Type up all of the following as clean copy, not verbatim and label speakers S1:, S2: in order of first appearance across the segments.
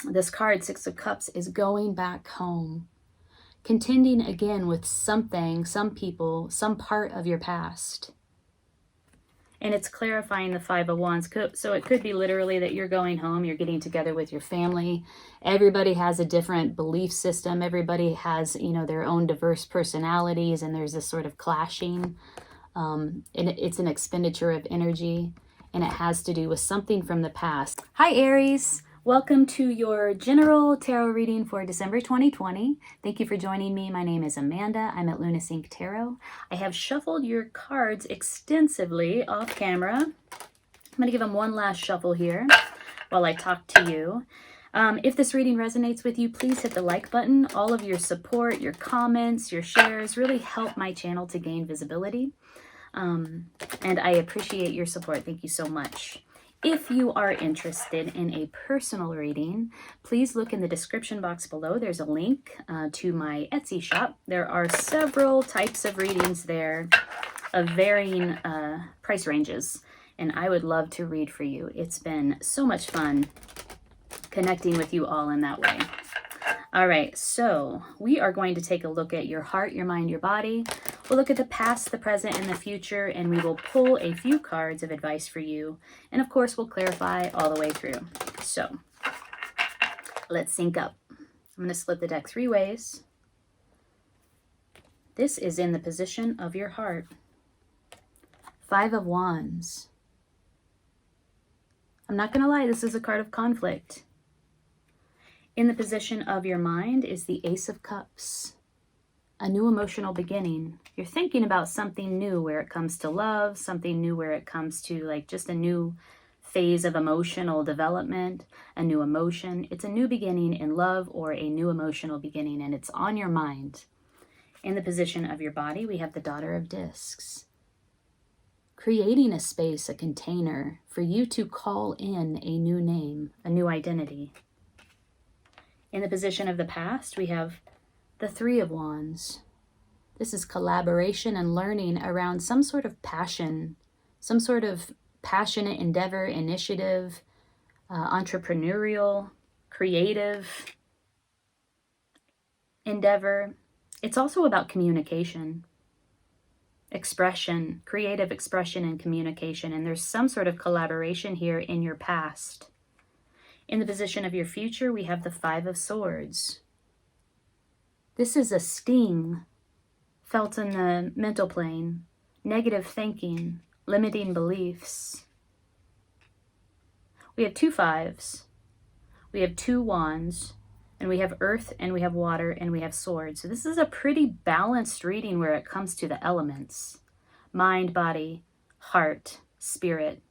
S1: This card, Six of Cups, is going back home, contending again with something, some people, some part of your past. And it's clarifying the Five of Wands. So it could be literally that you're going home, you're getting together with your family. Everybody has a different belief system. Everybody has, their own diverse personalities, and there's this sort of clashing. And it's an expenditure of energy, and it has to do with something from the past. Hi, Aries. Welcome to your general tarot reading for December 2020. Thank you for joining me. My name is Amanda. I'm at Lunasync Tarot. I have shuffled your cards extensively off camera. I'm going to give them one last shuffle here while I talk to you. If this reading resonates with you, please hit the like button. All of your support, your comments, your shares really help my channel to gain visibility. And I appreciate your support. Thank you so much. If you are interested in a personal reading, please look in the description box below. There's a link to my Etsy shop. There are several types of readings there of varying price ranges, and I would love to read for you. It's been so much fun connecting with you all in that way. All right, so we are going to take a look at your heart, your mind, your body. We'll look at the past, the present, and the future, and we will pull a few cards of advice for you. And of course, we'll clarify all the way through. So let's sync up. I'm going to split the deck three ways. This is in the position of your heart. Five of Wands. I'm not going to lie, this is a card of conflict. In the position of your mind is the Ace of Cups. A new emotional beginning. You're thinking about something new where it comes to love, something new where it comes to like just a new phase of emotional development, a new emotion. It's a new beginning in love or a new emotional beginning, and it's on your mind. In the position of your body, we have the Daughter of Discs. Creating a space, a container for you to call in a new name, a new identity. In the position of the past, we have the Three of Wands. This is collaboration and learning around some sort of passion, some sort of passionate endeavor, initiative, entrepreneurial, creative endeavor. It's also about communication, expression, creative expression and communication. And there's some sort of collaboration here in your past. In the position of your future, we have the Five of Swords. This is a sting felt in the mental plane, negative thinking, limiting beliefs. We have two fives, we have two wands, and we have earth, and we have water, and we have swords. So this is a pretty balanced reading where it comes to the elements: mind, body, heart, spirit.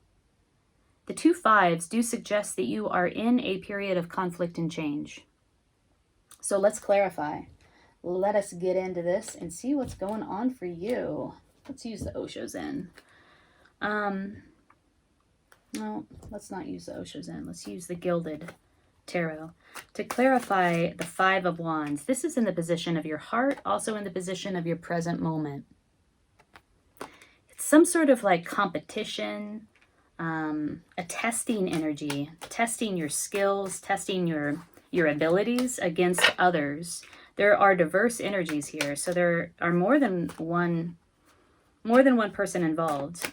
S1: The two fives do suggest that you are in a period of conflict and change. So let's clarify. Let us get into this and see what's going on for you. Let's use the Osho Zen. No, let's not use the Osho Zen. Let's use the Gilded Tarot. To clarify the Five of Wands, this is in the position of your heart, also in the position of your present moment. It's some sort of like competition, a testing energy, testing your skills, testing your abilities against others. There are diverse energies here, so there are more than one person involved.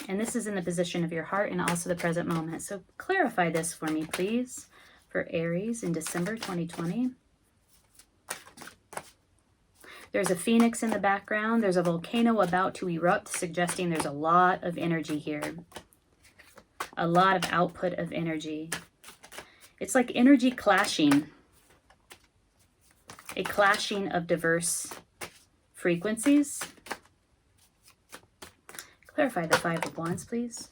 S1: And this is in the position of your heart and also the present moment. So clarify this for me, please, for Aries in December 2020. There's a phoenix in the background. There's a volcano about to erupt, suggesting there's a lot of energy here. A lot of output of energy. It's like energy clashing. A clashing of diverse frequencies. Clarify the Five of Wands, please.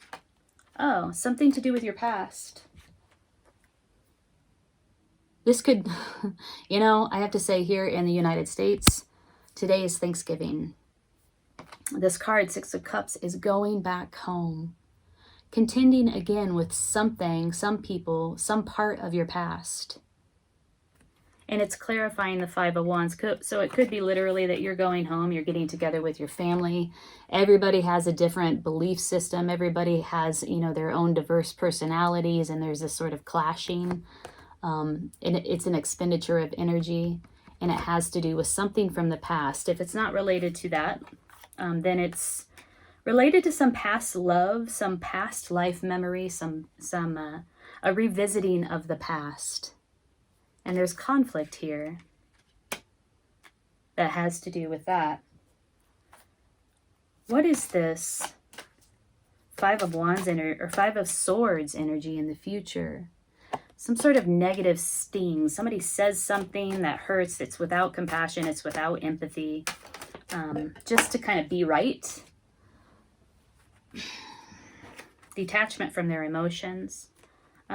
S1: Oh, something to do with your past. This could, I have to say here in the United States, today is Thanksgiving. This card, Six of Cups, is going back home. Contending again with something, some people, some part of your past. And it's clarifying the Five of Wands. So it could be literally that you're going home, you're getting together with your family. Everybody has a different belief system. Everybody has, you know, their own diverse personalities, and there's this sort of clashing. And it's an expenditure of energy, and it has to do with something from the past. If it's not related to that, then it's related to some past love, some past life memory, a revisiting of the past. And there's conflict here that has to do with that. What is this Five of Wands or Five of Swords energy in the future? Some sort of negative sting. Somebody says something that hurts. It's without compassion. It's without empathy. Just to kind of be right. Detachment from their emotions.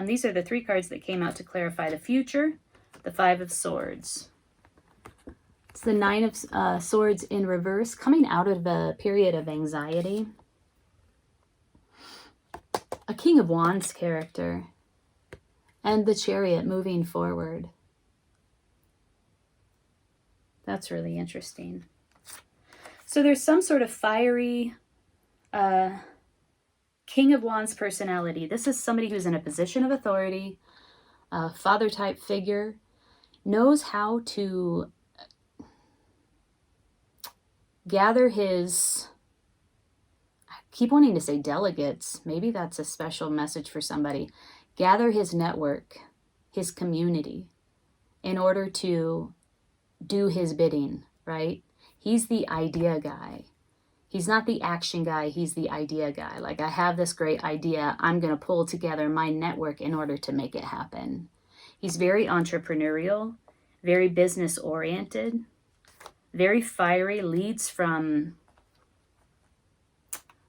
S1: These are the three cards that came out to clarify the future. The Five of Swords. It's the Nine of Swords in reverse, coming out of a period of anxiety. A King of Wands character. And the Chariot moving forward. That's really interesting. So there's some sort of fiery King of Wands personality. This is somebody who's in a position of authority, a father type figure, knows how to gather his, I keep wanting to say delegates. Maybe that's a special message for somebody. Gather his network, his community, in order to do his bidding, right? He's the idea guy. He's not the action guy, he's the idea guy. Like, I have this great idea, I'm going to pull together my network in order to make it happen. He's very entrepreneurial, very business oriented, very fiery, leads from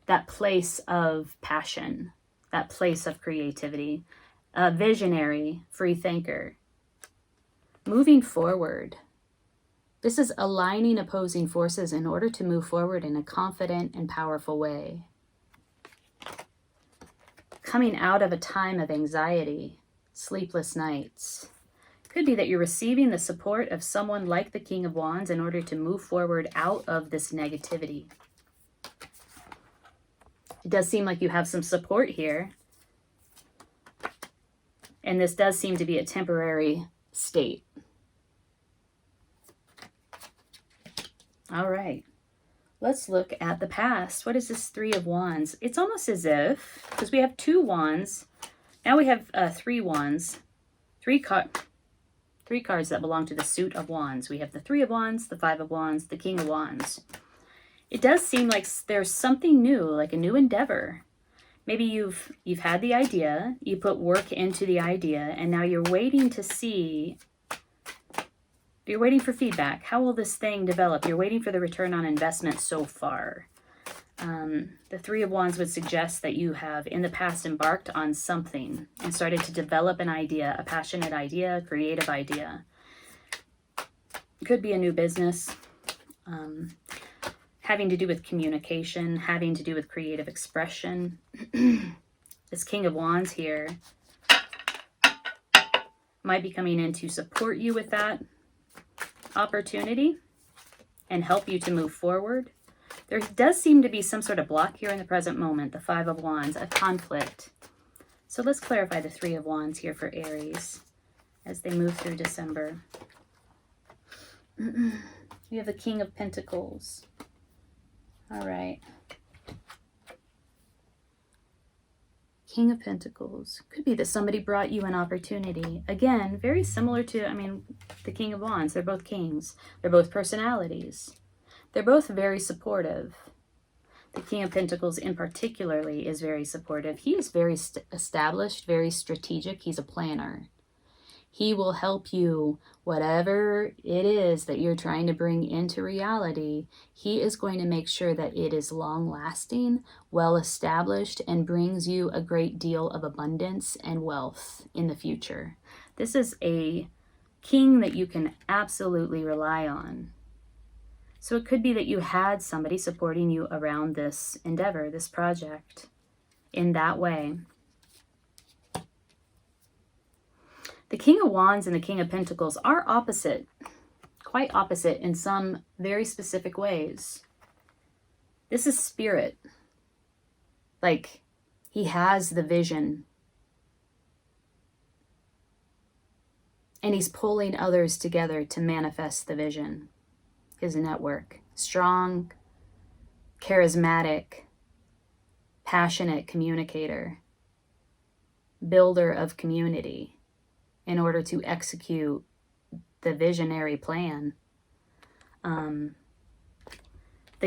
S1: that place of passion, that place of creativity, a visionary, free thinker. Moving forward. This is aligning opposing forces in order to move forward in a confident and powerful way. Coming out of a time of anxiety, sleepless nights. Could be that you're receiving the support of someone like the King of Wands in order to move forward out of this negativity. It does seem like you have some support here. And this does seem to be a temporary state. All right, let's look at the past. What is this Three of Wands? It's almost as if, because we have two wands, now we have three wands, three cards that belong to the suit of wands. We have the Three of Wands, the Five of Wands, the King of Wands. It does seem like there's something new, like a new endeavor. Maybe you've had the idea, you put work into the idea, and now you're waiting to see. You're waiting for feedback. How will this thing develop? You're waiting for the return on investment so far. The Three of Wands would suggest that you have in the past embarked on something and started to develop an idea, a passionate idea, a creative idea. It could be a new business, having to do with communication, having to do with creative expression. This King of Wands here might be coming in to support you with that opportunity and help you to move forward. There does seem to be some sort of block here in the present moment, the Five of Wands, a conflict. So let's clarify the Three of Wands here for Aries as they move through December. You have the King of Pentacles. All right. King of Pentacles. Could be that somebody brought you an opportunity. Again, very similar to, the King of Wands. They're both kings. They're both personalities. They're both very supportive. The King of Pentacles in particularly is very supportive. He is very established, very strategic. He's a planner. He will help you, whatever it is that you're trying to bring into reality. He is going to make sure that it is long-lasting, well-established, and brings you a great deal of abundance and wealth in the future. This is a king that you can absolutely rely on. So it could be that you had somebody supporting you around this endeavor, this project, in that way. The King of Wands and the King of Pentacles are opposite, quite opposite in some very specific ways. This is spirit. Like, he has the vision. And he's pulling others together to manifest the vision. His network. Strong, charismatic, passionate communicator. Builder of community in order to execute the visionary plan. The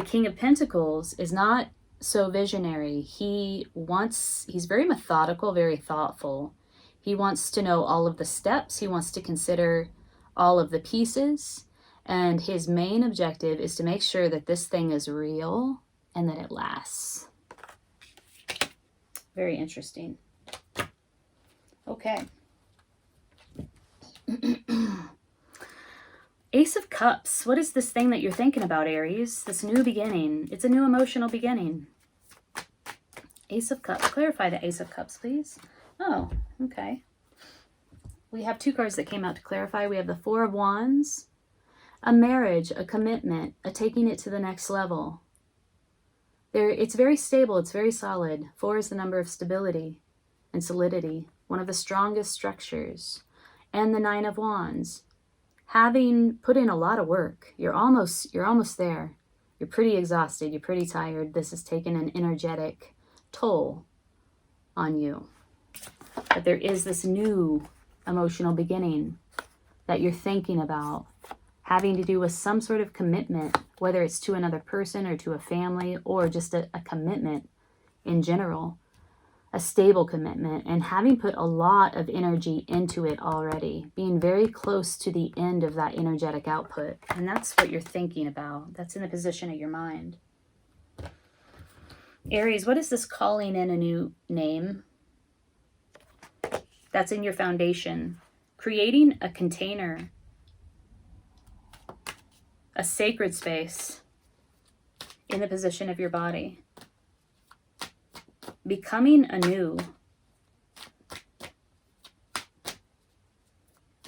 S1: King of Pentacles is not so visionary. He's very methodical, very thoughtful. He wants to know all of the steps. He wants to consider all of the pieces. And his main objective is to make sure that this thing is real and that it lasts. Very interesting. Okay. Ace of Cups. What is this thing that you're thinking about, Aries? This new beginning. It's a new emotional beginning. Ace of Cups. Clarify the Ace of Cups, please. Oh, okay. We have two cards that came out to clarify. We have the Four of Wands. A marriage, a commitment, a taking it to the next level. It's very stable. It's very solid. 4 is the number of stability and solidity. One of the strongest structures. And the Nine of Wands. Having put in a lot of work. You're almost there. You're pretty exhausted. You're pretty tired. This has taken an energetic toll on you. But there is this new emotional beginning that you're thinking about, having to do with some sort of commitment, whether it's to another person or to a family or just a commitment in general, a stable commitment, and having put a lot of energy into it already, being very close to the end of that energetic output. And that's what you're thinking about. That's in the position of your mind. Aries, what is this calling in a new name? That's in your foundation. Creating a container, a sacred space in the position of your body. Becoming anew.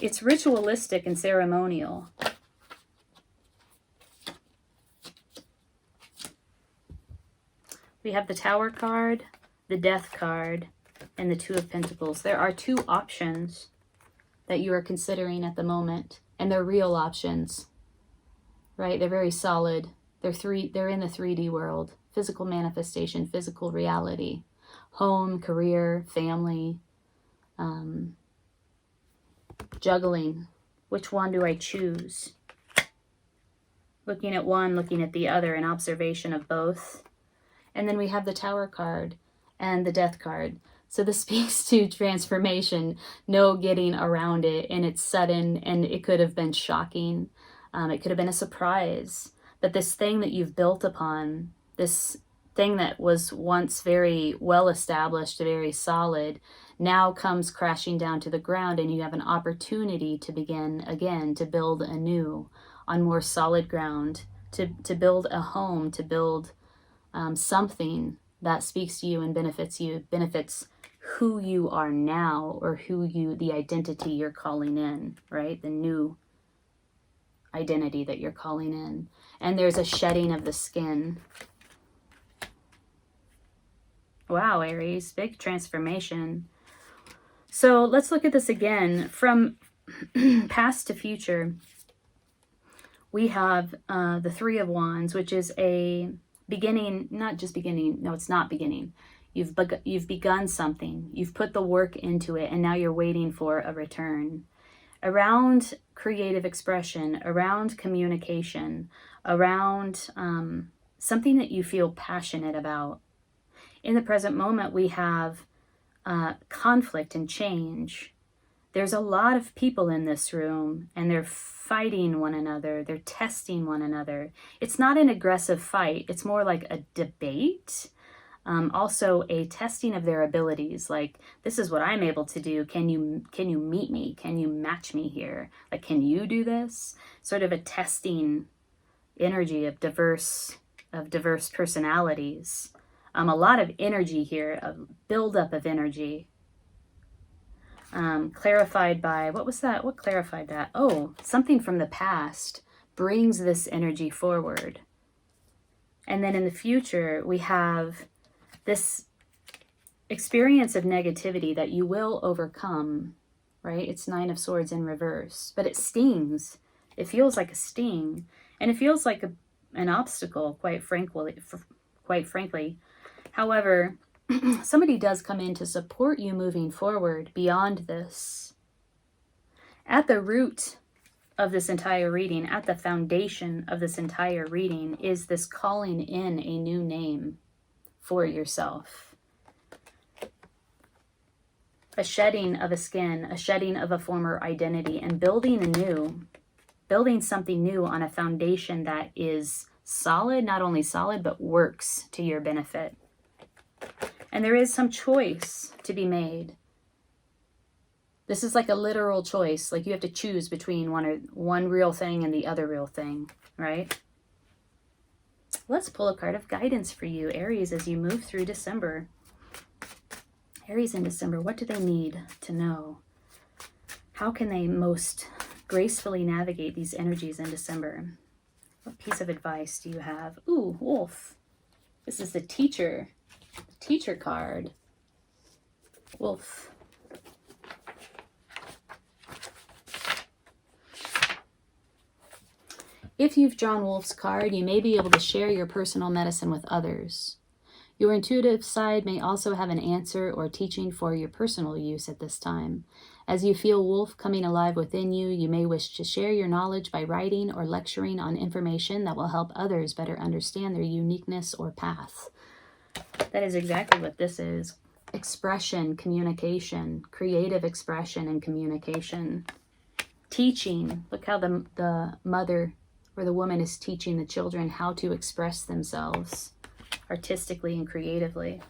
S1: It's ritualistic and ceremonial. We have the Tower card, the Death card, and the Two of Pentacles. There are two options that you are considering at the moment, and they're real options, right? They're very solid. They're in the 3D world. Physical manifestation, physical reality, home, career, family, juggling. Which one do I choose? Looking at one, looking at the other, an observation of both. And then we have the Tower card and the Death card. So this speaks to transformation, no getting around it, and it's sudden, and it could have been shocking. It could have been a surprise. But this thing that you've built upon, this thing that was once very well established, very solid, now comes crashing down to the ground, and you have an opportunity to begin again, to build anew on more solid ground, to build a home, to build something that speaks to you and benefits who you are now, or the identity you're calling in, right? The new identity that you're calling in. And there's a shedding of the skin. Wow, Aries, big transformation. So let's look at this again. From past to future, we have the Three of Wands, which is a beginning, not just beginning. No, it's not beginning. You've begun something. You've put the work into it, and now you're waiting for a return. Around creative expression, around communication, around something that you feel passionate about. In the present moment, we have conflict and change. There's a lot of people in this room, and they're fighting one another. They're testing one another. It's not an aggressive fight. It's more like a debate. Also a testing of their abilities. Like, this is what I'm able to do. Can you meet me? Can you match me here? Like, can you do this? Sort of a testing energy of diverse personalities. A lot of energy here, a buildup of energy. clarified by, what was that? What clarified that? Oh, something from the past brings this energy forward. And then in the future, we have this experience of negativity that you will overcome, right? It's Nine of Swords in reverse, but it stings. It feels like a sting, and it feels like an obstacle, quite frankly. However, somebody does come in to support you moving forward beyond this. At the root of this entire reading, at the foundation of this entire reading, is this calling in a new name for yourself. A shedding of a skin, a shedding of a former identity, and building anew, building something new on a foundation that is solid, not only solid, but works to your benefit. And there is some choice to be made. This is like a literal choice. Like you have to choose between one real thing and the other real thing, right? Let's pull a card of guidance for you, Aries, as you move through December. Aries in December, what do they need to know? How can they most gracefully navigate these energies in December? What piece of advice do you have? Ooh, Wolf. This is the teacher card. Wolf. If you've drawn Wolf's card, you may be able to share your personal medicine with others. Your intuitive side may also have an answer or teaching for your personal use at this time. As you feel Wolf coming alive within you, you may wish to share your knowledge by writing or lecturing on information that will help others better understand their uniqueness or path. That is exactly what this is. Expression, communication, creative expression and communication. Teaching. Look how the mother or the woman is teaching the children how to express themselves artistically and creatively.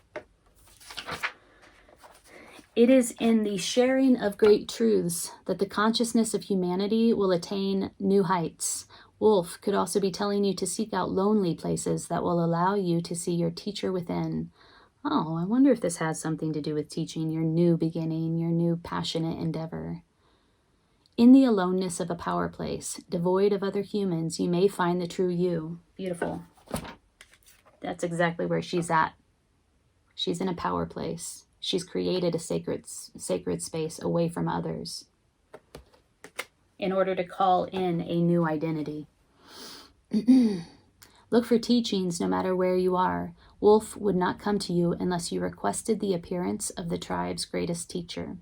S1: It is in the sharing of great truths that the consciousness of humanity will attain new heights. Wolf could also be telling you to seek out lonely places that will allow you to see your teacher within. Oh, I wonder if this has something to do with teaching, your new beginning, your new passionate endeavor. In the aloneness of a power place, devoid of other humans, you may find the true you. Beautiful. That's exactly where she's at. She's in a power place. She's created a sacred space away from others in order to call in a new identity. Look for teachings no matter where you are. Wolf would not come to you unless you requested the appearance of the tribe's greatest teacher.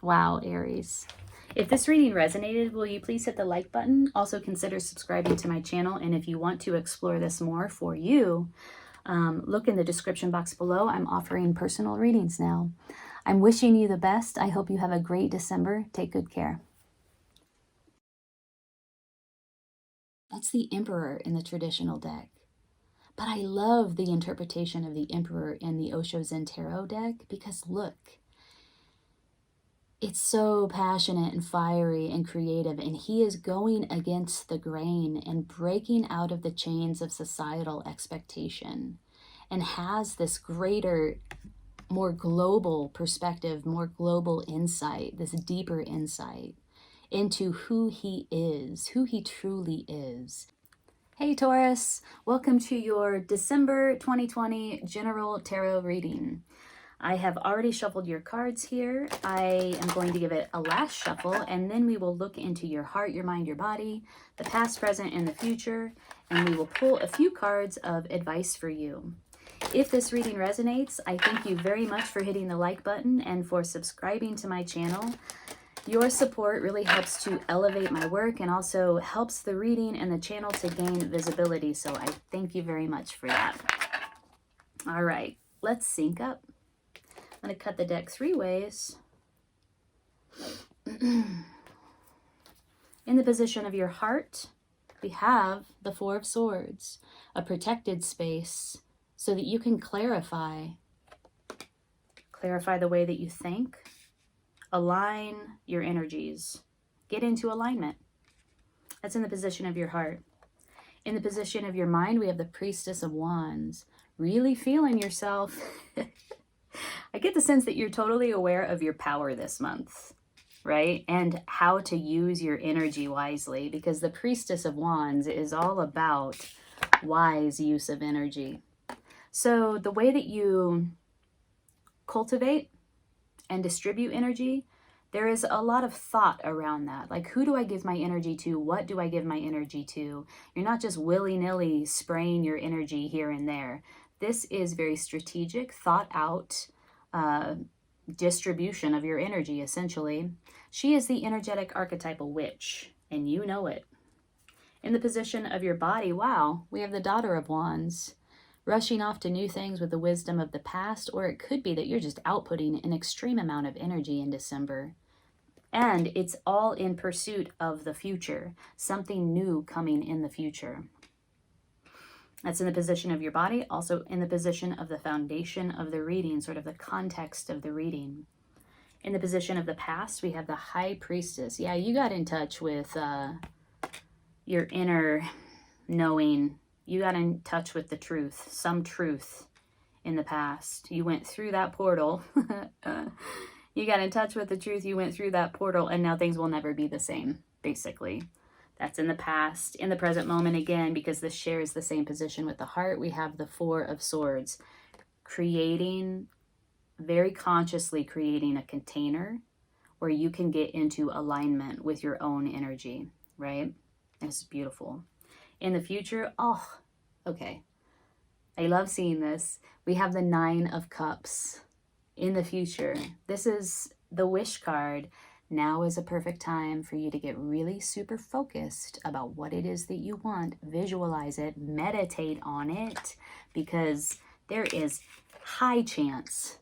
S1: Wow, Aries. If this reading resonated, will you please hit the like button? Also consider subscribing to my channel. And if you want to explore this more for you, look in the description box below. I'm offering personal readings now. I'm wishing you the best. I hope you have a great December. Take good care. That's the Emperor in the traditional deck. But I love the interpretation of the Emperor in the Osho Zen Tarot deck because look, it's so passionate and fiery and creative, and he is going against the grain and breaking out of the chains of societal expectation and has this greater, more global perspective, more global insight, this deeper insight into who he is, who he truly is. Hey Taurus, welcome to your December 2020 General Tarot reading. I have already shuffled your cards here. I am going to give it a last shuffle, and then we will look into your heart, your mind, your body, the past, present, and the future, and we will pull a few cards of advice for you. If this reading resonates, I thank you very much for hitting the like button and for subscribing to my channel. Your support really helps to elevate my work and also helps the reading and the channel to gain visibility, so I thank you very much for that. All right, let's sync up. I'm going to cut the deck 3 ways. In the position of your heart, we have the Four of Swords, a protected space so that you can clarify the way that you think, align your energies, get into alignment. That's in the position of your heart. In the position of your mind, we have the Priestess of Wands, really feeling yourself. I get the sense that you're totally aware of your power this month, right? And how to use your energy wisely, because the Priestess of Wands is all about wise use of energy. So the way that you cultivate and distribute energy, there is a lot of thought around that. Like, who do I give my energy to? What do I give my energy to? You're not just willy-nilly spraying your energy here and there. This is very strategic, thought out distribution of your energy, essentially. She is the energetic archetypal witch, and you know it. In the position of your body, wow, we have the Daughter of Wands, rushing off to new things with the wisdom of the past, or it could be that you're just outputting an extreme amount of energy in December. And it's all in pursuit of the future, something new coming in the future. That's in the position of your body, also in the position of the foundation of the reading, sort of the context of the reading. In the position of the past, we have the High Priestess. Yeah, you got in touch with your inner knowing. You got in touch with the truth, some truth in the past. You went through that portal. You got in touch with the truth, you went through that portal, and now things will never be the same, basically. That's in the past. In the present moment, again, because this shares the same position with the heart, we have the Four of Swords. Creating, very consciously creating a container where you can get into alignment with your own energy, right? It's beautiful. In the future, oh, okay. I love seeing this. We have the Nine of Cups. In the future, this is the wish card. Now is a perfect time for you to get really super focused about what it is that you want. Visualize it, meditate on it, because there is high chance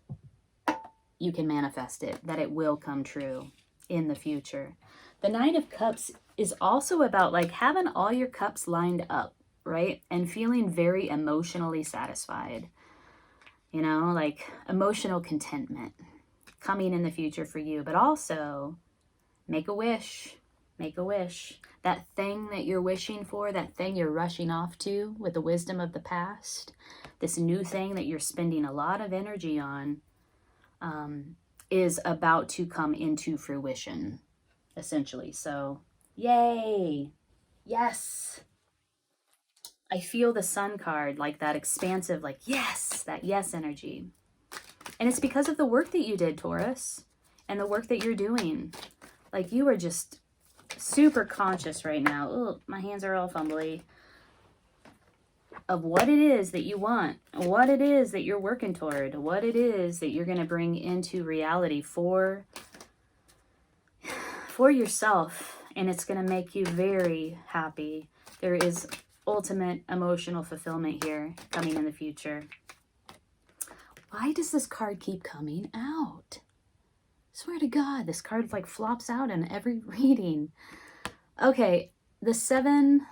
S1: you can manifest it, that it will come true in the future. The Nine of Cups is also about like having all your cups lined up, right? And feeling very emotionally satisfied. You know, like emotional contentment coming in the future for you. But also, make a wish. Make a wish. That thing that you're wishing for, that thing you're rushing off to with the wisdom of the past, this new thing that you're spending a lot of energy on, is about to come into fruition, essentially. So, yay! Yes! I feel the Sun card, like that expansive, like yes, that yes energy. And it's because of the work that you did, Taurus, and the work that you're doing. Like, you are just super conscious right now. Oh, my hands are all fumbly. Of what it is that you want, what it is that you're working toward, what it is that you're going to bring into reality for yourself. And it's going to make you very happy. There is ultimate emotional fulfillment here coming in the future. Why does this card keep coming out? Swear to God, this card like flops out in every reading. Okay, the Seven.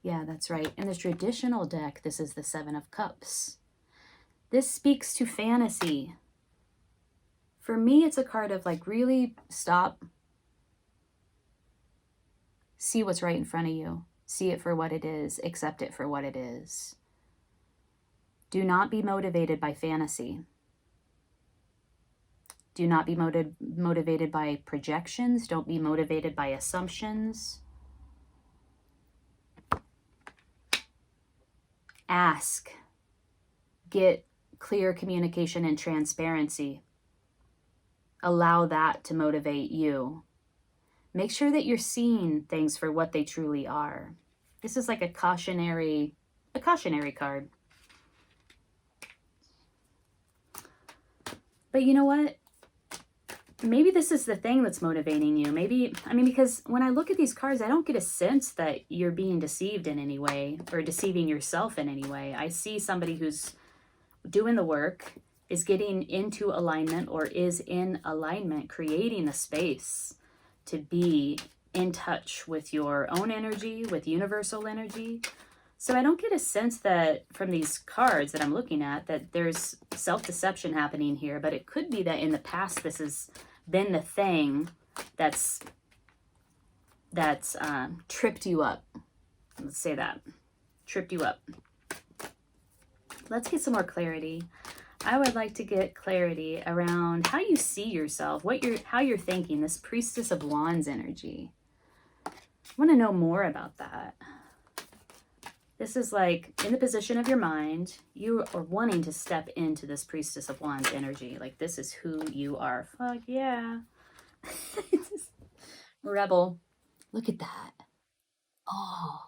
S1: Yeah, that's right. In the traditional deck, this is the Seven of Cups. This speaks to fantasy. For me, it's a card of like, really stop. See what's right in front of you. See it for what it is. Accept it for what it is. Do not be motivated by fantasy. Do not be motivated by projections. Don't be motivated by assumptions. Ask. Get clear communication and transparency. Allow that to motivate you. Make sure that you're seeing things for what they truly are. This is like a cautionary card. But you know what? Maybe this is the thing that's motivating you. Maybe, I mean, because when I look at these cards, I don't get a sense that you're being deceived in any way or deceiving yourself in any way. I see somebody who's doing the work, is getting into alignment or is in alignment, creating the space to be in touch with your own energy, with universal energy. So I don't get a sense that from these cards that I'm looking at that there's self-deception happening here, but it could be that in the past this has been the thing that's tripped you up. Let's say that. Tripped you up. Let's get some more clarity. I would like to get clarity around how you see yourself, how you're thinking, this Priestess of Wands energy. I want to know more about that. This is like in the position of your mind, you are wanting to step into this Priestess of Wands energy. Like this is who you are. Fuck yeah. Rebel. Look at that. Oh,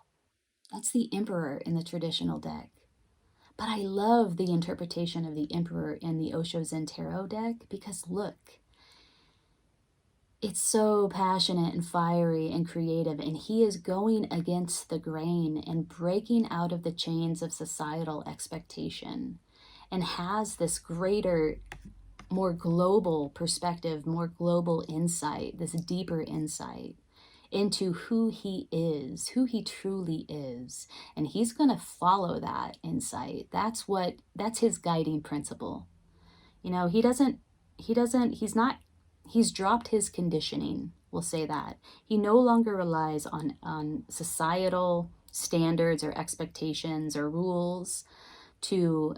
S1: that's the Emperor in the traditional deck. But I love the interpretation of the Emperor in the Osho Zen Tarot deck because look, it's so passionate and fiery and creative, and he is going against the grain and breaking out of the chains of societal expectation and has this greater, more global perspective, more global insight, this deeper insight into who he is, who he truly is. And he's going to follow that insight. That's his guiding principle. You know, he's dropped his conditioning. We'll say that. He no longer relies on societal standards or expectations or rules to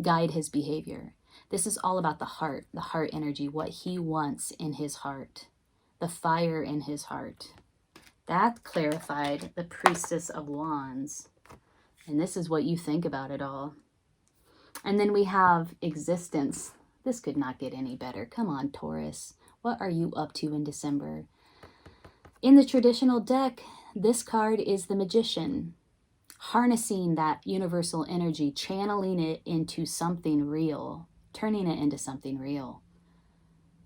S1: guide his behavior. This is all about the heart energy, what he wants in his heart. The fire in his heart. That clarified the Priestess of Wands. And this is what you think about it all. And then we have existence. This could not get any better. Come on, Taurus. What are you up to in December? In the traditional deck, this card is the Magician. Harnessing that universal energy, channeling it into something real. Turning it into something real.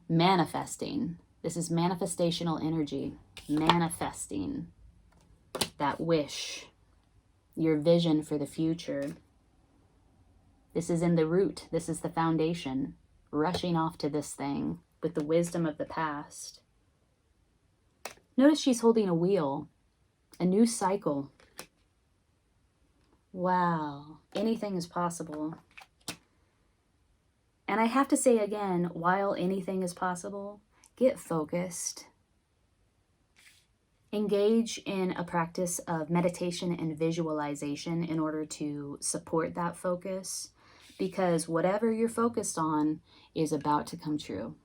S1: Manifesting. This is manifestational energy, manifesting that wish, your vision for the future. This is in the root. This is the foundation, rushing off to this thing with the wisdom of the past. Notice she's holding a wheel, a new cycle. Wow, anything is possible. And I have to say again, while anything is possible, get focused. Engage in a practice of meditation and visualization in order to support that focus, because whatever you're focused on is about to come true.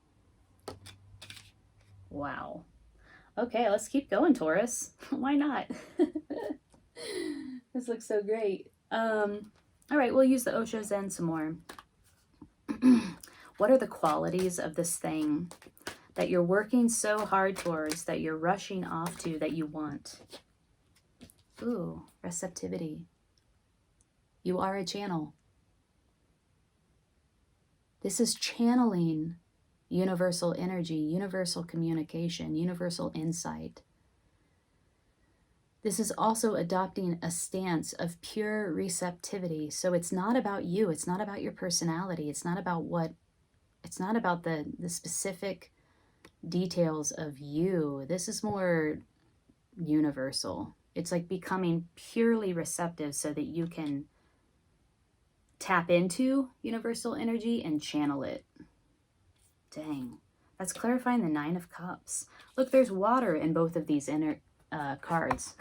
S1: Wow. Okay, let's keep going, Taurus. Why not? This looks so great. All right, we'll use the Osho Zen some more. What are the qualities of this thing that you're working so hard towards, that you're rushing off to, that you want? Ooh, receptivity. You are a channel. This is channeling universal energy, universal communication, universal insight. This is also adopting a stance of pure receptivity. So it's not about you. It's not about your personality. It's not about the specific details of you. This is more universal. It's like becoming purely receptive so that you can tap into universal energy and channel it. Dang, that's clarifying the Nine of Cups. Look, there's water in both of these cards.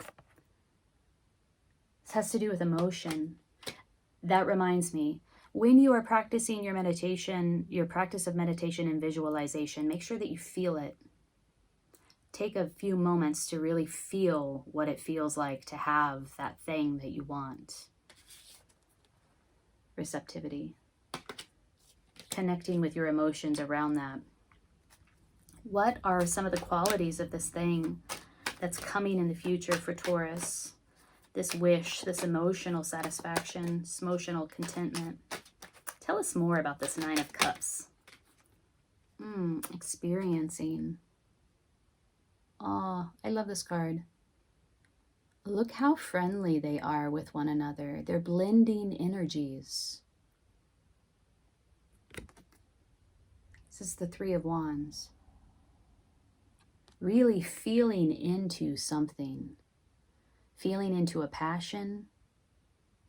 S1: This has to do with emotion. That reminds me, when you are practicing your meditation, your practice of meditation and visualization, make sure that you feel it. Take a few moments to really feel what it feels like to have that thing that you want. Receptivity. Connecting with your emotions around that. What are some of the qualities of this thing that's coming in the future for Taurus? This wish, this emotional satisfaction, this emotional contentment. Tell us more about this Nine of Cups. Experiencing. Oh, I love this card. Look how friendly they are with one another. They're blending energies. This is the Three of Wands. Really feeling into something. Feeling into a passion.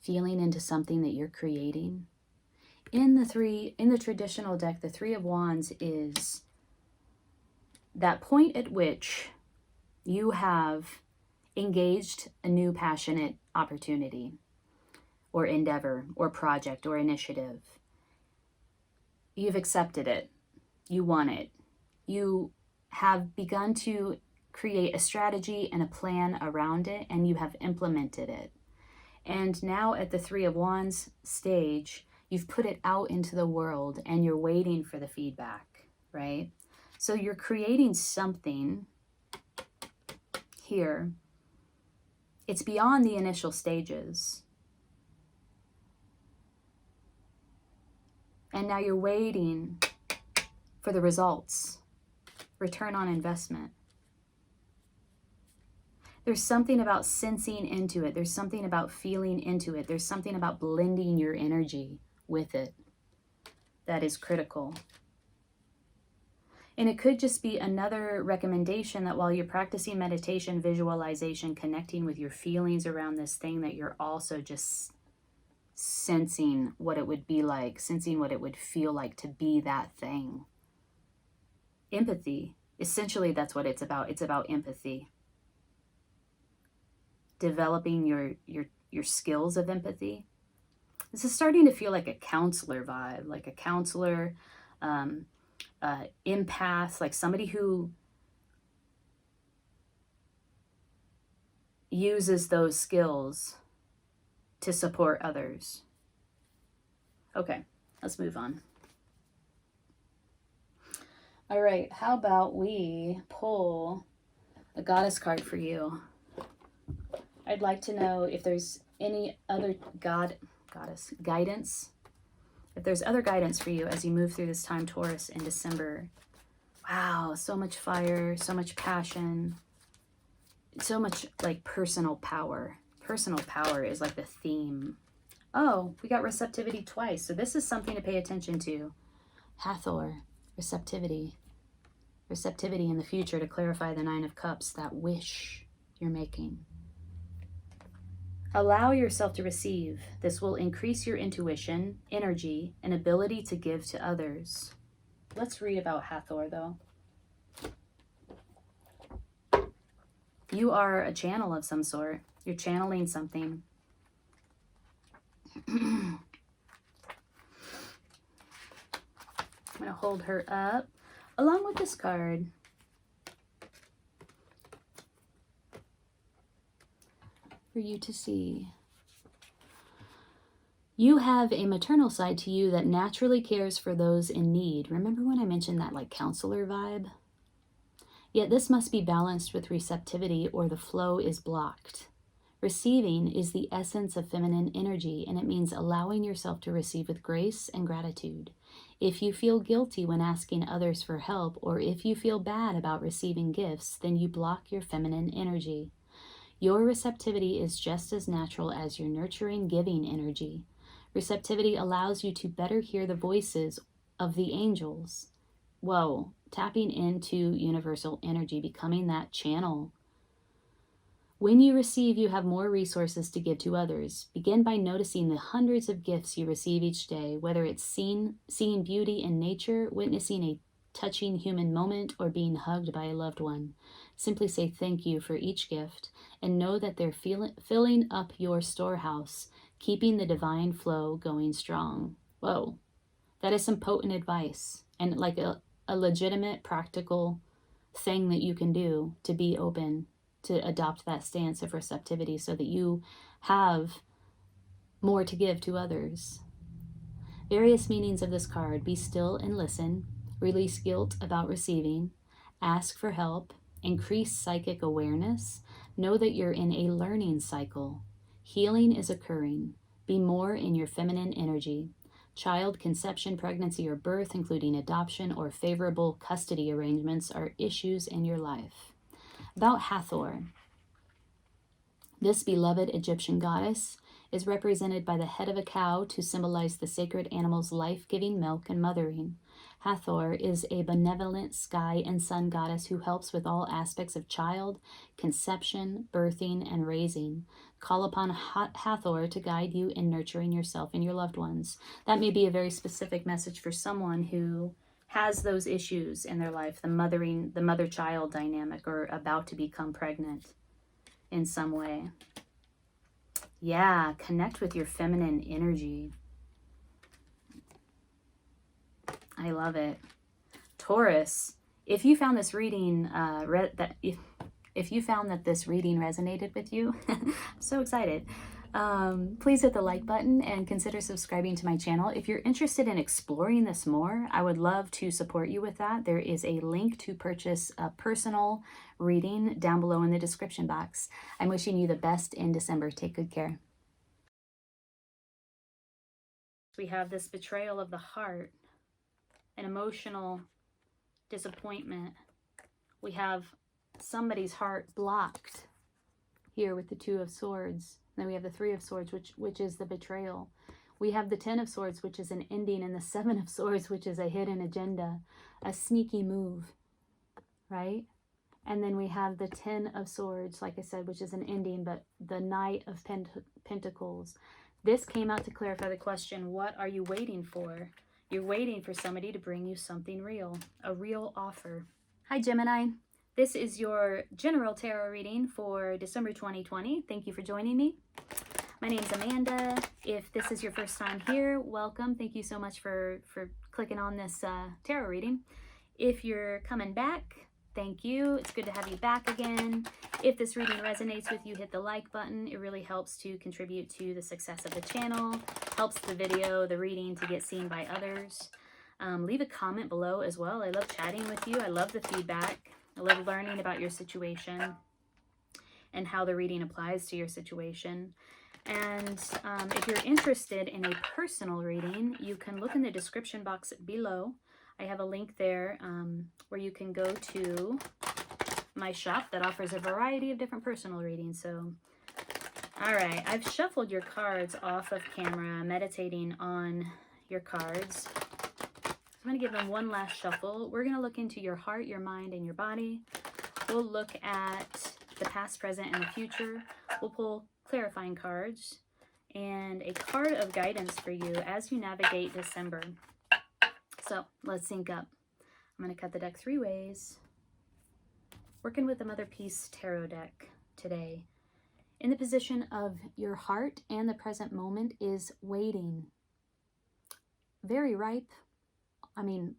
S1: Feeling into something that you're creating. In the traditional deck, the Three of Wands is that point at which you have engaged a new passionate opportunity or endeavor or project or initiative. You've accepted it. You want it. You have begun to create a strategy and a plan around it, and you have implemented it. And now at the Three of Wands stage, you've put it out into the world and you're waiting for the feedback, right? So you're creating something here. It's beyond the initial stages. And now you're waiting for the results, return on investment. There's something about sensing into it. There's something about feeling into it. There's something about blending your energy with it that is critical. And it could just be another recommendation that while you're practicing meditation, visualization, connecting with your feelings around this thing, that you're also just sensing what it would be like, sensing what it would feel like to be that thing. Empathy. Essentially, that's what it's about. It's about empathy. Developing your skills of empathy. This is starting to feel like a counselor vibe, like a counselor, empath, like somebody who uses those skills to support others. Okay, let's move on. All right, how about we pull the Goddess card for you? I'd like to know if there's any other goddess guidance. If there's other guidance for you as you move through this time, Taurus, in December. Wow, so much fire, so much passion, so much like personal power. Personal power is like the theme. Oh, we got receptivity twice. So this is something to pay attention to. Hathor, receptivity. Receptivity in the future to clarify the Nine of Cups, that wish you're making. Allow yourself to receive. This will increase your intuition, energy, and ability to give to others. Let's read about Hathor, though. You are a channel of some sort. You're channeling something. I'm going to hold her up along with this card. For you to see. You have a maternal side to you that naturally cares for those in need. Remember when I mentioned that like counselor vibe? Yet this must be balanced with receptivity or the flow is blocked. Receiving is the essence of feminine energy, and it means allowing yourself to receive with grace and gratitude. If you feel guilty when asking others for help, or if you feel bad about receiving gifts, then you block your feminine energy. Your receptivity is just as natural as your nurturing, giving energy. Receptivity allows you to better hear the voices of the angels. Whoa, tapping into universal energy, becoming that channel. When you receive, you have more resources to give to others. Begin by noticing the hundreds of gifts you receive each day, whether it's seeing beauty in nature, witnessing a touching human moment, or being hugged by a loved one. Simply say thank you for each gift and know that they're filling up your storehouse, keeping the divine flow going strong. Whoa, that is some potent advice and like a legitimate, practical thing that you can do to be open, to adopt that stance of receptivity so that you have more to give to others. Various meanings of this card: be still and listen, release guilt about receiving, ask for help, increase psychic awareness, know that you're in a learning cycle, healing is occurring, be more in your feminine energy, child conception, pregnancy, or birth, including adoption or favorable custody arrangements, are issues in your life. About Hathor, this beloved Egyptian goddess is represented by the head of a cow to symbolize the sacred animal's life-giving milk and mothering. Hathor is a benevolent sky and sun goddess who helps with all aspects of child, conception, birthing, and raising. Call upon Hathor to guide you in nurturing yourself and your loved ones. That may be a very specific message for someone who has those issues in their life, the mother-child dynamic, or about to become pregnant in some way. Yeah, connect with your feminine energy. I love it. Taurus, if you found this reading, if you found that this reading resonated with you, I'm so excited. Please hit the like button and consider subscribing to my channel. If you're interested in exploring this more, I would love to support you with that. There is a link to purchase a personal reading down below in the description box. I'm wishing you the best in December. Take good care. We have this betrayal of the heart, an emotional disappointment. We have somebody's heart blocked here with the Two of Swords. Then we have the Three of Swords, which is the betrayal. We have the Ten of Swords, which is an ending, and the Seven of Swords, which is a hidden agenda, a sneaky move, right? And then we have the Ten of Swords, like I said, which is an ending, but the Knight of Pentacles. This came out to clarify the question, what are you waiting for? You're waiting for somebody to bring you something real, a real offer. Hi, Gemini. This is your general tarot reading for December 2020. Thank you for joining me. My name's Amanda. If this is your first time here, welcome. Thank you so much for clicking on this tarot reading. If you're coming back, thank you. It's good to have you back again. If this reading resonates with you, hit the like button. It really helps to contribute to the success of the channel, helps the video, the reading to get seen by others. Leave a comment below as well. I love chatting with you. I love the feedback. I love learning about your situation and how the reading applies to your situation. And if you're interested in a personal reading, you can look in the description box below. I have a link there where you can go to my shop that offers a variety of different personal readings. So, all right, I've shuffled your cards off of camera, meditating on your cards. I'm going to give them one last shuffle. We're going to look into your heart, your mind, and your body. We'll look at the past, present, and the future. We'll pull clarifying cards and a card of guidance for you as you navigate December. So let's sync up. I'm going to cut the deck 3 ways. Working with the Mother Peace Tarot deck today. In the position of your heart and the present moment is waiting. Very ripe. I mean,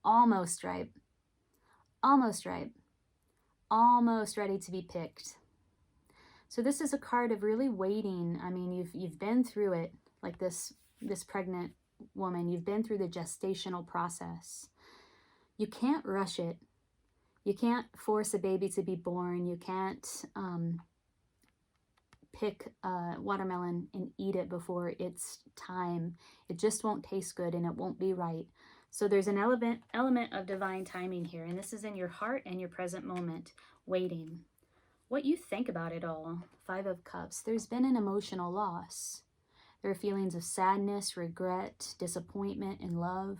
S1: almost ripe. Almost ripe. Almost ready to be picked. So this is a card of really waiting. I mean, you've been through it, like this pregnant woman. You've been through the gestational process. You can't rush it. You can't force a baby to be born. You can't pick a watermelon and eat it before it's time. It just won't taste good and it won't be right. So there's an element of divine timing here, and this is in your heart and your present moment, waiting. What you think about it all, 5 of Cups, there's been an emotional loss. There are feelings of sadness, regret, disappointment in love,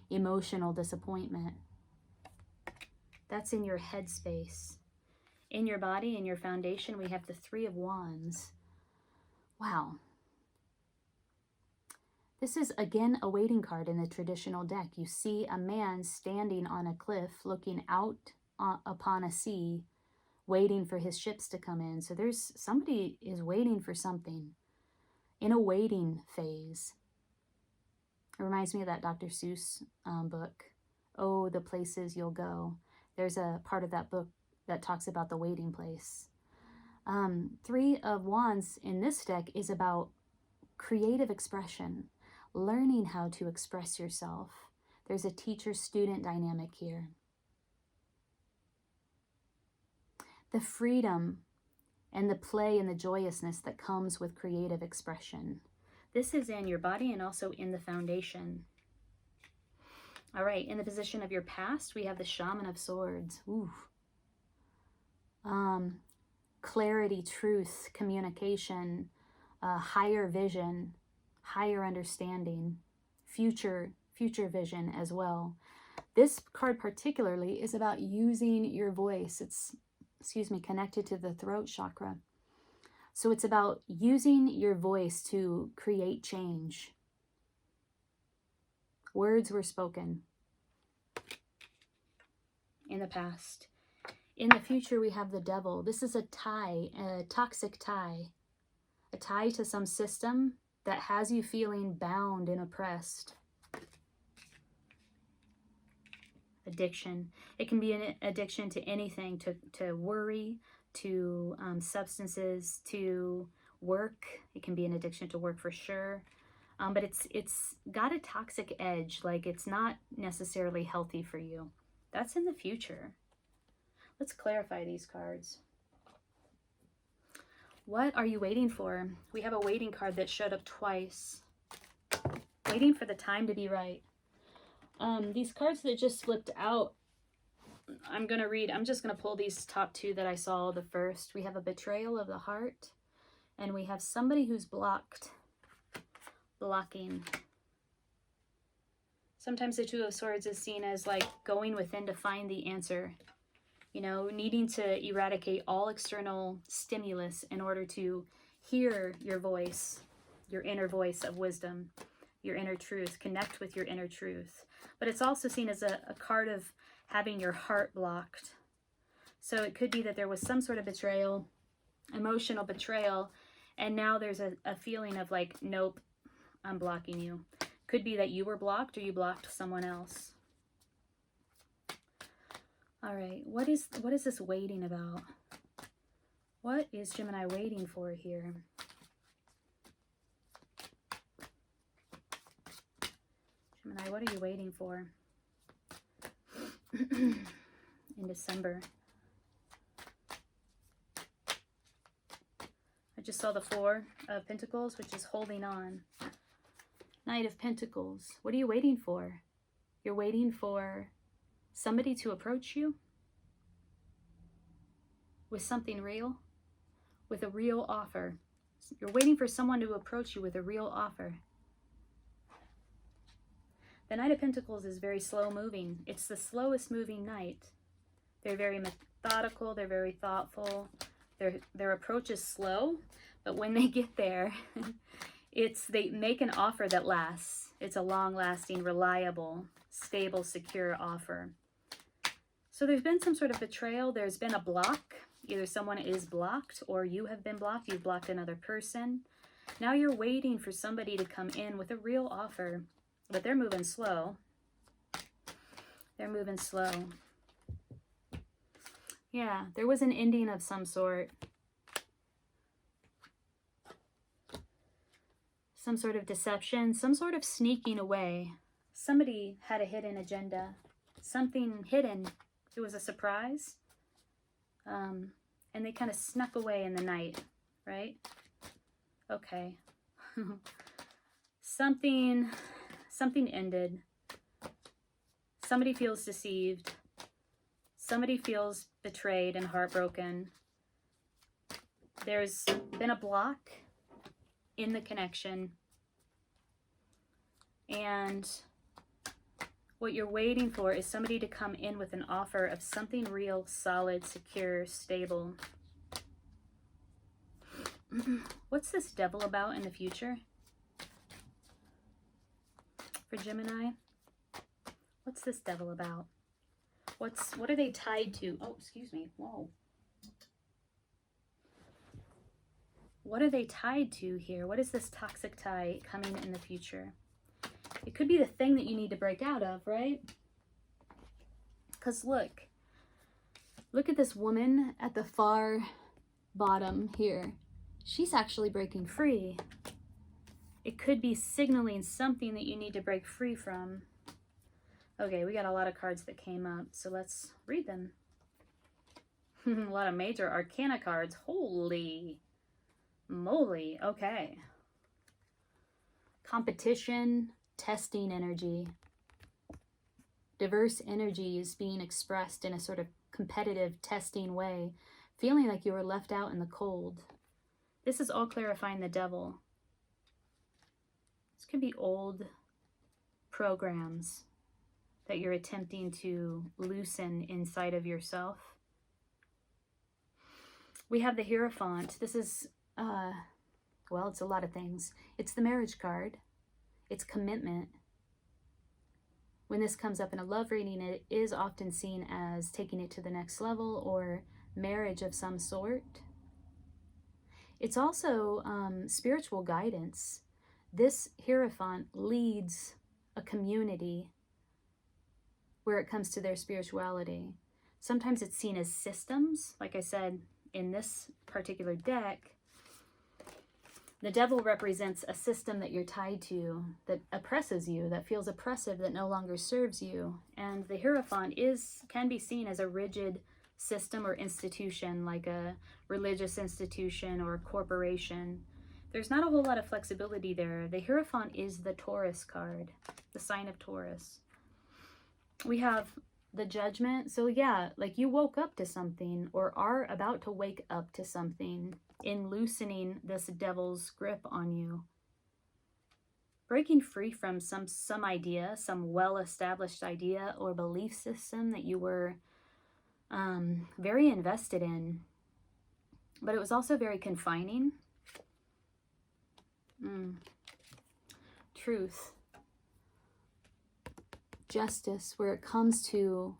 S1: emotional disappointment. That's in your headspace. In your body, in your foundation, we have the 3 of Wands. Wow. This is, again, a waiting card in the traditional deck. You see a man standing on a cliff, looking out upon a sea, waiting for his ships to come in. So there's somebody is waiting for something, in a waiting phase. It reminds me of that Dr. Seuss book, Oh, the Places You'll Go. There's a part of that book that talks about the waiting place. 3 of Wands in this deck is about creative expression, learning how to express yourself. There's a teacher-student dynamic here. The freedom and the play and the joyousness that comes with creative expression. This is in your body and also in the foundation. All right, in the position of your past, we have the Shaman of Swords. Ooh. Clarity, truth, communication, higher vision, higher understanding, future vision as well. This card particularly is about using your voice. It's, connected to the throat chakra. So it's about using your voice to create change. Words were spoken in the past. In the future, we have the Devil. This is a tie, a toxic tie. A tie to some system that has you feeling bound and oppressed. addiction. It can be an addiction to anything, to worry, to substances, to work. It can be an addiction to work for sure. But it's got a toxic edge, like it's not necessarily healthy for you. That's in the future. Let's clarify these cards. What are you waiting for? We have a waiting card that showed up twice. Waiting for the time to be right. These cards that just flipped out, I'm going to read. I'm just going to pull these top two that I saw the first. We have a betrayal of the heart, and we have somebody who's blocking. Sometimes the Two of Swords is seen as like going within to find the answer. You know, needing to eradicate all external stimulus in order to hear your voice, your inner voice of wisdom, your inner truth, connect with your inner truth. But it's also seen as a card of having your heart blocked. So it could be that there was some sort of betrayal, emotional betrayal, and now there's a feeling of like, nope, I'm blocking you. Could be that you were blocked or you blocked someone else. All right, what is this waiting about? What is Gemini waiting for here? Gemini, what are you waiting for in December? I just saw the Four of Pentacles, which is holding on. Knight of Pentacles. What are you waiting for? You're waiting for somebody to approach you with something real, with a real offer. You're waiting for someone to approach you with a real offer. The Knight of Pentacles is very slow moving. It's the slowest moving knight. They're very methodical. They're very thoughtful. Their approach is slow, but when they get there, they make an offer that lasts. It's a long-lasting, reliable, stable, secure offer. So there's been some sort of betrayal. There's been a block. Either someone is blocked or you have been blocked. You've blocked another person. Now you're waiting for somebody to come in with a real offer, but they're moving slow. They're moving slow. Yeah, there was an ending of some sort. Some sort of deception, some sort of sneaking away. Somebody had a hidden agenda. Something hidden. It was a surprise. And they kind of snuck away in the night, right? Okay. Something ended. Somebody feels deceived. Somebody feels betrayed and heartbroken. There's been a block in the connection. And what you're waiting for is somebody to come in with an offer of something real, solid, secure, stable. What's this Devil about in the future? For Gemini, what's this Devil about? What are they tied to? Oh, excuse me. Whoa. What are they tied to here? What is this toxic tie coming in the future? It could be the thing that you need to break out of, right? Because look at this woman at the far bottom here. She's actually breaking free. It could be signaling something that you need to break free from. Okay, we got a lot of cards that came up, so let's read them. A lot of major arcana cards. Holy moly. Okay. Competition, testing energy. Diverse energies being expressed in a sort of competitive, testing way. Feeling like you were left out in the cold. This is all clarifying the Devil. This could be old programs that you're attempting to loosen inside of yourself. We have the Hierophant. This is, well, it's a lot of things. It's the marriage card. It's commitment. When this comes up in a love reading, it is often seen as taking it to the next level or marriage of some sort. It's also spiritual guidance. This Hierophant leads a community where it comes to their spirituality. Sometimes it's seen as systems. Like I said, in this particular deck, the devil represents a system that you're tied to, that oppresses you, that feels oppressive, that no longer serves you. And the Hierophant can be seen as a rigid system or institution, like a religious institution or a corporation. There's not a whole lot of flexibility there. The Hierophant is the Taurus card, the sign of Taurus. We have the Judgment. So yeah, like you woke up to something or are about to wake up to something in loosening this devil's grip on you. Breaking free from some idea, some well-established idea or belief system that you were very invested in, but it was also very confining. Truth. Justice, where it comes to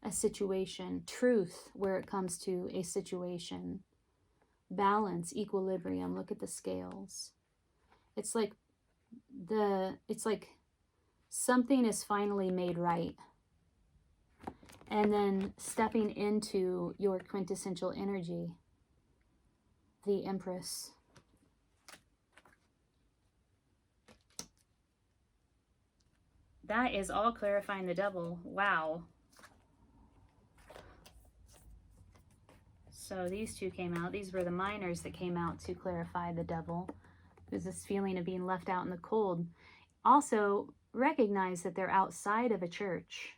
S1: a situation. Truth, where it comes to a situation. Balance, equilibrium. Look at the scales. It's like something is finally made right. And then stepping into your quintessential energy, the Empress. That is all clarifying the devil. Wow. So these two came out. These were the minors that came out to clarify the devil. There's this feeling of being left out in the cold. Also, recognize that they're outside of a church,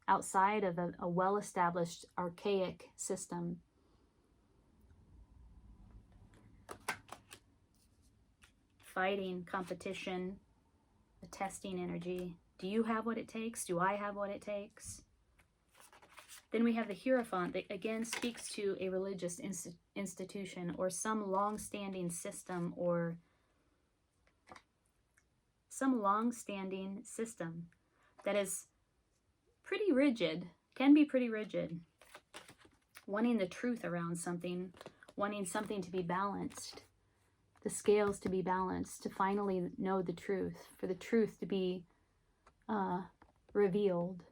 S1: outside of a well-established, archaic system. Fighting, competition, the testing energy. Do you have what it takes? Do I have what it takes? Then we have the Hierophant that again speaks to a religious institution or some long-standing system or some long-standing system that is pretty rigid, can be pretty rigid. Wanting the truth around something, wanting something to be balanced, the scales to be balanced, to finally know the truth, for the truth to be revealed.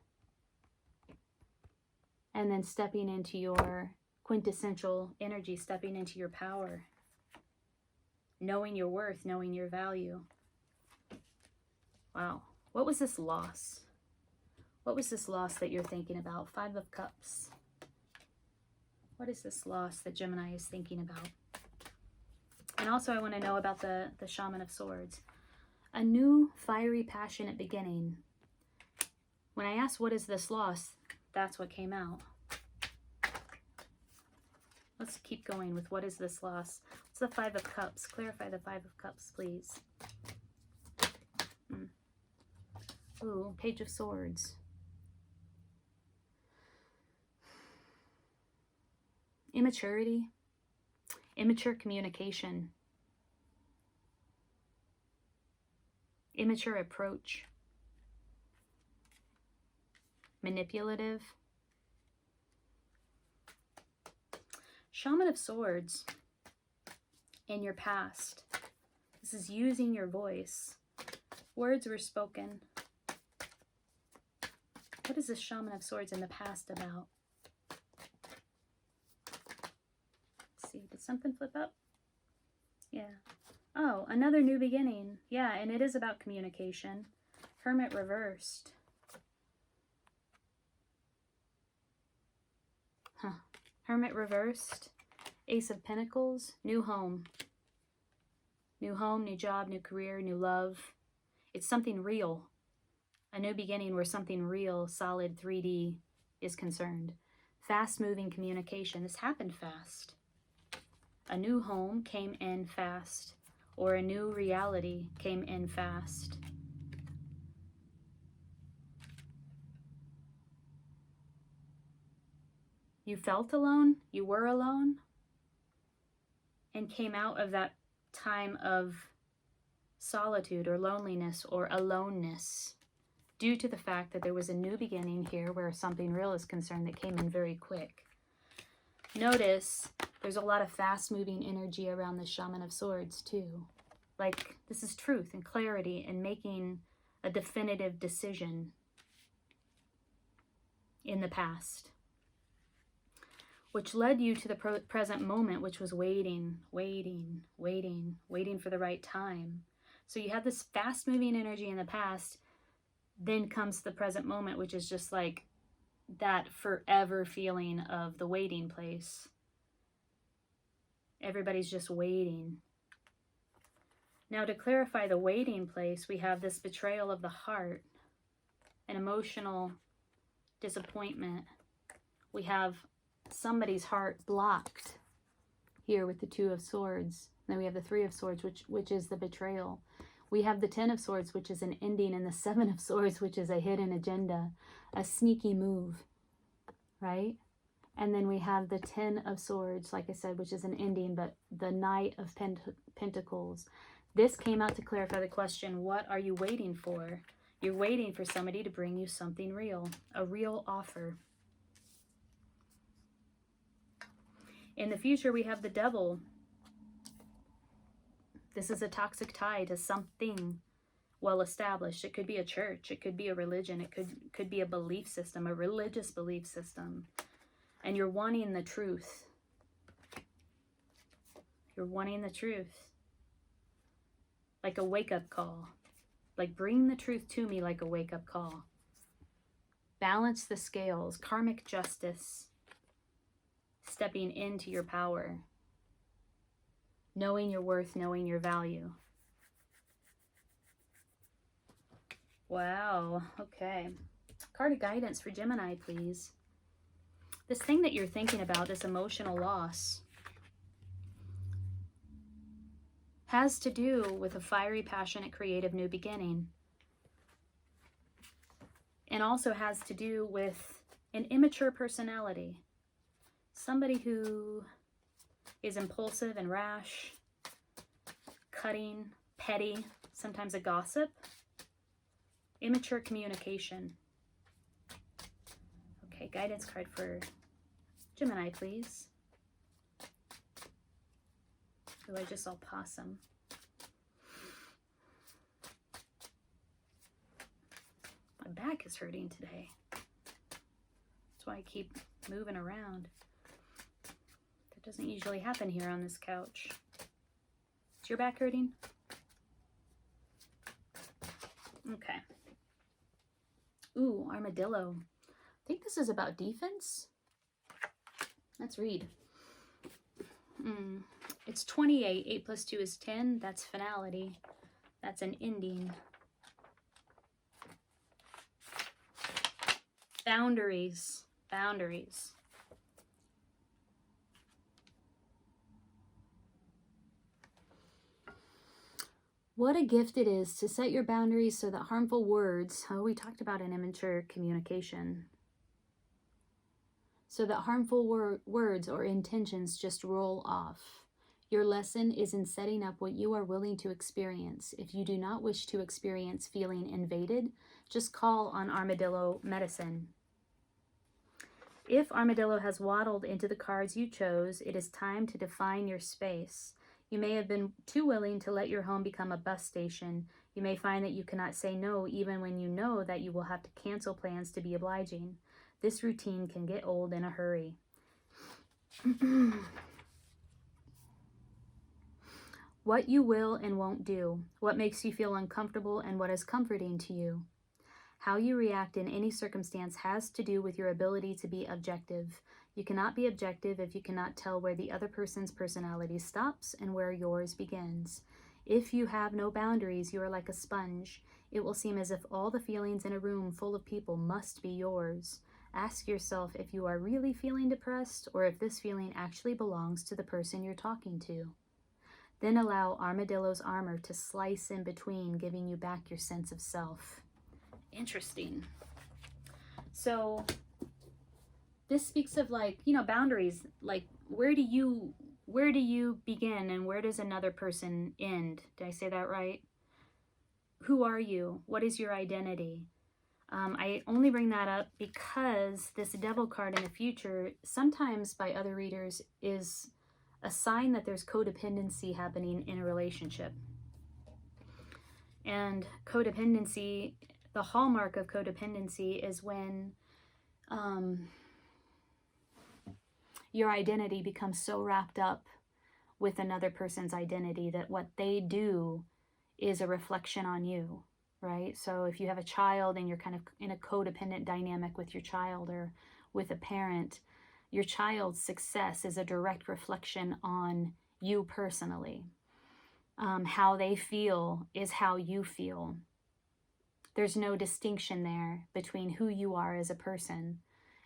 S1: And then stepping into your quintessential energy, stepping into your power, knowing your worth, knowing your value. Wow. What was this loss? What was this loss that you're thinking about? 5 of Cups. What is this loss that Gemini is thinking about? And also I want to know about the Shaman of Swords. A new, fiery, passionate beginning. When I asked what is this loss, that's what came out. Let's keep going with what is this loss. What's the 5 of Cups? Clarify the 5 of Cups, please. Ooh, Page of Swords. Immaturity. Immature communication. Immature approach. Manipulative. Shaman of Swords. In your past. This is using your voice. Words were spoken. What is this Shaman of Swords in the past about? Let's see, did something flip up? Yeah. Oh, another new beginning. Yeah, and it is about communication. Hermit reversed. Huh. Hermit reversed. Ace of Pentacles. New home. New home, new job, new career, new love. It's something real. A new beginning where something real, solid, 3D is concerned. Fast-moving communication. This happened fast. A new home came in fast. Or a new reality came in fast. You felt alone. You were alone. And came out of that time of solitude or loneliness or aloneness due to the fact that there was a new beginning here where something real is concerned that came in very quick. Notice there's a lot of fast-moving energy around the Shaman of Swords too. Like this is truth and clarity and making a definitive decision. in the past, which led you to the present moment, which was waiting for the right time. So you have this fast moving energy in the past, then comes the present moment, which is just like that forever feeling of the waiting place. Everybody's just waiting. Now, to clarify the waiting place, we have this betrayal of the heart, an emotional disappointment. We have somebody's heart blocked here with the Two of Swords. Then we have the Three of Swords, which is the betrayal. We have the Ten of Swords, which is an ending, and the Seven of Swords, which is a hidden agenda, a sneaky move, right? And then we have the Ten of Swords, like I said, which is an ending, but the Knight of Pentacles. This came out to clarify the question, what are you waiting for? You're waiting for somebody to bring you something real, a real offer. In the future, we have the Devil. This is a toxic tie to something well established. It could be a church. It could be a religion. It could be a belief system, a religious belief system. And you're wanting the truth. You're wanting the truth. Like a wake-up call. Like, bring the truth to me like a wake-up call. Balance the scales. Karmic justice. Stepping into your power. Knowing your worth, knowing your value. Wow, okay. Card of guidance for Gemini, please. This thing that you're thinking about, this emotional loss, has to do with a fiery, passionate, creative new beginning. And also has to do with an immature personality. Somebody who is impulsive and rash, cutting, petty, sometimes a gossip, immature communication. Okay, guidance card for Gemini, please. Oh, I just saw possum. My back is hurting today. That's why I keep moving around. That doesn't usually happen here on this couch. Is your back hurting? Okay. Ooh, armadillo. I think this is about defense. Let's read. It's 28. 8 plus 2 is 10. That's finality. That's an ending. Boundaries. Boundaries. What a gift it is to set your boundaries so that harmful words, we talked about an immature communication, so that harmful words or intentions just roll off. Your lesson is in setting up what you are willing to experience. If you do not wish to experience feeling invaded, just call on armadillo medicine. If armadillo has waddled into the cards you chose, it is time to define your space. You may have been too willing to let your home become a bus station. You may find that you cannot say no even when you know that you will have to cancel plans to be obliging. This routine can get old in a hurry. What you will and won't do. What makes you feel uncomfortable and what is comforting to you. How you react in any circumstance has to do with your ability to be objective. You cannot be objective if you cannot tell where the other person's personality stops and where yours begins. If you have no boundaries, you are like a sponge. It will seem as if all the feelings in a room full of people must be yours. Ask yourself if you are really feeling depressed or if this feeling actually belongs to the person you're talking to. Then allow Armadillo's armor to slice in between, giving you back your sense of self. Interesting. So this speaks of, like, you know, boundaries. Like, where do you begin and where does another person end? Did I say that right? Who are you? What is your identity? I only bring that up because this devil card in the future, sometimes by other readers, is a sign that there's codependency happening in a relationship. And codependency, the hallmark of codependency is when your identity becomes so wrapped up with another person's identity that what they do is a reflection on you, right? So if you have a child and you're kind of in a codependent dynamic with your child or with a parent, your child's success is a direct reflection on you personally. How they feel is how you feel. There's no distinction there between who you are as a person,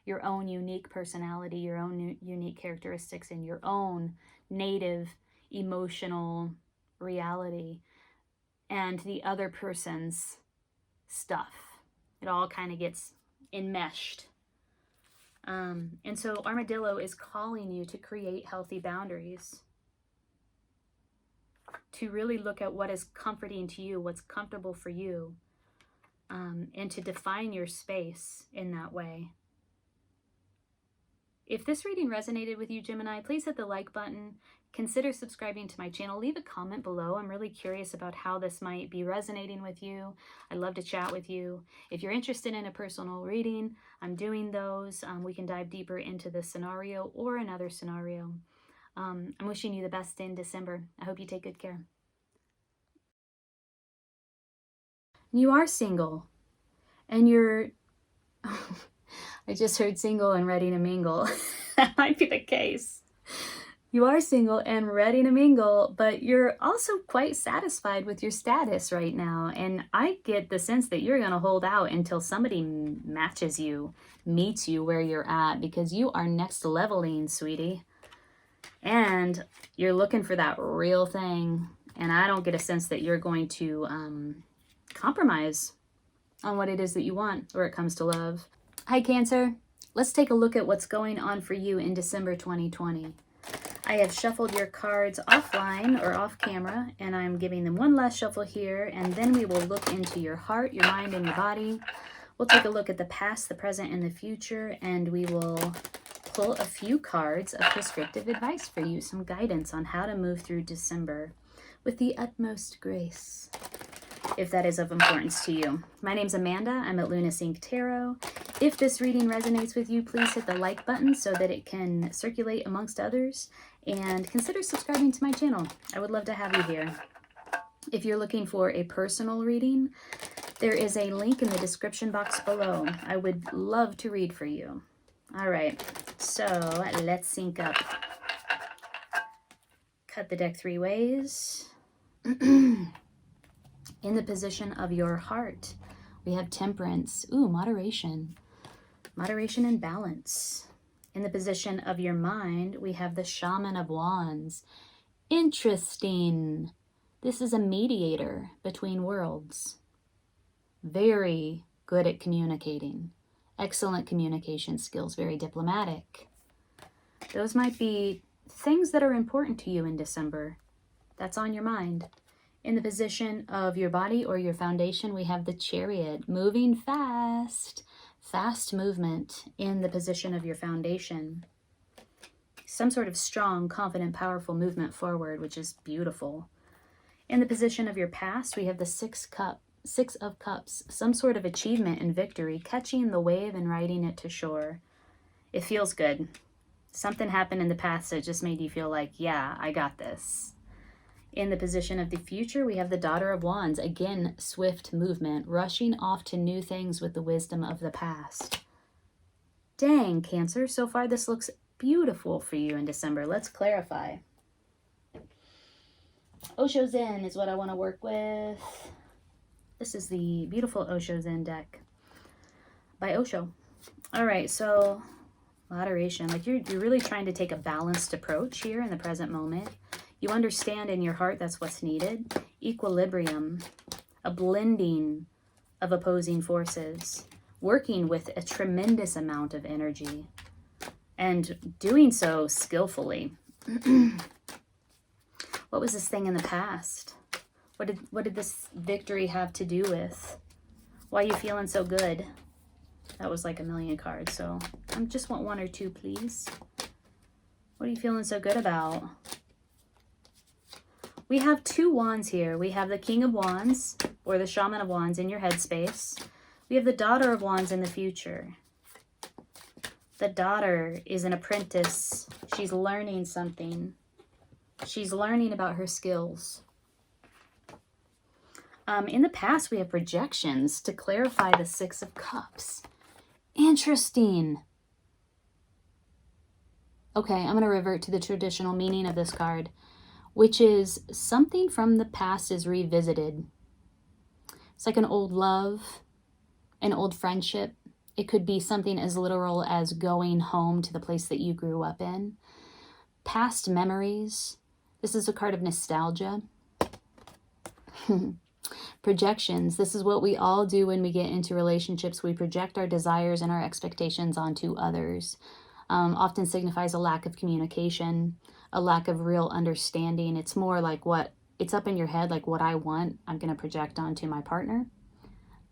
S1: your own unique personality, your own unique characteristics, and your own native emotional reality, and the other person's stuff. It all kind of gets enmeshed. And so Armadillo is calling you to create healthy boundaries, to really look at what is comforting to you, what's comfortable for you, and to define your space in that way. If this reading resonated with you, Gemini, please hit the like button. Consider subscribing to my channel. Leave a comment below. I'm really curious about how this might be resonating with you. I'd love to chat with you. If you're interested in a personal reading, I'm doing those. We can dive deeper into this scenario or another scenario. I'm wishing you the best in December. I hope you take good care. You are single, and you're... I just heard single and ready to mingle. That might be the case. You are single and ready to mingle, but you're also quite satisfied with your status right now. And I get the sense that you're going to hold out until somebody matches you, meets you where you're at, because you are next leveling, sweetie. And you're looking for that real thing. And I don't get a sense that you're going to compromise on what it is that you want where it comes to love. Hi, Cancer. Let's take a look at what's going on for you in December 2020. I have shuffled your cards offline or off camera, and I'm giving them one last shuffle here, and then we will look into your heart, your mind, and your body. We'll take a look at the past, the present, and the future, and we will pull a few cards of prescriptive advice for you, some guidance on how to move through December with the utmost grace, if that is of importance to you. My name's Amanda. I'm at Luna Sync Tarot. If this reading resonates with you, please hit the like button so that it can circulate amongst others, and consider subscribing to my channel. I would love to have you here. If you're looking for a personal reading, there is a link in the description box below. I would love to read for you. All right, so let's sync up. Cut the deck 3 ways. In the position of your heart, we have Temperance. Ooh, moderation. Moderation and balance. In the position of your mind, we have the Shaman of Wands. Interesting. This is a mediator between worlds. Very good at communicating. Excellent communication skills, very diplomatic. Those might be things that are important to you in December. That's on your mind. In the position of your body or your foundation, we have the Chariot, moving fast. Fast movement in the position of your foundation. Some sort of strong, confident, powerful movement forward, which is beautiful. In the position of your past, we have the Six of Cups. Some sort of achievement and victory, catching the wave and riding it to shore. It feels good. Something happened in the past that just made you feel like, yeah, I got this. In the position of the future, we have the Daughter of Wands. Again, swift movement, rushing off to new things with the wisdom of the past. Dang, Cancer, so far this looks beautiful for you in December. Let's clarify. Osho Zen is what I want to work with. This is the beautiful Osho Zen deck by Osho. All right, so moderation. Like you're really trying to take a balanced approach here in the present moment. You understand in your heart that's what's needed. Equilibrium, a blending of opposing forces, working with a tremendous amount of energy, and doing so skillfully. What was this thing in the past? What did this victory have to do with? Why are you feeling so good? That was like a million cards, so I just want one or two, please. What are you feeling so good about? We have 2 wands here. We have the King of Wands, or the Shaman of Wands in your headspace. We have the Daughter of Wands in the future. The daughter is an apprentice. She's learning something. She's learning about her skills. In the past, we have projections to clarify the Six of Cups. Interesting. Okay, I'm going to revert to the traditional meaning of this card, which is something from the past is revisited. It's like an old love, an old friendship. It could be something as literal as going home to the place that you grew up in. Past memories. This is a card of nostalgia. Projections. This is what we all do when we get into relationships. We project our desires and our expectations onto others. Often signifies a lack of communication, a lack of real understanding. It's more like it's up in your head, like what I want, I'm going to project onto my partner.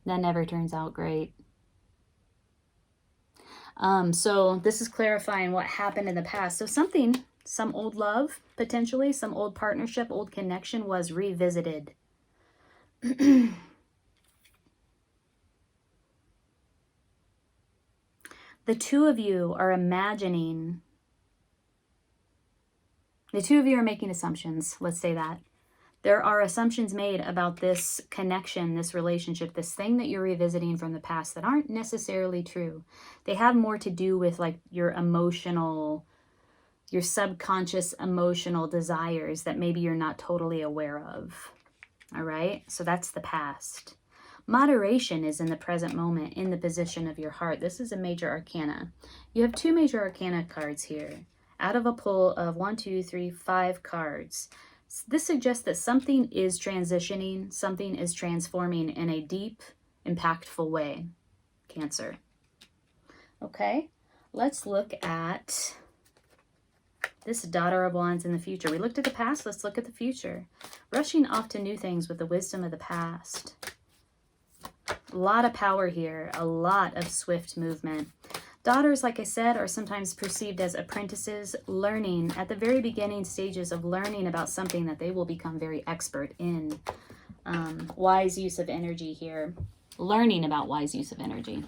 S1: That never turns out great. So this is clarifying what happened in the past. So some old love, potentially, some old partnership, old connection was revisited. The two of you are imagining, the two of you are making assumptions, let's say that. There are assumptions made about this connection, this relationship, this thing that you're revisiting from the past that aren't necessarily true. They have more to do with like your subconscious emotional desires that maybe you're not totally aware of. All right, so that's the past. Moderation is in the present moment, in the position of your heart. This is a major arcana. You have two major arcana cards here, out of a pull of 5 cards. This suggests that something is transitioning, something is transforming in a deep, impactful way. Cancer. Okay, let's look at this Daughter of Wands in the future. We looked at the past, let's look at the future. Rushing off to new things with the wisdom of the past. A lot of power here, a lot of swift movement. Daughters, like I said, are sometimes perceived as apprentices, learning at the very beginning stages of learning about something that they will become very expert in. Wise use of energy here. Learning about wise use of energy.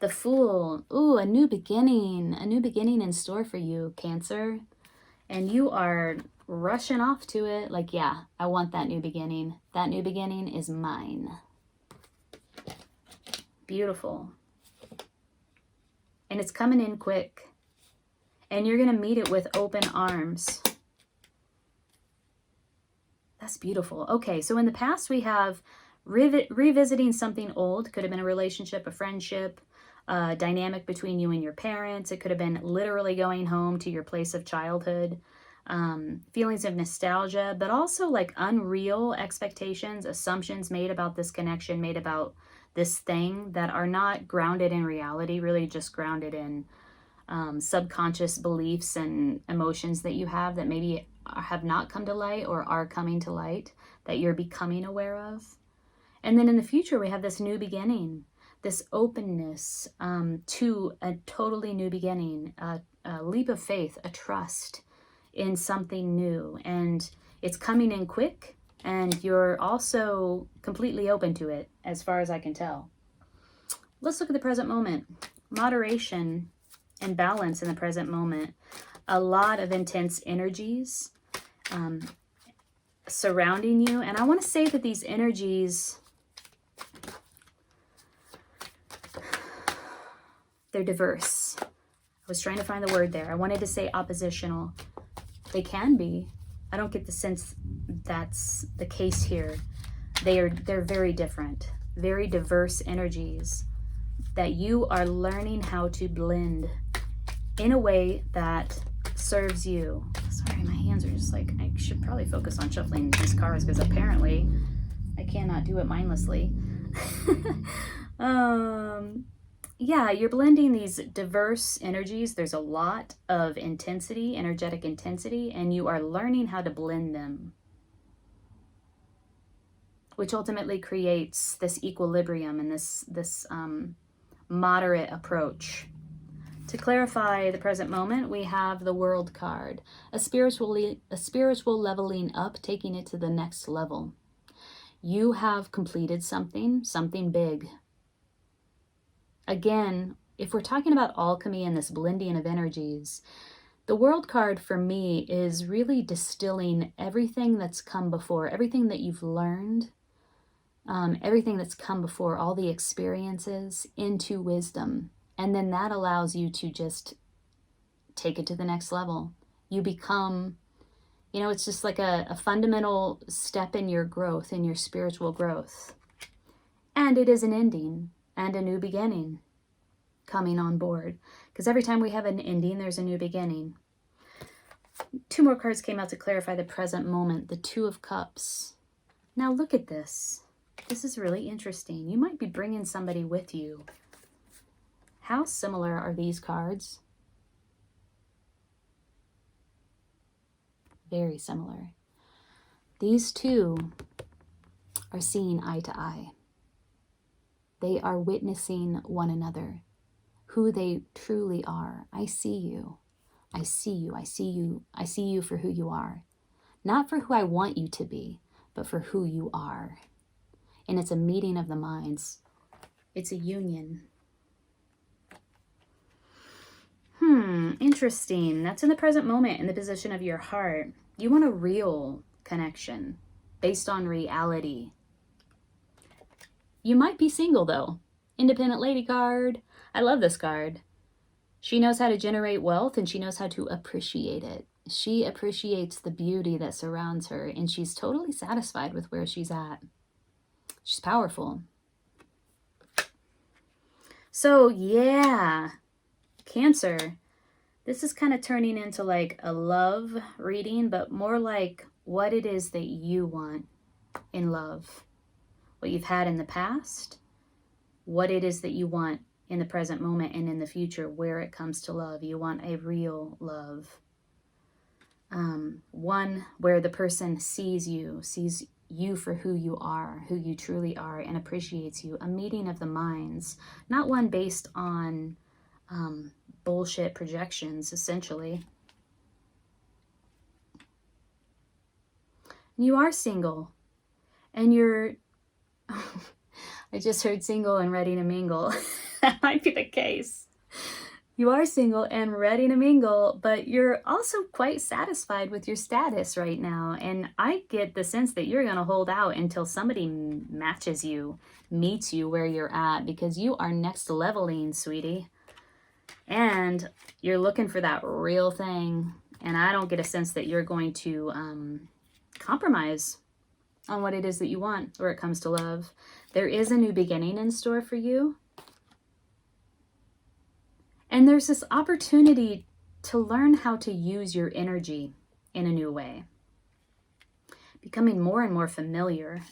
S1: The Fool. Ooh, a new beginning in store for you, Cancer. And you are rushing off to it like, yeah, I want that new beginning. That new beginning is mine. Beautiful. And it's coming in quick. And you're going to meet it with open arms. That's beautiful. Okay, so in the past we have revisiting something old. Could have been a relationship, a friendship, a dynamic between you and your parents. It could have been literally going home to your place of childhood. Feelings of nostalgia, but also like unreal expectations, assumptions made about this connection, made about this thing that are not grounded in reality, really just grounded in subconscious beliefs and emotions that you have that maybe have not come to light or are coming to light that you're becoming aware of. And then in the future, we have this new beginning, this openness to a totally new beginning, a leap of faith, a trust in something new. And it's coming in quick. And you're also completely open to it, as far as I can tell. Let's look at the present moment. Moderation and balance in the present moment. A lot of intense energies surrounding you. And I want to say that these energies, they're diverse. I was trying to find the word there. I wanted to say oppositional. They can be. I don't get the sense that's the case here. They're very different, very diverse energies that you are learning how to blend in a way that serves you. Sorry, my hands are just like, I should probably focus on shuffling these cards because apparently I cannot do it mindlessly. Yeah, you're blending these diverse energies. There's a lot of intensity, energetic intensity, and you are learning how to blend them, which ultimately creates this equilibrium and this moderate approach. To clarify the present moment, we have the World card, a spiritual leveling up, taking it to the next level. You have completed something big. Again, if we're talking about alchemy and this blending of energies, the World card for me is really distilling everything that's come before, everything that you've learned, everything that's come before, all the experiences into wisdom. And then that allows you to just take it to the next level. You become, you know, it's just like a fundamental step in your growth, in your spiritual growth. And it is an ending and a new beginning coming on board. Because every time we have an ending, there's a new beginning. 2 more cards came out to clarify the present moment. The 2 of Cups. Now look at this. This is really interesting. You might be bringing somebody with you. How similar are these cards? Very similar. These two are seeing eye to eye. They are witnessing one another, who they truly are. I see you. I see you. I see you. I see you for who you are. Not for who I want you to be, but for who you are. And it's a meeting of the minds. It's a union. Interesting. That's in the present moment, in the position of your heart. You want a real connection based on reality. You might be single though. Independent lady card. I love this card. She knows how to generate wealth and she knows how to appreciate it. She appreciates the beauty that surrounds her and she's totally satisfied with where she's at. She's powerful. So yeah, Cancer. This is kind of turning into like a love reading, but more like what it is that you want in love. What you've had in the past, what it is that you want in the present moment and in the future where it comes to love. You want a real love. One where the person sees you for who you are, who you truly are, and appreciates you. A meeting of the minds, not one based on bullshit projections, essentially. You are single, and you're, I just heard single and ready to mingle. That might be the case. You are single and ready to mingle, but you're also quite satisfied with your status right now. And I get the sense that you're going to hold out until somebody matches you, meets you where you're at, because you are next leveling, sweetie. And you're looking for that real thing. And I don't get a sense that you're going to compromise on what it is that you want where it comes to love. There is a new beginning in store for you. And there's this opportunity to learn how to use your energy in a new way. Becoming more and more familiar.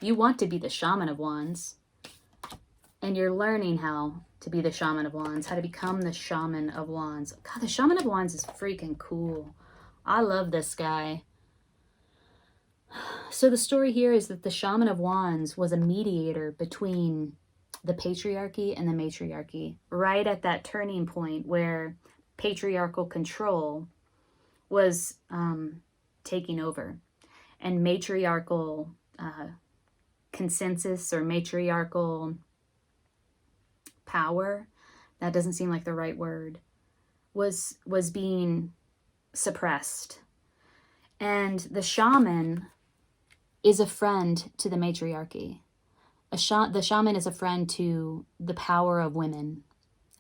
S1: You want to be the shaman of wands. And you're learning how to be the shaman of wands. How to become the shaman of wands. God, the shaman of wands is freaking cool. I love this guy. So the story here is that the shaman of wands was a mediator between the patriarchy and the matriarchy, right at that turning point where patriarchal control was taking over, and matriarchal consensus or matriarchal power, that doesn't seem like the right word, was being suppressed. And the shaman is a friend to the matriarchy. The shaman is a friend to the power of women,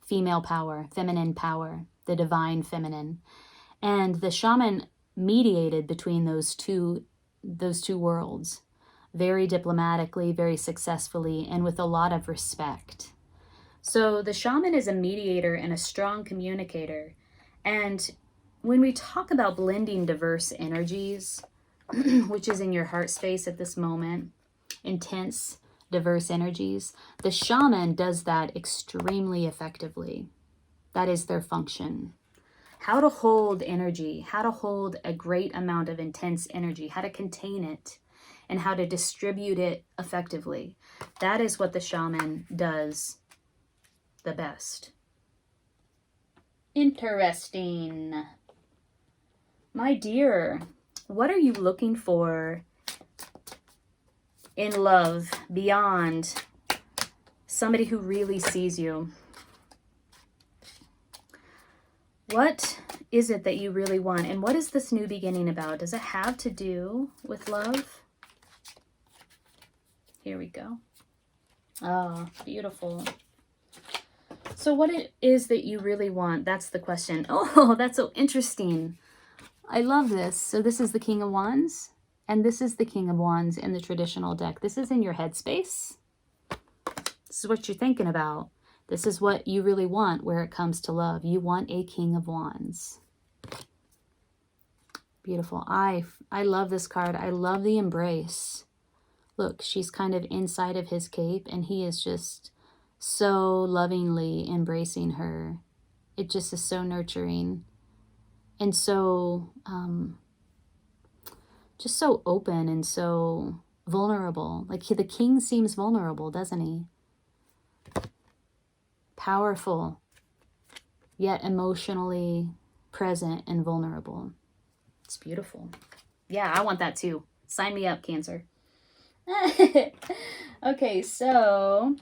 S1: female power, feminine power, the divine feminine. And the shaman mediated between those two worlds very diplomatically, very successfully, and with a lot of respect. So the shaman is a mediator and a strong communicator. And when we talk about blending diverse energies, which is in your heart space at this moment, intense, diverse energies, the shaman does that extremely effectively. That is their function. How to hold energy, how to hold a great amount of intense energy, how to contain it, and how to distribute it effectively. That is what the shaman does the best. Interesting. My dear, what are you looking for in love beyond somebody who really sees you? What is it that you really want? And what is this new beginning about? Does it have to do with love? Here we go. Oh, beautiful. So what it is that you really want, that's the question. Oh, that's so interesting. I love this. So this is the King of Wands, and this is the King of Wands in the traditional deck. This is in your headspace. This is what you're thinking about. This is what you really want where it comes to love. You want a King of Wands. Beautiful. I love this card. I love the embrace. Look, she's kind of inside of his cape, and he is just so lovingly embracing her. It just is so nurturing and so just so open and so vulnerable. Like the king seems vulnerable, doesn't he? Powerful, yet emotionally present and vulnerable. It's beautiful. Yeah, I want that too. Sign me up, Cancer. Okay, so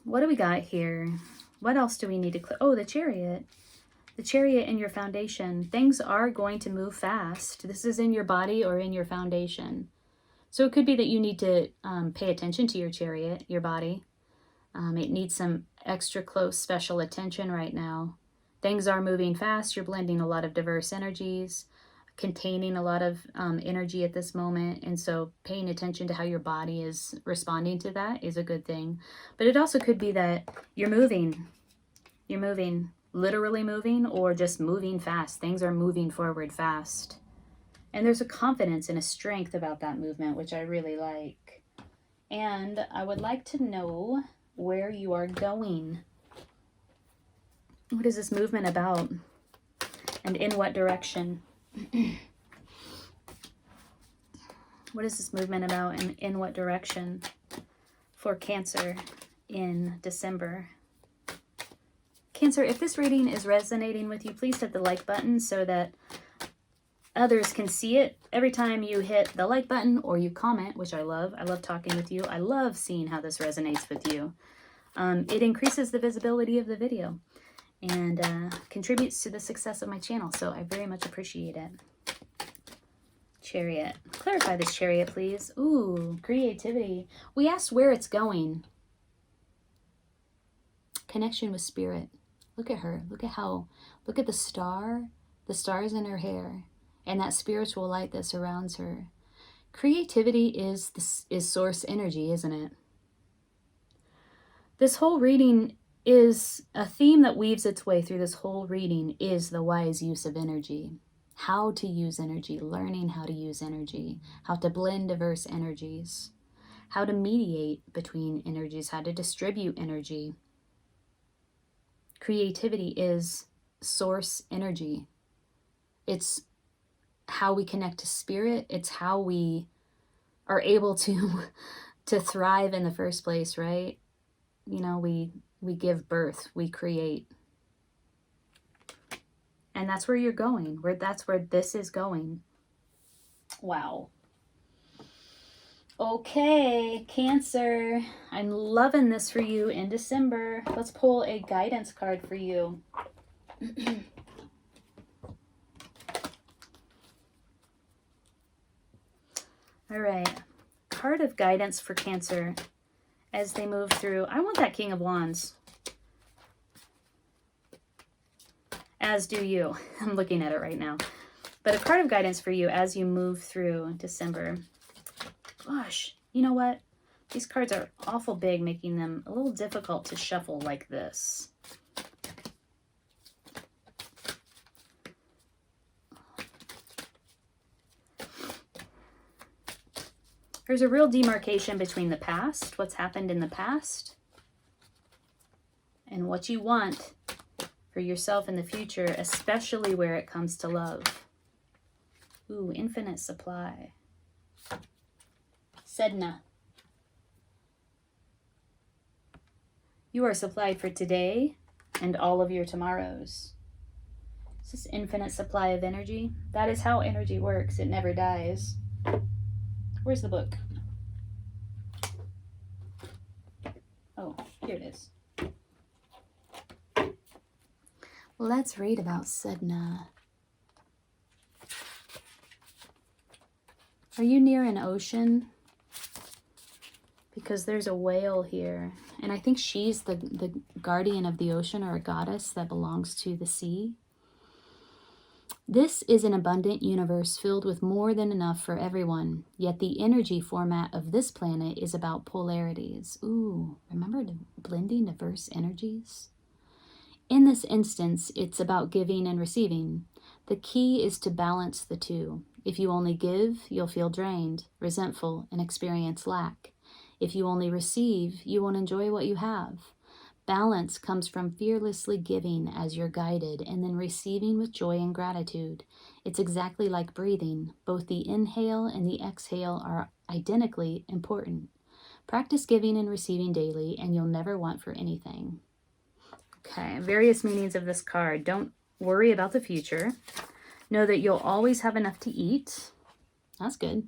S1: what do we got here? What else do we need to clear? Oh, the Chariot. The Chariot in your foundation. Things are going to move fast. This is in your body or in your foundation. So it could be that you need to pay attention to your Chariot, your body. It needs some extra close special attention right now. Things are moving fast. You're blending a lot of diverse energies, containing a lot of energy at this moment. And so paying attention to how your body is responding to that is a good thing. But it also could be that you're moving. You're moving, literally moving, or just moving fast. Things are moving forward fast. And there's a confidence and a strength about that movement, which I really like. And I would like to know where you are going. What is this movement about? And in what direction? What is this movement about and in what direction for Cancer in December? Cancer, if this reading is resonating with you, please hit the like button so that others can see it. Every time you hit the like button or you comment, which I love talking with you. I love seeing how this resonates with you. It increases the visibility of the video and contributes to the success of my channel. So I very much appreciate it. Chariot. Clarify this Chariot, please. Ooh, creativity. We asked where it's going. Connection with spirit. Look at her. Look at the star. The stars in her hair. And that spiritual light that surrounds her. Creativity is source energy, isn't it? This whole reading is a theme that weaves its way through this whole reading is the wise use of energy. How to use energy, learning how to use energy, how to blend diverse energies, how to mediate between energies, how to distribute energy. Creativity is source energy. It's how we connect to spirit. It's how we are able to thrive in the first place, right? You know, we give birth, we create. And that's where you're going. That's where this is going. Wow. Okay, Cancer. I'm loving this for you in December. Let's pull a guidance card for you. All right. Card of guidance for Cancer as they move through. I want that King of Wands. As do you. I'm looking at it right now. But a card of guidance for you as you move through December. Gosh, you know what? These cards are awful big, making them a little difficult to shuffle like this. There's a real demarcation between the past, what's happened in the past, and what you want for yourself in the future, especially where it comes to love. Ooh, infinite supply. Sedna. You are supplied for today and all of your tomorrows. It's this infinite supply of energy. That is how energy works. It never dies. Where's the book? Oh, here it is. Let's read about Sedna. Are you near an ocean? Because there's a whale here. And I think she's the guardian of the ocean, or a goddess that belongs to the sea. This is an abundant universe filled with more than enough for everyone. Yet the energy format of this planet is about polarities. Ooh, remember blending diverse energies? In this instance, it's about giving and receiving. The key is to balance the two. If you only give, you'll feel drained, resentful, and experience lack. If you only receive, you won't enjoy what you have. Balance comes from fearlessly giving as you're guided, and then receiving with joy and gratitude. It's exactly like breathing. Both the inhale and the exhale are identically important. Practice giving and receiving daily, and you'll never want for anything. Okay, various meanings of this card. Don't worry about the future. Know that you'll always have enough to eat. That's good.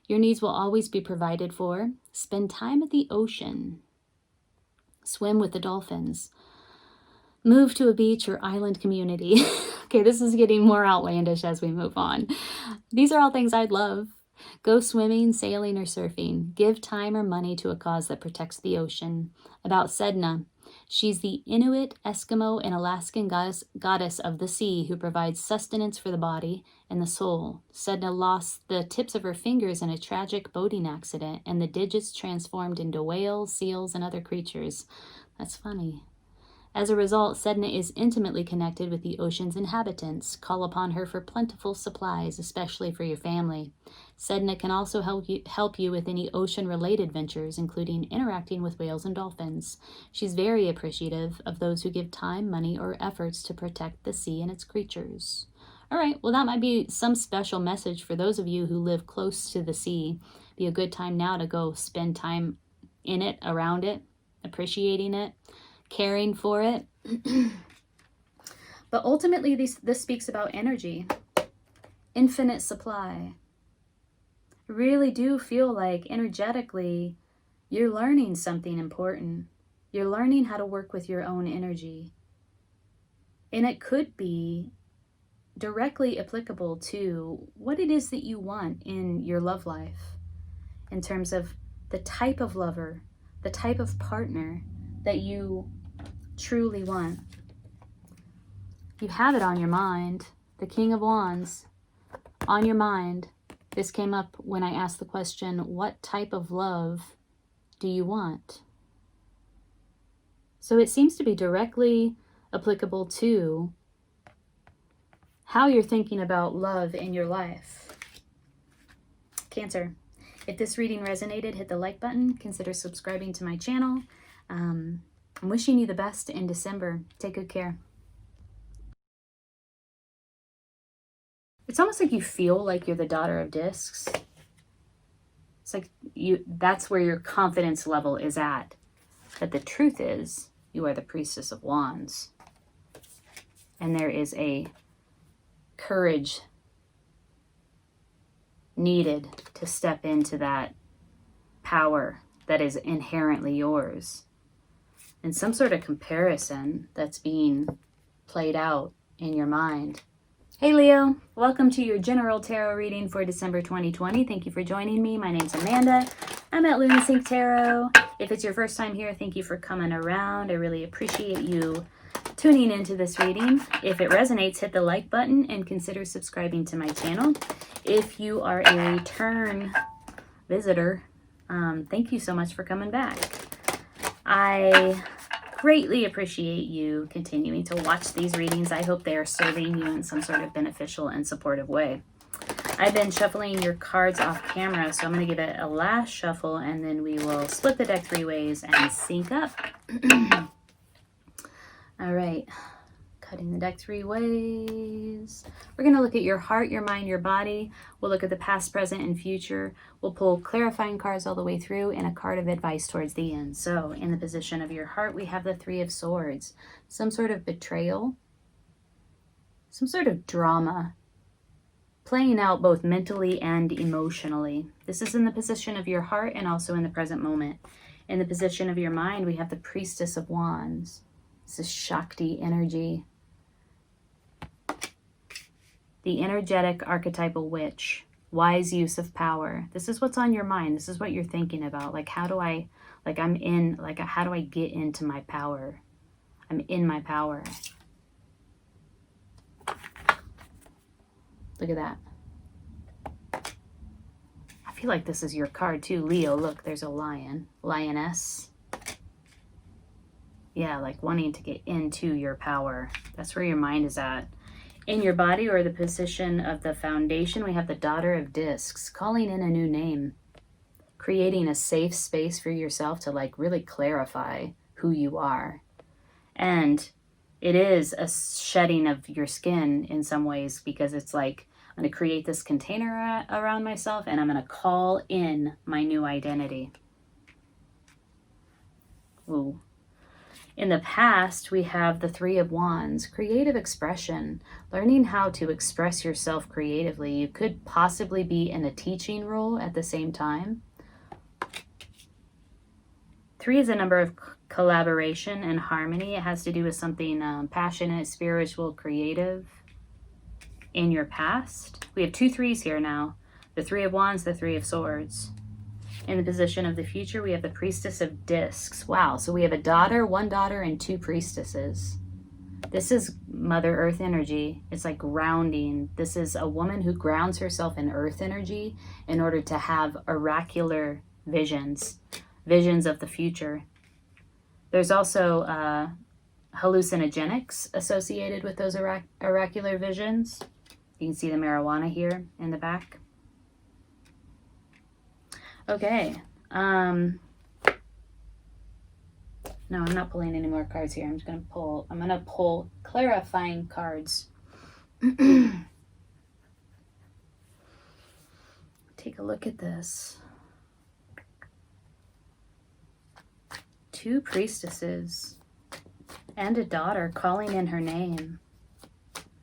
S1: Your needs will always be provided for. Spend time at the ocean. Swim with the dolphins. Move to a beach or island community. Okay, this is getting more outlandish as we move on. These are all things I'd love. Go swimming, sailing, or surfing. Give time or money to a cause that protects the ocean. About Sedna. She's the Inuit, Eskimo, and Alaskan goddess of the sea who provides sustenance for the body and the soul. Sedna lost the tips of her fingers in a tragic boating accident, and the digits transformed into whales, seals, and other creatures. That's funny. As a result, Sedna is intimately connected with the ocean's inhabitants. Call upon her for plentiful supplies, especially for your family. Sedna can also help you with any ocean-related ventures, including interacting with whales and dolphins. She's very appreciative of those who give time, money, or efforts to protect the sea and its creatures. All right, well, that might be some special message for those of you who live close to the sea. Be a good time now to go spend time in it, around it, appreciating it, caring for it. But ultimately, this speaks about energy, infinite supply. Really do feel like energetically you're learning something important. You're learning how to work with your own energy. And it could be directly applicable to what it is that you want in your love life, in terms of the type of lover, the type of partner that you truly want. You have it on your mind. The King of Wands, on your mind. This came up when I asked the question, what type of love do you want? So it seems to be directly applicable to how you're thinking about love in your life. Cancer. If this reading resonated, hit the like button. Consider subscribing to my channel. I'm wishing you the best in December. Take good care. It's almost like you feel like you're the daughter of discs. It's like that's where your confidence level is at. But the truth is, you are the priestess of wands. And there is a courage needed to step into that power that is inherently yours. And some sort of comparison that's being played out in your mind. Hey Leo, welcome to your general tarot reading for December 2020. Thank you for joining me. My name's Amanda. I'm at Lunasync Tarot. If it's your first time here, thank you for coming around. I really appreciate you tuning into this reading. If it resonates, hit the like button and consider subscribing to my channel. If you are a return visitor, thank you so much for coming back. I greatly appreciate you continuing to watch these readings. I hope they are serving you in some sort of beneficial and supportive way. I've been shuffling your cards off camera, so I'm going to give it a last shuffle, and then we will split the deck 3 ways and sync up. All right, cutting the deck 3 ways. We're going to look at your heart, your mind, your body. We'll look at the past, present, and future. We'll pull clarifying cards all the way through and a card of advice towards the end. So in the position of your heart, we have the 3 of Swords. Some sort of betrayal, some sort of drama, playing out both mentally and emotionally. This is in the position of your heart and also in the present moment. In the position of your mind, we have the Priestess of Wands. This is Shakti energy. The energetic archetypal witch. Wise use of power. This is what's on your mind. This is what you're thinking about. Like, how do I, like, I'm in, like, how do I get into my power? I'm in my power. Look at that. I feel like this is your card too, Leo. Look, there's a lion. Lioness. Yeah, like wanting to get into your power. That's where your mind is at. In your body, or the position of the foundation, we have the Daughter of Discs, calling in a new name, creating a safe space for yourself to like really clarify who you are. And it is a shedding of your skin in some ways, because it's like, I'm going to create this container around myself and I'm going to call in my new identity. Ooh. In the past, we have the Three of Wands, creative expression, learning how to express yourself creatively. You could possibly be in a teaching role at the same time. 3 is a number of collaboration and harmony. It has to do with something passionate, spiritual, creative in your past. We have 2 3s here now. The Three of Wands, the Three of Swords. In the position of the future, we have the Priestess of Discs. Wow, so we have a daughter, 1 daughter, and 2 priestesses. This is Mother Earth energy. It's like grounding. This is a woman who grounds herself in earth energy in order to have oracular visions, visions of the future. There's also hallucinogenics associated with those oracular visions. You can see the marijuana here in the back. Okay. No, I'm not pulling any more cards here. I'm going to pull clarifying cards. Take a look at this. 2 priestesses and a daughter calling in her name.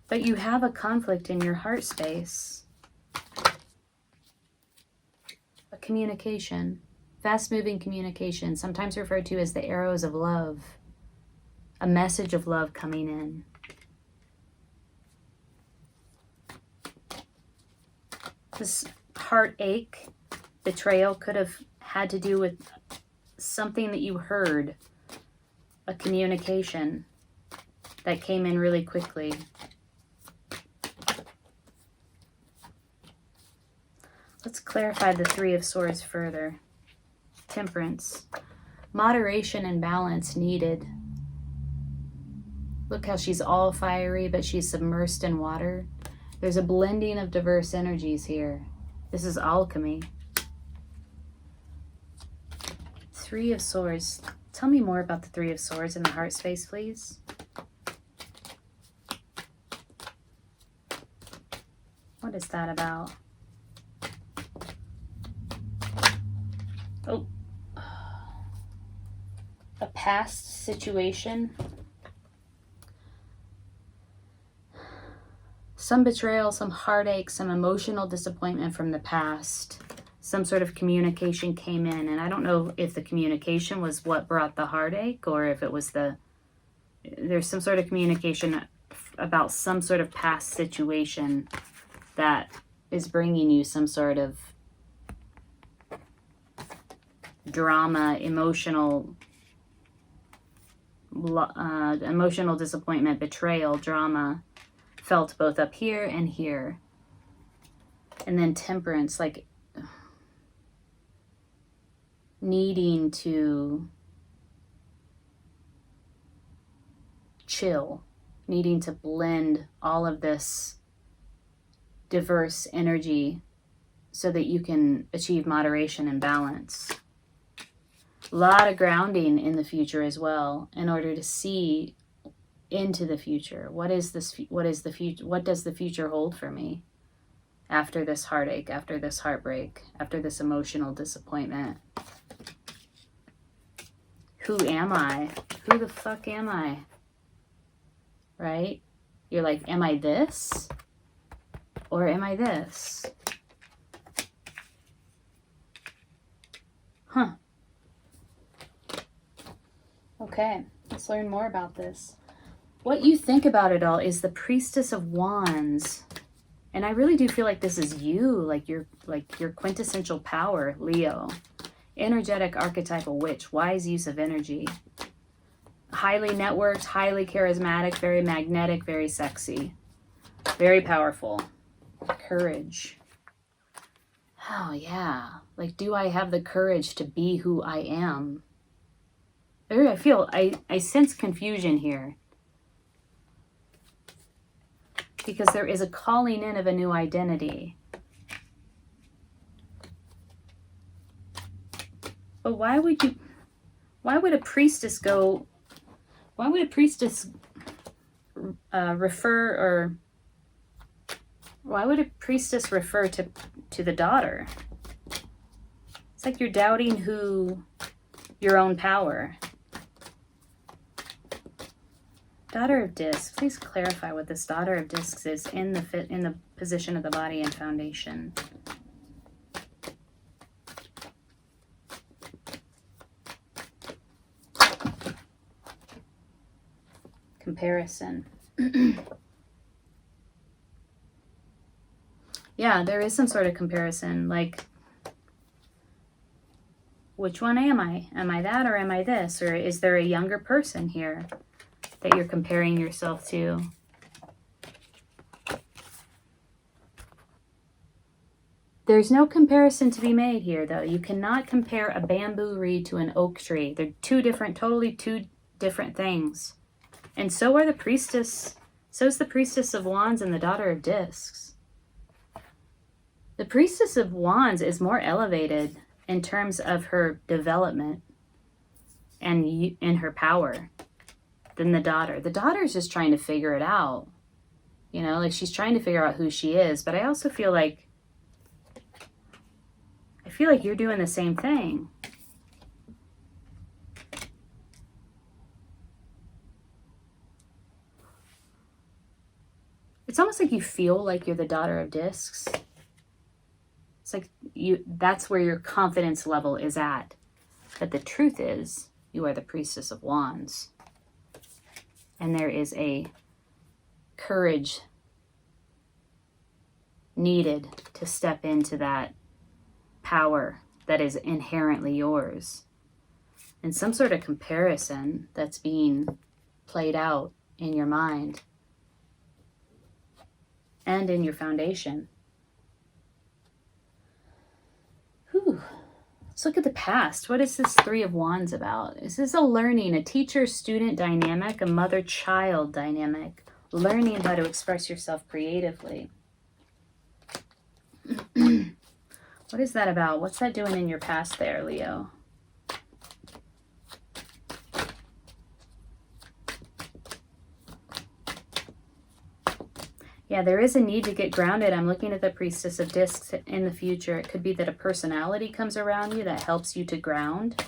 S1: But you have a conflict in your heart space. A communication, fast-moving communication, sometimes referred to as the arrows of love. A message of love coming in. This heartache, betrayal could have had to do with something that you heard, a communication that came in really quickly. Let's clarify the Three of Swords further. Temperance. Moderation and balance needed. Look how she's all fiery, but she's submersed in water. There's a blending of diverse energies here. This is alchemy. 3 of Swords. Tell me more about the 3 of Swords in the heart space, please. What is that about? Oh. A past situation. Some betrayal, some heartache, some emotional disappointment from the past. Some sort of communication came in, and I don't know if the communication was what brought the heartache, or if it was there's some sort of communication about some sort of past situation that is bringing you some sort of drama, emotional disappointment, betrayal, drama, felt both up here and here. And then temperance, like needing to chill, needing to blend all of this diverse energy so that you can achieve moderation and balance. A lot of grounding in the future as well, in order to see into the future. What does the future hold for me after this heartache, after this heartbreak, after this emotional disappointment? Who am I? Who the fuck am I? Right? You're like, am I this? Or am I this? Huh. Okay, let's learn more about this. What you think about it all is the Priestess of Wands. And I really do feel like this is you, like your quintessential power, Leo. Energetic archetypal witch, wise use of energy. Highly networked, highly charismatic, very magnetic, very sexy. Very powerful. Courage. Oh, yeah. Like, do I have the courage to be who I am? I sense confusion here. Because there is a calling in of a new identity. But why would a priestess refer to the daughter? It's like you're doubting your own power. Daughter of Discs, please clarify what this Daughter of Discs is in the position of the body and foundation. Comparison. Yeah, there is some sort of comparison, like, which one am I? Am I that or am I this? Or is there a younger person here that you're comparing yourself to? There's no comparison to be made here, though. You cannot compare a bamboo reed to an oak tree. They're totally two different things. And so is the Priestess of Wands and the Daughter of Discs. The Priestess of Wands is more elevated in terms of her development and in her power than the daughter. The daughter is just trying to figure it out. You know, like she's trying to figure out who she is. But I also feel like you're doing the same thing. It's almost like you feel like you're the Daughter of Discs. It's like that's where your confidence level is at. But the truth is, you are the Priestess of Wands. And there is a courage needed to step into that power that is inherently yours. And some sort of comparison that's being played out in your mind and in your foundation. Whew. Let's look at the past. What is this Three of Wands about? Is this a learning, a teacher-student dynamic, a mother-child dynamic? Learning how to express yourself creatively. What is that about? What's that doing in your past there, Leo? Yeah, there is a need to get grounded. I'm looking at the Priestess of Discs in the future. It could be that a personality comes around you that helps you to ground.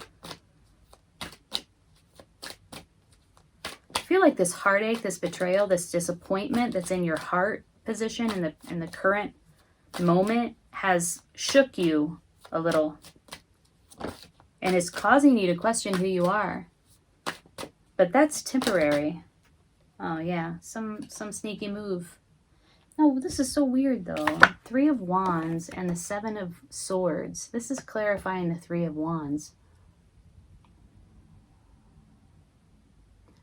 S1: I feel like this heartache, this betrayal, this disappointment that's in your heart position in the current moment has shook you a little and is causing you to question who you are. But that's temporary. Oh yeah, some sneaky move. No, this is so weird though. Three of Wands and the Seven of Swords. This is clarifying the Three of Wands.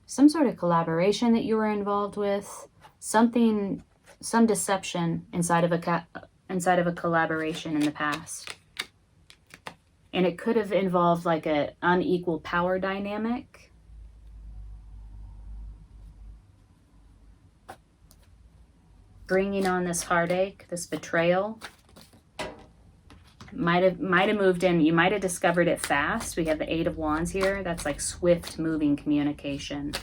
S1: Some sort of collaboration that you were involved with. Some deception inside of a collaboration in the past. And it could have involved like an unequal power dynamic. Bringing on this heartache, this betrayal. Might have moved in. You might have discovered it fast. We have the Eight of Wands here. That's like swift moving communication.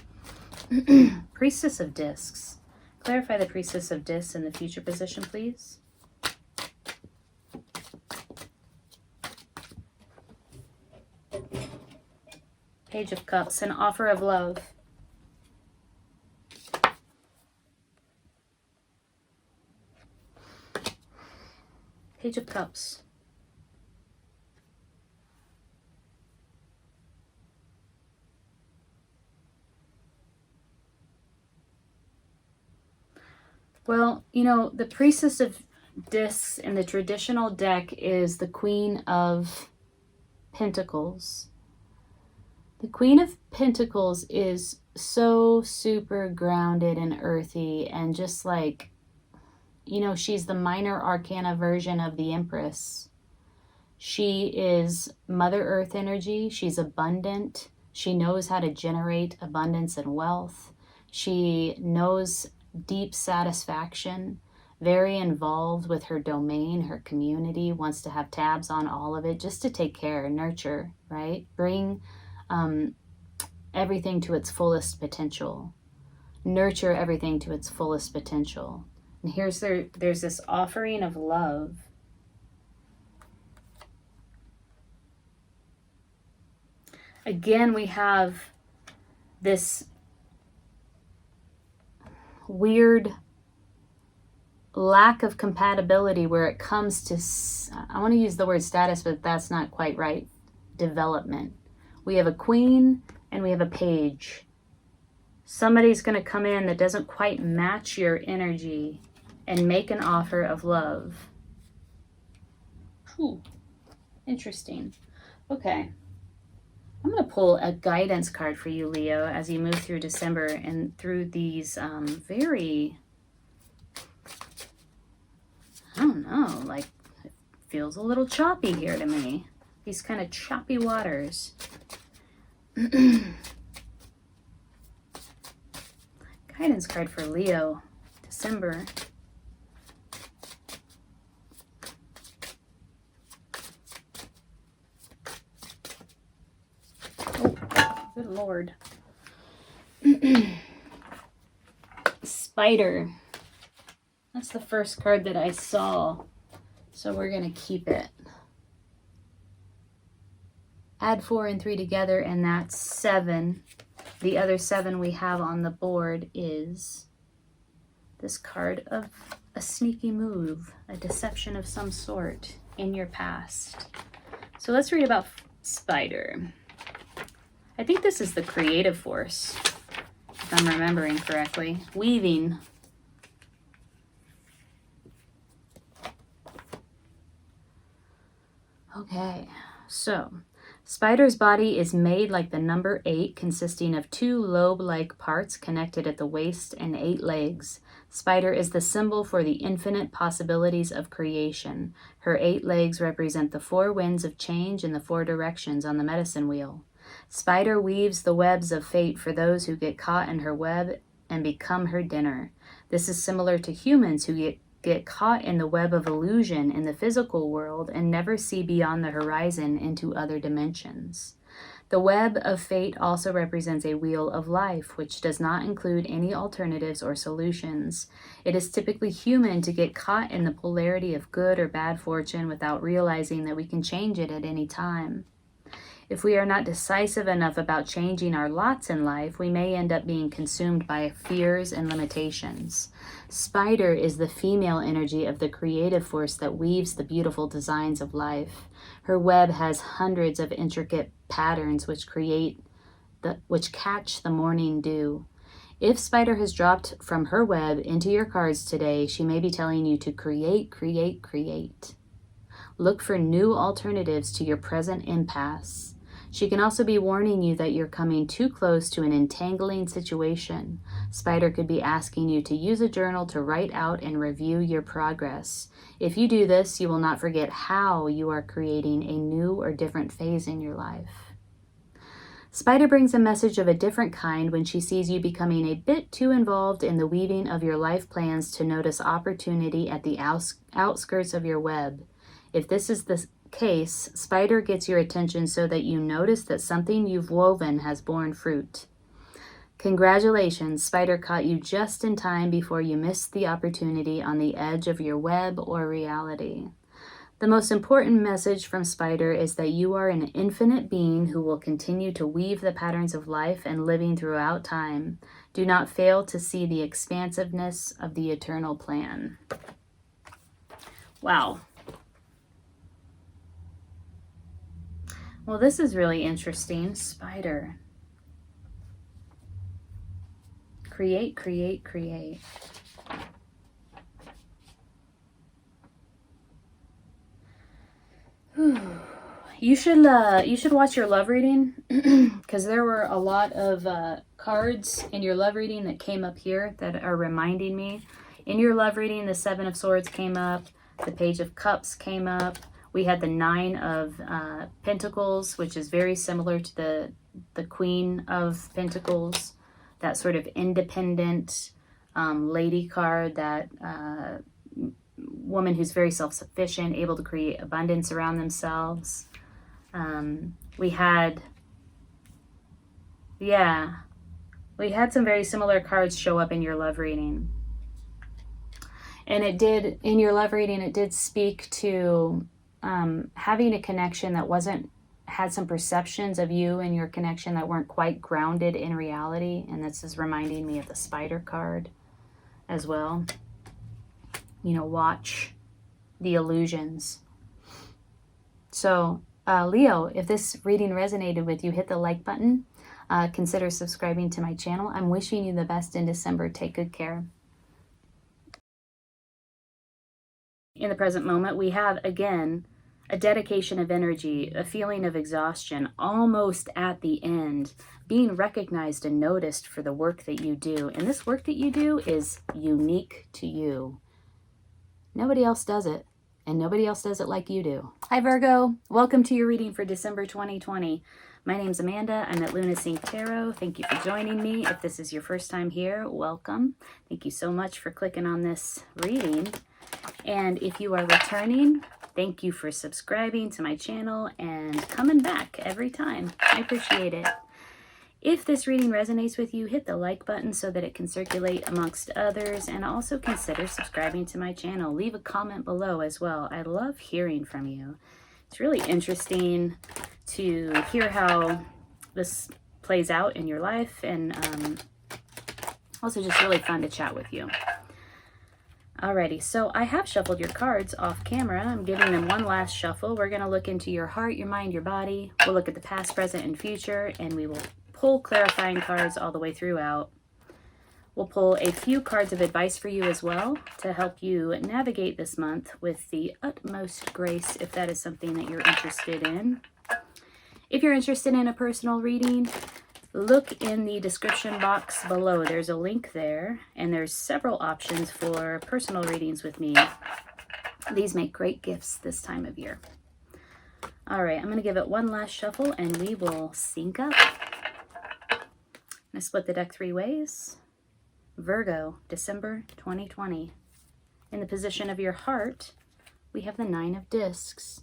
S1: Priestess of Discs. Clarify the Priestess of Discs in the future position, please. Page of Cups, an offer of love. Page of Cups. Well, you know, the Priestess of Discs in the traditional deck is the Queen of Pentacles. The Queen of Pentacles is so super grounded and earthy, and just like, you know, she's the minor arcana version of the Empress. She is Mother Earth energy. She's abundant. She knows how to generate abundance and wealth. She knows deep satisfaction, very involved with her domain, her community, wants to have tabs on all of it just to take care, nurture, right? Bring everything to its fullest potential. Nurture everything to its fullest potential. And there's this offering of love. Again, we have this weird lack of compatibility where it comes to, I want to use the word status, but that's not quite right, development. We have a queen and we have a page. Somebody's going to come in that doesn't quite match your energy and make an offer of love. Ooh, interesting. Okay. I'm going to pull a guidance card for you, Leo, as you move through December and through these very, I don't know, like, it feels a little choppy here to me. These kind of choppy waters. Guidance card for Leo, December. Good Lord. Spider. That's the first card that I saw. So we're going to keep it. Add 4 and 3 together, and that's 7. The other 7 we have on the board is this card of a sneaky move, a deception of some sort in your past. So let's read about Spider. I think this is the creative force, if I'm remembering correctly. Weaving. Okay, so Spider's body is made like the number 8, consisting of 2 lobe-like parts connected at the waist and 8 legs. Spider is the symbol for the infinite possibilities of creation. Her 8 legs represent the 4 winds of change in the 4 directions on the medicine wheel. Spider weaves the webs of fate for those who get caught in her web and become her dinner. This is similar to humans who get caught in the web of illusion in the physical world and never see beyond the horizon into other dimensions. The web of fate also represents a wheel of life, which does not include any alternatives or solutions. It is typically human to get caught in the polarity of good or bad fortune without realizing that we can change it at any time. If we are not decisive enough about changing our lots in life, we may end up being consumed by fears and limitations. Spider is the female energy of the creative force that weaves the beautiful designs of life. Her web has hundreds of intricate patterns which catch the morning dew. If Spider has dropped from her web into your cards today, she may be telling you to create, create, create. Look for new alternatives to your present impasse. She can also be warning you that you're coming too close to an entangling situation. Spider could be asking you to use a journal to write out and review your progress. If you do this, you will not forget how you are creating a new or different phase in your life. Spider brings a message of a different kind when she sees you becoming a bit too involved in the weaving of your life plans to notice opportunity at the outskirts of your web. If this is the case, Spider gets your attention so that you notice that something you've woven has borne fruit. Congratulations, Spider caught you just in time before you missed the opportunity on the edge of your web or reality. The most important message from Spider is that you are an infinite being who will continue to weave the patterns of life and living throughout time. Do not fail to see the expansiveness of the eternal plan. Wow. Well, this is really interesting. Spider. Create, create, create. You should watch your love reading because there were a lot of cards in your love reading that came up here that are reminding me. In your love reading, the Seven of Swords came up, the Page of Cups came up. We had the Nine of Pentacles, which is very similar to the Queen of Pentacles, that sort of independent lady card, that woman who's very self-sufficient, able to create abundance around themselves. We had some very similar cards show up in your love reading. And it did, in your love reading, it did speak to having a connection that had some perceptions of you and your connection that weren't quite grounded in reality. And this is reminding me of the Spider card as well. You know, watch the illusions. So, Leo, if this reading resonated with you, hit the like button. Consider subscribing to my channel. I'm wishing you the best in December. Take good care. In the present moment, we have, again, a dedication of energy, a feeling of exhaustion, almost at the end, being recognized and noticed for the work that you do. And this work that you do is unique to you. Nobody else does it, and nobody else does it like you do. Hi, Virgo. Welcome to your reading for December 2020. My name's Amanda. I'm at Luna Sync Tarot. Thank you for joining me. If this is your first time here, welcome. Thank you so much for clicking on this reading. And if you are returning, thank you for subscribing to my channel and coming back every time. I appreciate it. If this reading resonates with you, hit the like button so that it can circulate amongst others, and also consider subscribing to my channel. Leave a comment below as well. I love hearing from you. It's really interesting to hear how this plays out in your life, and also just really fun to chat with you. Alrighty, so I have shuffled your cards off camera. I'm giving them one last shuffle. We're going to look into your heart, your mind, your body. We'll look at the past, present, and future, and we will pull clarifying cards all the way throughout. We'll pull a few cards of advice for you as well to help you navigate this month with the utmost grace, if that is something that you're interested in. If you're interested in a personal reading, look in the description box below. There's a link there, and there's several options for personal readings with me. These make great gifts this time of year. All right, I'm going to give it one last shuffle, and we will sync up. I'm going to split the deck three ways. Virgo, December 2020. In the position of your heart, we have the Nine of Discs.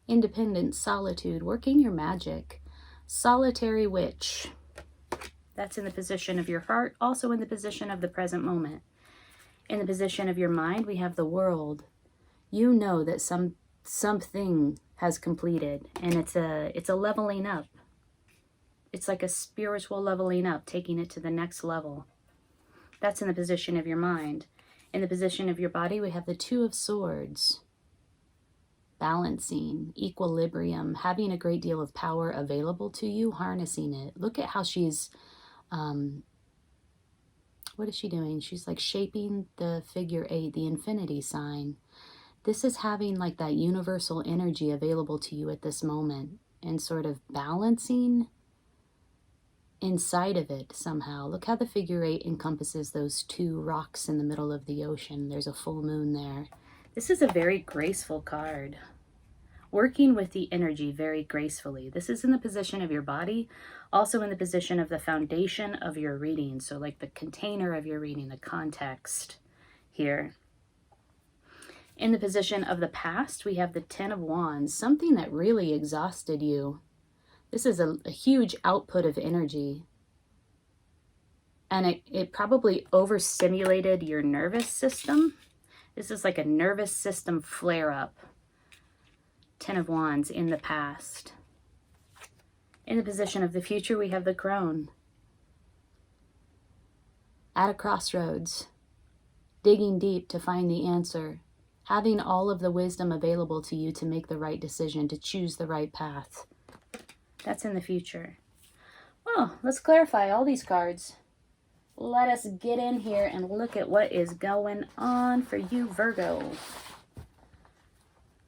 S1: Independent, solitude, working your magic. Solitary witch. That's in the position of your heart, also in the position of the present moment. In the position of your mind, we have the World. You know that something has completed, and it's a leveling up. It's like a spiritual leveling up, taking it to the next level. That's in the position of your mind. In the position of your body, we have the Two of Swords. Balancing, equilibrium, having a great deal of power available to you, harnessing it. Look at how she's, what is she doing? She's like shaping the figure 8, the infinity sign. This is having like that universal energy available to you at this moment and sort of balancing inside of it somehow. Look how the figure 8 encompasses those two rocks in the middle of the ocean. There's a full moon there. This is a very graceful card. Working with the energy very gracefully. This is in the position of your body, also in the position of the foundation of your reading. So like the container of your reading, the context here. In the position of the past, we have the Ten of Wands, something that really exhausted you. This is a huge output of energy. And it probably overstimulated your nervous system. This is like a nervous system flare-up. Ten of Wands in the past. In the position of the future, we have the Crone. At a crossroads. Digging deep to find the answer. Having all of the wisdom available to you to make the right decision, to choose the right path. That's in the future. Oh, let's clarify all these cards. Let us get in here and look at what is going on for you, Virgo.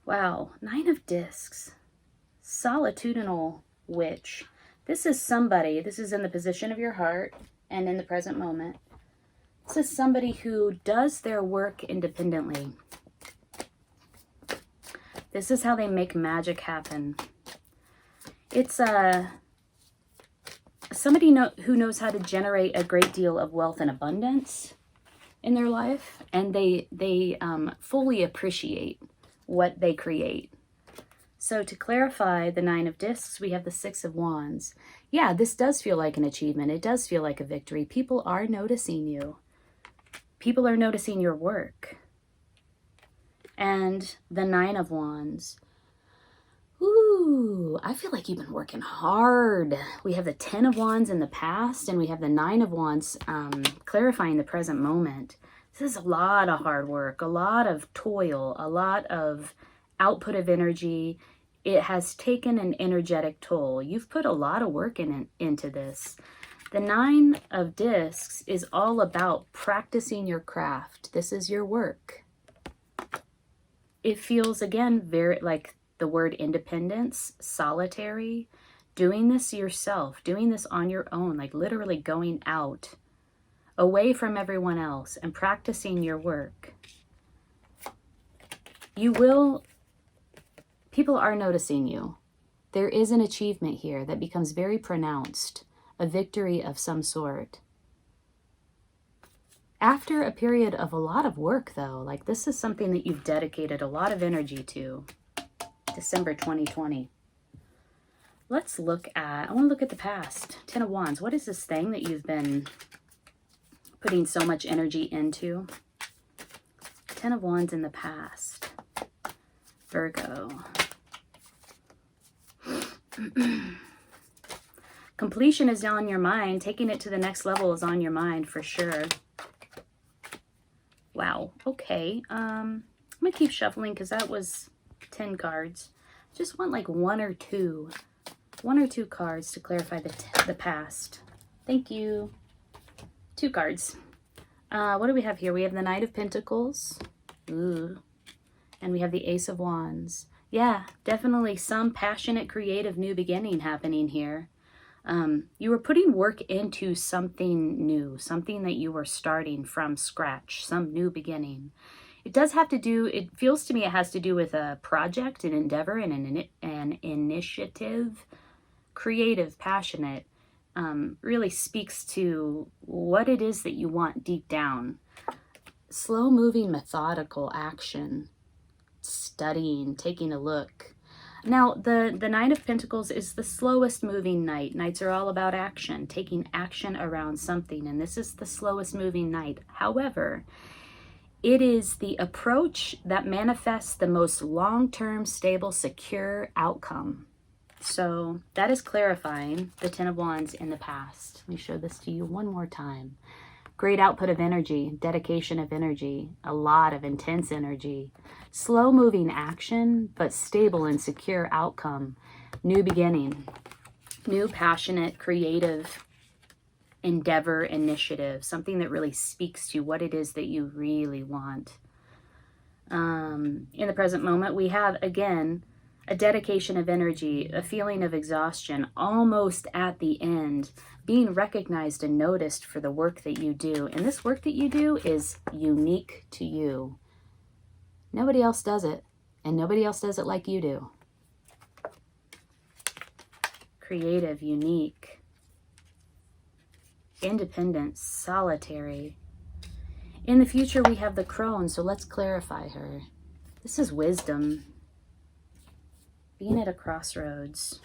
S1: Wow, Nine of Discs. Solitudinal witch. This is somebody, this is in the position of your heart and in the present moment. This is somebody who does their work independently. This is how they make magic happen. It's somebody who knows how to generate a great deal of wealth and abundance in their life, and they fully appreciate what they create. So to clarify the Nine of Discs, we have the Six of Wands. Yeah, this does feel like an achievement. It does feel like a victory. People are noticing you. People are noticing your work. And the Nine of Wands. Ooh, I feel like you've been working hard. We have the Ten of Wands in the past, and we have the Nine of Wands clarifying the present moment. This is a lot of hard work, a lot of toil, a lot of output of energy. It has taken an energetic toll. You've put a lot of work into this. The Nine of Discs is all about practicing your craft. This is your work. It feels, again, very like the word independence, solitary, doing this yourself, doing this on your own, like literally going out, away from everyone else and practicing your work. People are noticing you. There is an achievement here that becomes very pronounced, a victory of some sort. After a period of a lot of work, though, like this is something that you've dedicated a lot of energy to. December 2020. Let's look at, I want to look at the past. Ten of Wands. What is this thing that you've been putting so much energy into? Ten of Wands in the past. Virgo. Completion is on your mind. Taking it to the next level is on your mind for sure. Wow. Okay. I'm going to keep shuffling because that was 10 cards. Just want like one or two cards to clarify the past. Thank you. 2 cards. What do we have here? We have the Knight of Pentacles. Ooh. And we have the Ace of Wands. Yeah, definitely some passionate, creative new beginning happening here. You were putting work into something new, something that you were starting from scratch, some new beginning. It does have to do, it feels to me it has to do with a project, an endeavor, and an initiative. Creative, passionate, really speaks to what it is that you want deep down. Slow-moving, methodical action, studying, taking a look. Now, the Knight of Pentacles is the slowest moving knight. Knights are all about action, taking action around something, and this is the slowest moving knight. However, it is the approach that manifests the most long-term, stable, secure outcome. So that is clarifying the Ten of Wands in the past. Let me show this to you one more time. Great output of energy, dedication of energy, a lot of intense energy, slow-moving action, but stable and secure outcome, new beginning, new passionate, creative endeavor, initiative, something that really speaks to what it is that you really want. In the present moment, we have, again, a dedication of energy, a feeling of exhaustion, almost at the end, being recognized and noticed for the work that you do. And this work that you do is unique to you. Nobody else does it, and nobody else does it like you do. Creative, unique, independent, solitary. In the future, we have the crone, so let's clarify her. This is wisdom. Being at a crossroads.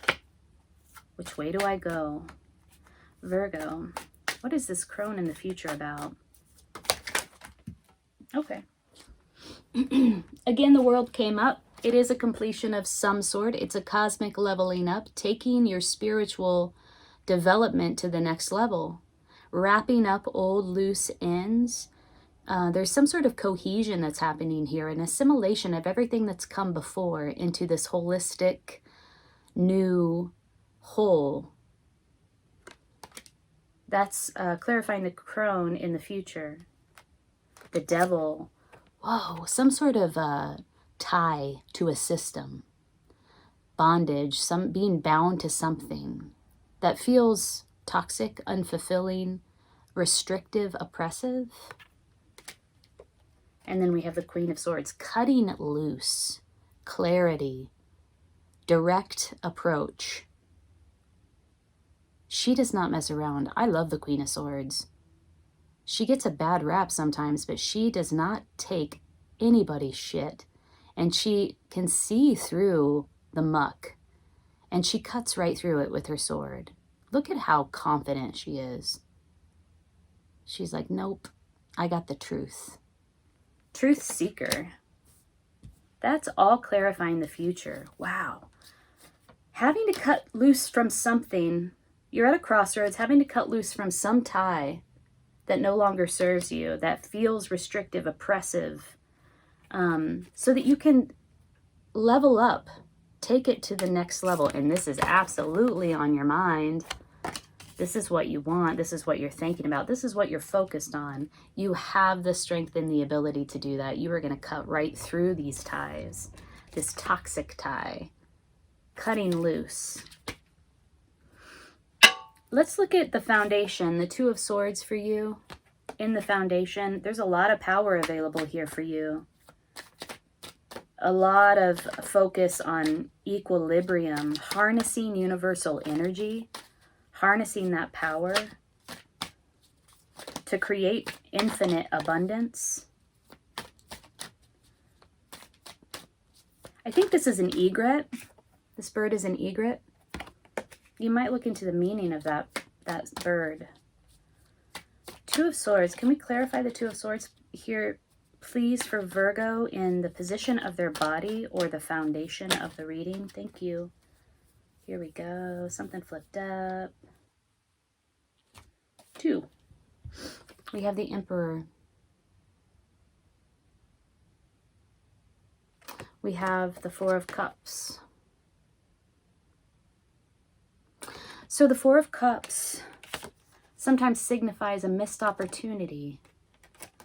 S1: Which way do I go? Virgo. What is this crone in the future about? Okay. Again, the world came up. It is a completion of some sort. It's a cosmic leveling up, taking your spiritual development to the next level, wrapping up old loose ends. There's some sort of cohesion that's happening here, an assimilation of everything that's come before into this holistic, new whole. That's clarifying the crone in the future. The devil. Whoa, some sort of tie to a system, bondage, being bound to something that feels toxic, unfulfilling, restrictive, oppressive. And then we have the Queen of Swords, cutting loose, clarity, direct approach. She does not mess around. I love the Queen of Swords. She gets a bad rap sometimes, but she does not take anybody's shit. And she can see through the muck. And she cuts right through it with her sword. Look at how confident she is. She's like, nope, I got the truth. Truth seeker. That's all clarifying the future. Wow. Having to cut loose from something, you're at a crossroads, having to cut loose from some tie that no longer serves you, that feels restrictive, oppressive, so that you can level up, take it to the next level. And this is absolutely on your mind. This is what you want. This is what you're thinking about. This is what you're focused on. You have the strength and the ability to do that. You are going to cut right through these ties, this toxic tie, cutting loose. Let's look at the foundation, the Two of Swords for you. In the foundation, there's a lot of power available here for you. A lot of focus on equilibrium, harnessing universal energy, harnessing that power to create infinite abundance. I think this is an egret. This bird is an egret. You might look into the meaning of that bird. Two of Swords. Can we clarify the Two of Swords here, please, for Virgo in the position of their body or the foundation of the reading? Thank you. Here we go. Something flipped up. 2. We have the Emperor. We have the Four of Cups. So the Four of Cups sometimes signifies a missed opportunity.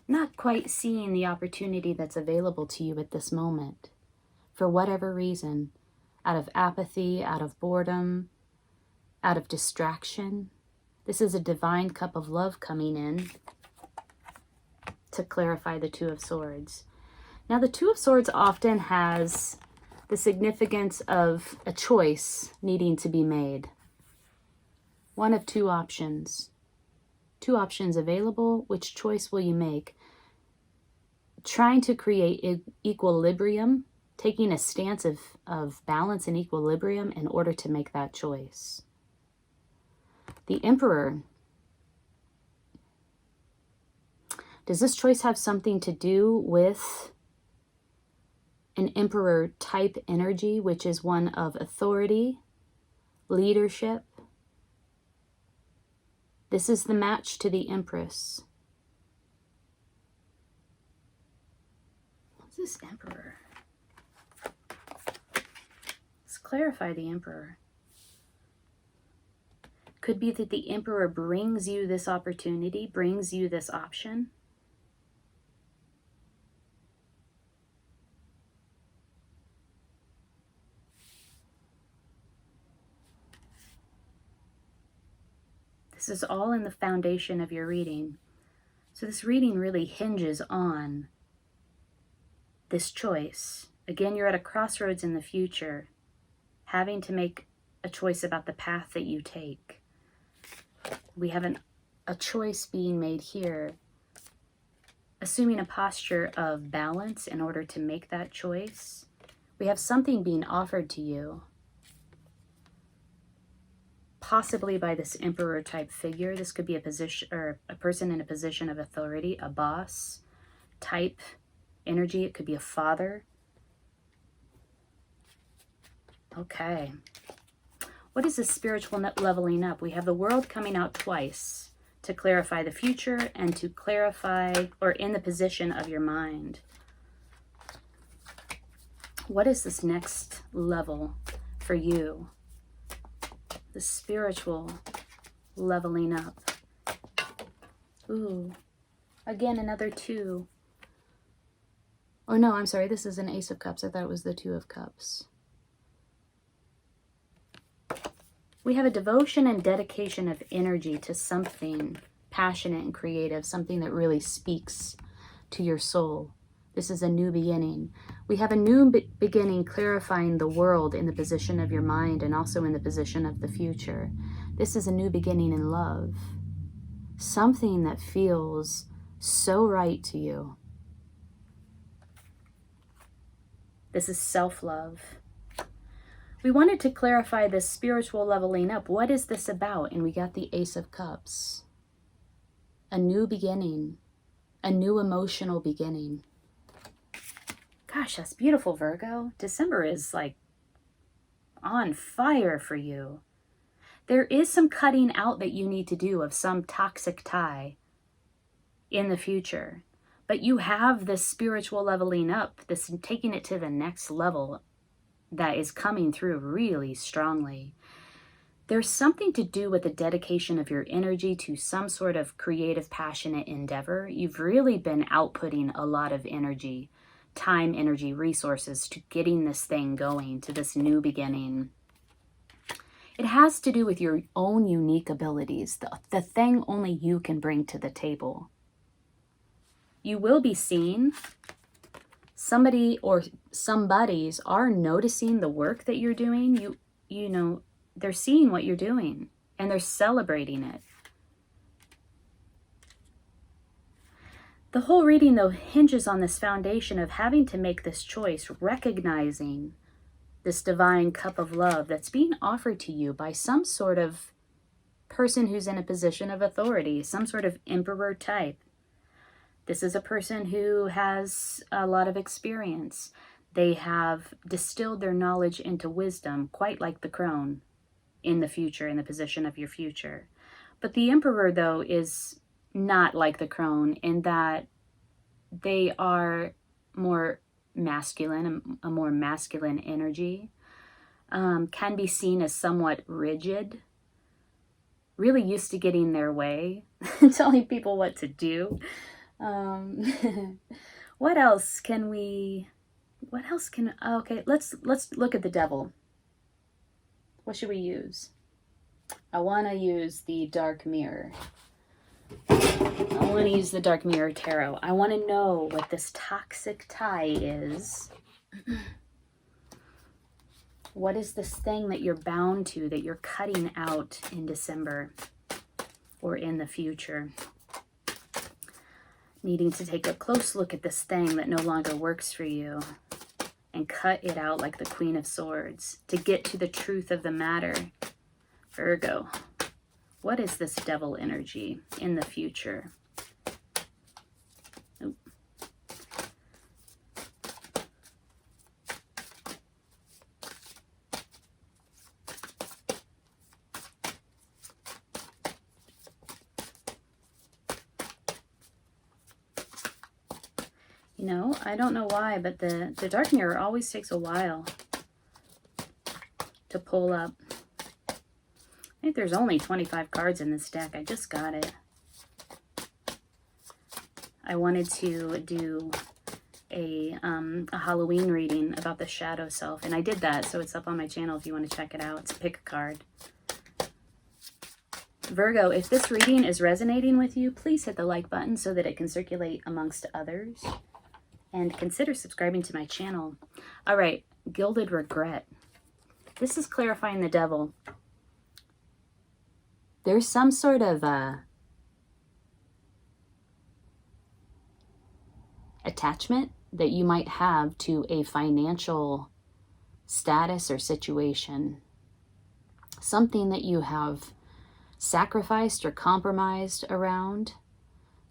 S1: Not quite seeing the opportunity that's available to you at this moment. For whatever reason. Out of apathy, out of boredom, out of distraction. This is a divine cup of love coming in to clarify the Two of Swords. Now, the Two of Swords often has the significance of a choice needing to be made. One of two options. Two options available. Which choice will you make? Trying to create equilibrium, taking a stance of balance and equilibrium in order to make that choice. The Emperor. Does this choice have something to do with an Emperor type energy, which is one of authority, leadership? This is the match to the Empress. What's this Emperor? Let's clarify the Emperor. Could be that the Emperor brings you this opportunity, brings you this option. This is all in the foundation of your reading. So this reading really hinges on this choice. Again, you're at a crossroads in the future, having to make a choice about the path that you take. We have a choice being made here, assuming a posture of balance in order to make that choice. We have something being offered to you, possibly by this Emperor type figure. This could be a position or a person in a position of authority, a boss type energy. It could be a father. Okay. What is this spiritual leveling up? We have the World coming out twice to clarify the future and to clarify or in the position of your mind. What is this next level for you? The spiritual leveling up. Ooh, again, another 2. Oh no, I'm sorry, this is an Ace of Cups. I thought it was the Two of Cups. We have a devotion and dedication of energy to something passionate and creative, something that really speaks to your soul. This is a new beginning. We have a new beginning clarifying the world in the position of your mind and also in the position of the future. This is a new beginning in love. Something that feels so right to you. This is self-love. We wanted to clarify this spiritual leveling up. What is this about? And we got the Ace of Cups. A new beginning. A new emotional beginning. Gosh, that's beautiful, Virgo. December is like on fire for you. There is some cutting out that you need to do of some toxic tie in the future. But you have this spiritual leveling up, this taking it to the next level that is coming through really strongly. There's something to do with the dedication of your energy to some sort of creative, passionate endeavor. You've really been outputting a lot of energy, time, energy, resources to getting this thing going, to this new beginning. It has to do with your own unique abilities, the thing only you can bring to the table. You will be seen. Somebody or somebodies are noticing the work that you're doing. You know, they're seeing what you're doing and they're celebrating it. The whole reading, though, hinges on this foundation of having to make this choice, recognizing this divine cup of love that's being offered to you by some sort of person who's in a position of authority, some sort of emperor type. This is a person who has a lot of experience. They have distilled their knowledge into wisdom, quite like the crone in the future, in the position of your future. But the emperor, though, is not like the crone in that they are more masculine, a more masculine energy, can be seen as somewhat rigid, really used to getting their way, telling people what to do. What else can, okay, let's look at the devil. What should we use? I want to use the Dark Mirror. I want to use the Dark Mirror Tarot. I want to know what this toxic tie is. What is this thing that you're bound to, that you're cutting out in December or in the future? Needing to take a close look at this thing that no longer works for you and cut it out like the Queen of Swords to get to the truth of the matter. Virgo, what is this devil energy in the future? Oop. You know, I don't know why, but the Dark Mirror always takes a while to pull up. I think there's only 25 cards in this deck. I just got it. I wanted to do a Halloween reading about the shadow self, and I did that, so it's up on my channel if you want to check it out. It's pick a card. Virgo, if this reading is resonating with you, please hit the like button so that it can circulate amongst others. And consider subscribing to my channel. All right, Gilded Regret. This is clarifying the devil. There's some sort of attachment that you might have to a financial status or situation. Something that you have sacrificed or compromised around.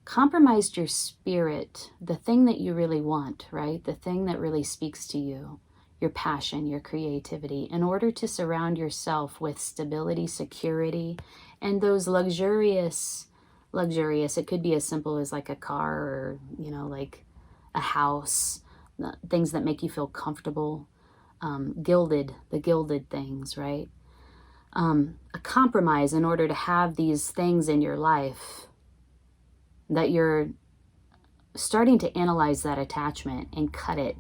S1: Compromised your spirit, the thing that you really want, right? The thing that really speaks to you, your passion, your creativity, in order to surround yourself with stability, security, and those luxurious, it could be as simple as like a car or, you know, like a house, things that make you feel comfortable, the gilded things, right? A compromise in order to have these things in your life that you're starting to analyze that attachment and cut it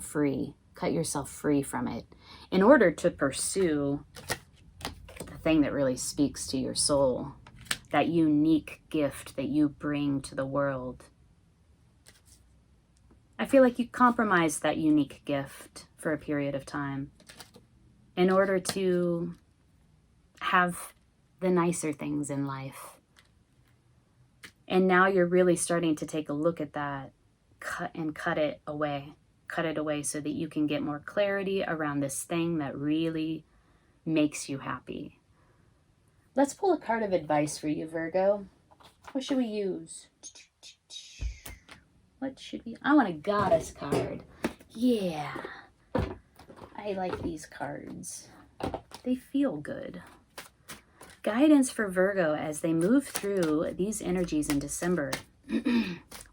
S1: free. Cut yourself free from it in order to pursue the thing that really speaks to your soul, that unique gift that you bring to the world. I feel like you compromised that unique gift for a period of time in order to have the nicer things in life. And now you're really starting to take a look at that, cut it away so that you can get more clarity around this thing that really makes you happy. Let's pull a card of advice for you, Virgo. What should we use? What should we? I want a goddess card. Yeah. I like these cards. They feel good. Guidance for Virgo as they move through these energies in December.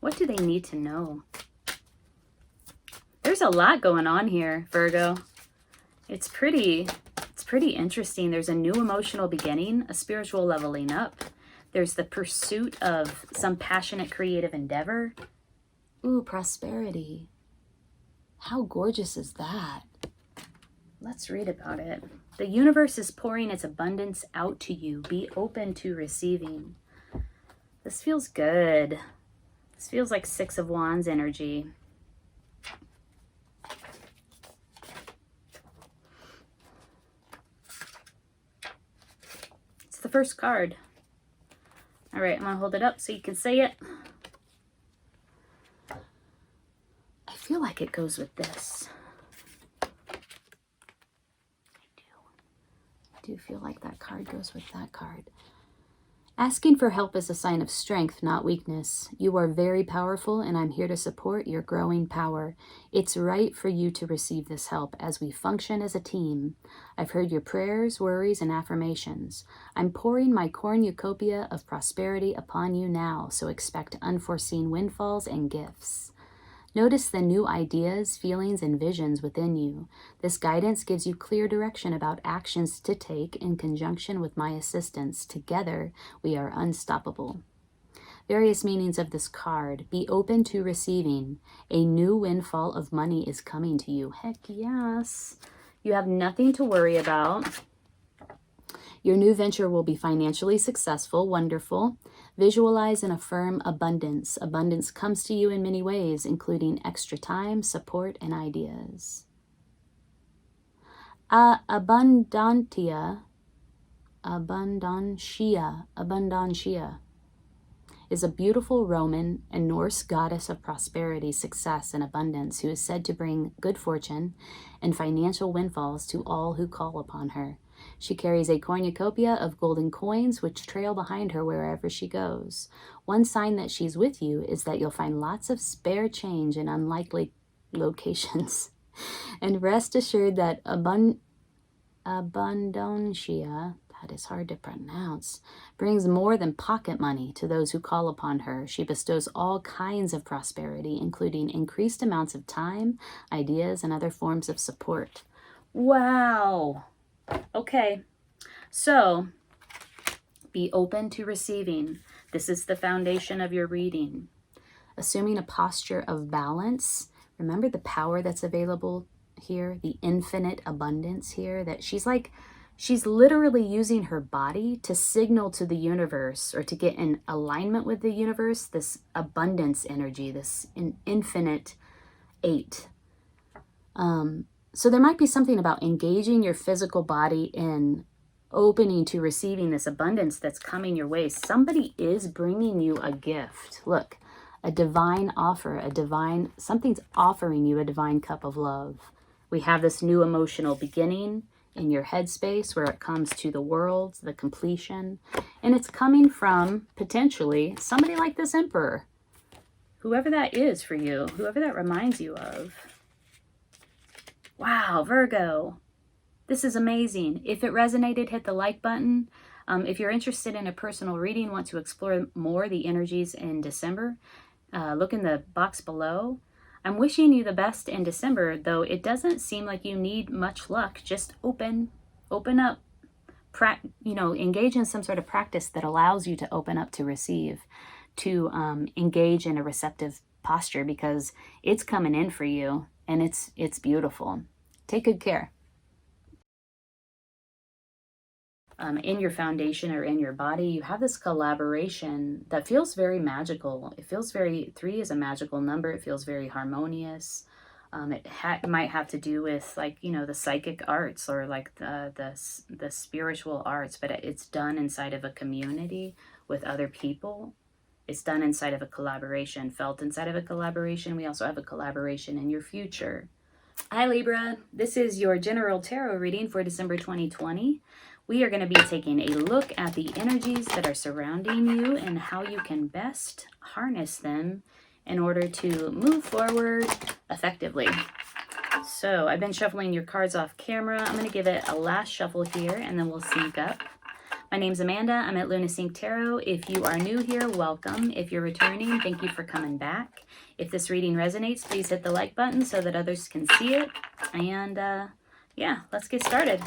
S1: What do they need to know? There's a lot going on here, Virgo. It's pretty interesting. There's a new emotional beginning, a spiritual leveling up. There's the pursuit of some passionate creative endeavor. Ooh, prosperity. How gorgeous is that? Let's read about it. The universe is pouring its abundance out to you. Be open to receiving. This feels good. This feels like Six of Wands energy. It's the first card. All right, I'm going to hold it up so you can see it. I feel like it goes with this. I do feel like that card goes with that card. Asking for help is a sign of strength, not weakness. You are very powerful, and I'm here to support your growing power. It's right for you to receive this help as we function as a team. I've heard your prayers, worries, and affirmations. I'm pouring my cornucopia of prosperity upon you now, so expect unforeseen windfalls and gifts. Notice the new ideas, feelings, and visions within you. This guidance gives you clear direction about actions to take in conjunction with my assistance. Together, we are unstoppable. Various meanings of this card. Be open to receiving. A new windfall of money is coming to you. Heck yes. You have nothing to worry about. Your new venture will be financially successful. Wonderful. Visualize and affirm abundance. Abundance comes to you in many ways, including extra time, support, and ideas. Abundantia is a beautiful Roman and Norse goddess of prosperity, success, and abundance who is said to bring good fortune and financial windfalls to all who call upon her. She carries a cornucopia of golden coins which trail behind her wherever she goes. One sign that she's with you is that you'll find lots of spare change in unlikely locations. And rest assured that abundantia, that is hard to pronounce, brings more than pocket money to those who call upon her. She bestows all kinds of prosperity, including increased amounts of time, ideas, and other forms of support. Wow. Okay, so be open to receiving. This is the foundation of your reading. Assuming a posture of balance. Remember the power that's available here, the infinite abundance here, that she's literally using her body to signal to the universe or to get in alignment with the universe, this abundance energy, this infinite 8. So there might be something about engaging your physical body in opening to receiving this abundance that's coming your way. Somebody is bringing you a gift. Look, a divine offer, something's offering you a divine cup of love. We have this new emotional beginning in your headspace where it comes to the world, the completion, and it's coming from potentially somebody like this emperor, whoever that is for you, whoever that reminds you of. Wow, Virgo, this is amazing. If it resonated, hit the like button. If you're interested in a personal reading, want to explore more the energies in December, look in the box below. I'm wishing you the best in December, though it doesn't seem like you need much luck. Just open up, engage in some sort of practice that allows you to open up to receive. to engage in a receptive posture, because it's coming in for you and it's beautiful. Take good care. In your foundation or in your body, you have this collaboration that feels very magical. It feels very, 3 is a magical number. It feels very harmonious. It might have to do with, like, you know, the psychic arts or like the spiritual arts, but it's done inside of a community with other people. It's done inside of a collaboration, felt inside of a collaboration. We also have a collaboration in your future. Hi Libra, this is your general tarot reading for December 2020. We are going to be taking a look at the energies that are surrounding you and how you can best harness them in order to move forward effectively. So I've been shuffling your cards off camera. I'm going to give it a last shuffle here and then we'll sync up. My name's Amanda. I'm at Luna Sync Tarot. If you are new here, welcome. If you're returning, thank you for coming back. If this reading resonates, please hit the like button so that others can see it. And yeah, let's get started.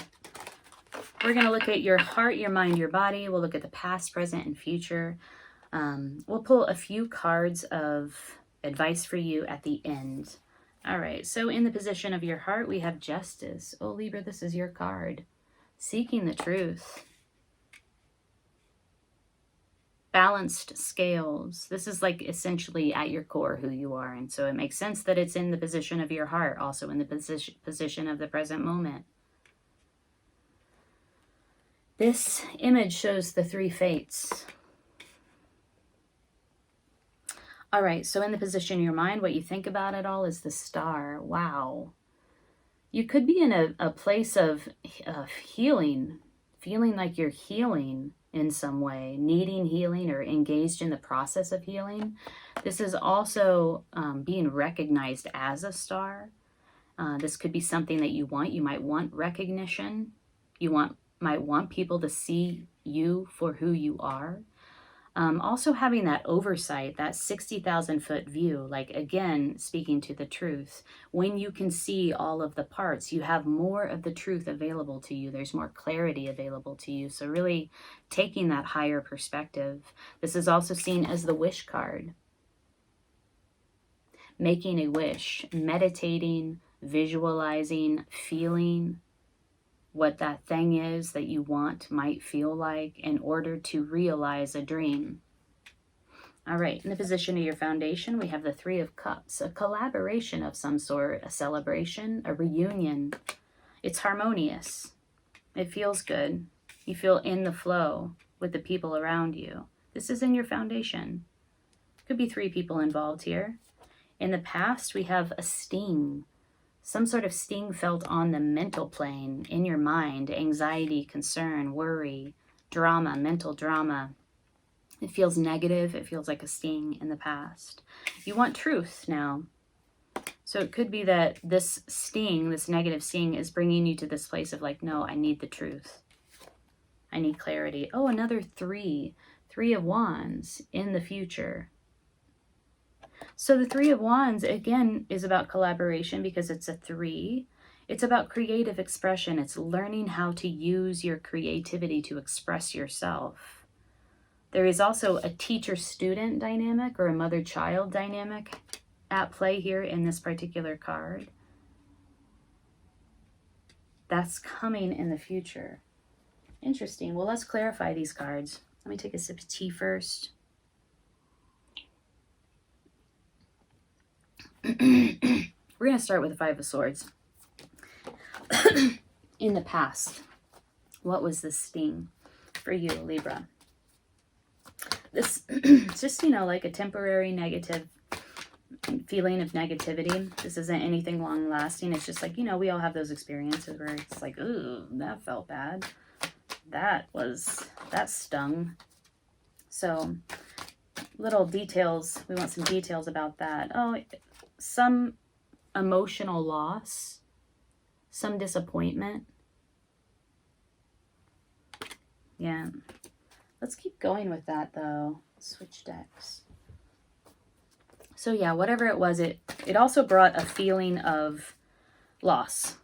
S1: We're going to look at your heart, your mind, your body. We'll look at the past, present, and future. We'll pull a few cards of advice for you at the end. All right, so in the position of your heart, we have Justice. Oh, Libra, this is your card. Seeking the truth. Balanced scales. This is like essentially at your core who you are. And so it makes sense that it's in the position of your heart, also in the position of the present moment. This image shows the 3 fates. All right, so in the position of your mind, what you think about it all is the Star. Wow. You could be in a place of healing, feeling like you're healing in some way, needing healing or engaged in the process of healing. This is also being recognized as a star. This could be something that you want. You might want recognition. You might want people to see you for who you are. Also having that oversight, that 60,000 foot view, like again, speaking to the truth. When you can see all of the parts, you have more of the truth available to you. There's more clarity available to you. So really taking that higher perspective. This is also seen as the wish card. Making a wish, meditating, visualizing, feeling what that thing is that you want might feel like in order to realize a dream. All right, in the position of your foundation, we have the 3 of Cups, a collaboration of some sort, a celebration, a reunion. It's harmonious. It feels good. You feel in the flow with the people around you. This is in your foundation. Could be 3 people involved here. In the past, we have a sting. Some sort of sting felt on the mental plane, in your mind, anxiety, concern, worry, drama, mental drama. It feels negative. It feels like a sting in the past. You want truth now. So it could be that this sting, this negative sting, is bringing you to this place of like, no, I need the truth. I need clarity. Oh, another 3. 3 of Wands in the future. So the 3 of Wands, again, is about collaboration because it's a 3. It's about creative expression. It's learning how to use your creativity to express yourself. There is also a teacher-student dynamic or a mother-child dynamic at play here in this particular card. That's coming in the future. Interesting. Well, let's clarify these cards. Let me take a sip of tea first. We're going to start with the 5 of Swords. In the past, what was the sting for you, Libra? This it's just, you know, like a temporary negative feeling of negativity. This isn't anything long lasting. It's just like, you know, we all have those experiences where it's like, ooh, that felt bad. That stung. So little details. We want some details about that. Oh, some emotional loss, some disappointment. Yeah. Let's keep going with that though. Switch decks. So yeah, whatever it was, it also brought a feeling of loss.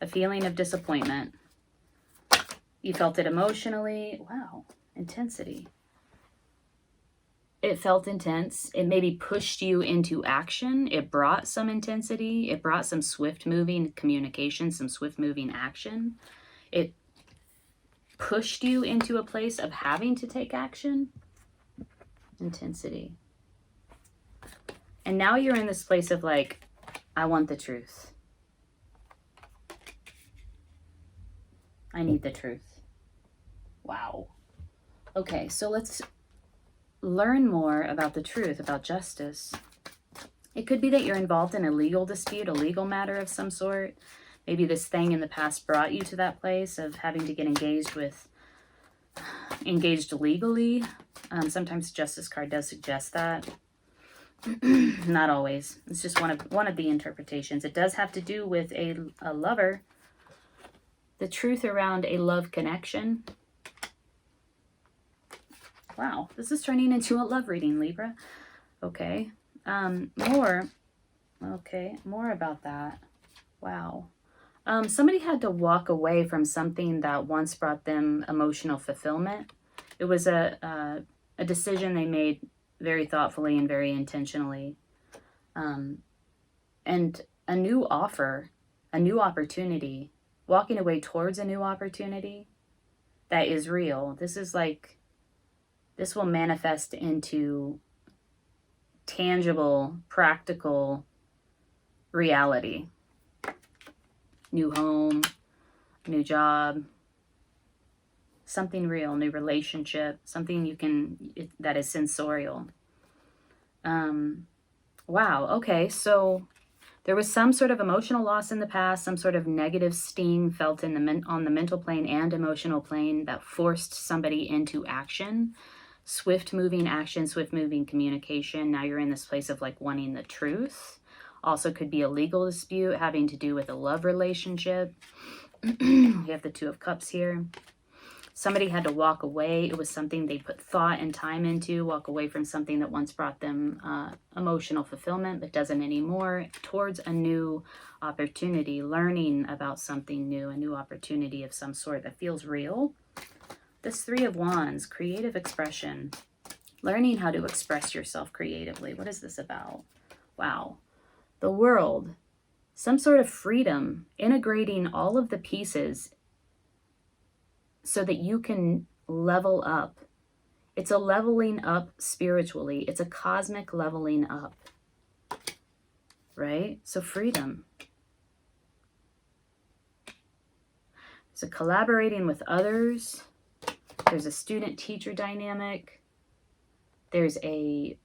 S1: A feeling of disappointment. You felt it emotionally. Wow. Intensity. it felt intense. It maybe pushed you into action. It brought some intensity. It brought some swift moving communication, some swift moving action. It pushed you into a place of having to take action. Intensity. And now you're in this place of like, I want the truth. I need the truth. Wow. Okay, so let's learn more about the truth, about justice. It could be that you're involved in a legal dispute, a legal matter of some sort. Maybe this thing in the past brought you to that place of having to get engaged legally. Sometimes Justice card does suggest that. Not always. It's just one of the interpretations. It does have to do with a lover. The truth around a love connection. Wow, this is turning into a love reading, Libra. Okay. More about that. Wow. Somebody had to walk away from something that once brought them emotional fulfillment. It was a decision they made very thoughtfully and very intentionally. And a new offer, a new opportunity, walking away towards a new opportunity that is real. This will manifest into tangible, practical reality. New home, new job, something real, new relationship, something that is sensorial. Wow, okay, so there was some sort of emotional loss in the past, some sort of negative sting felt on the mental plane and emotional plane that forced somebody into action. Swift moving action, swift moving communication. Now you're in this place of like wanting the truth. Also could be a legal dispute having to do with a love relationship. We have the Two of Cups here. Somebody had to walk away. It was something they put thought and time into, walk away from something that once brought them emotional fulfillment, but doesn't anymore, towards a new opportunity, learning about something new, a new opportunity of some sort that feels real. This Three of Wands, creative expression, learning how to express yourself creatively. What is this about? Wow. The World, some sort of freedom, integrating all of the pieces so that you can level up. It's a leveling up spiritually. It's a cosmic leveling up, right? So freedom. It's a collaborating with others. There's a student-teacher dynamic. There's a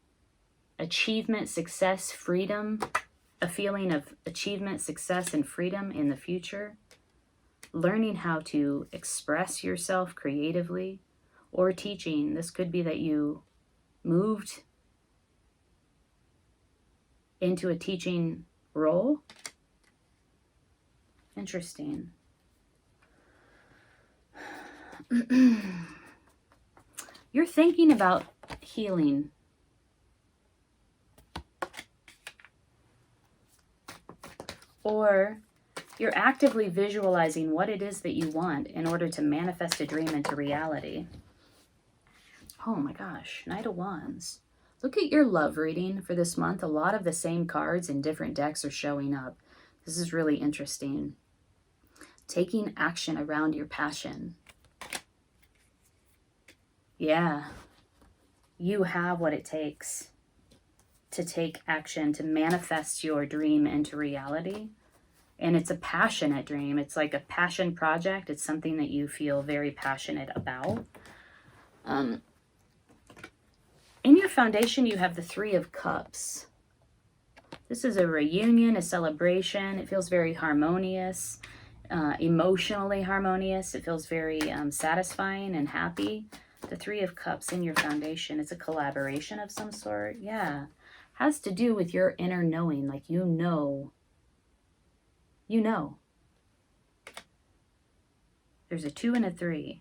S1: achievement, success, freedom, a feeling of achievement, success, and freedom in the future. Learning how to express yourself creatively, or teaching. This could be that you moved into a teaching role. Interesting. You're thinking about healing. Or you're actively visualizing what it is that you want in order to manifest a dream into reality. Oh my gosh, Knight of Wands. Look at your love reading for this month. A lot of the same cards in different decks are showing up. This is really interesting. Taking action around your passion. Yeah, you have what it takes to take action, to manifest your dream into reality. And it's a passionate dream. It's like a passion project. It's something that you feel very passionate about. In your foundation, you have the Three of Cups. This is a reunion, a celebration. It feels very harmonious, emotionally harmonious. It feels very satisfying and happy. The Three of Cups in your foundation. It's a collaboration of some sort. Yeah. Has to do with your inner knowing. Like you know. You know. There's a 2 and a 3.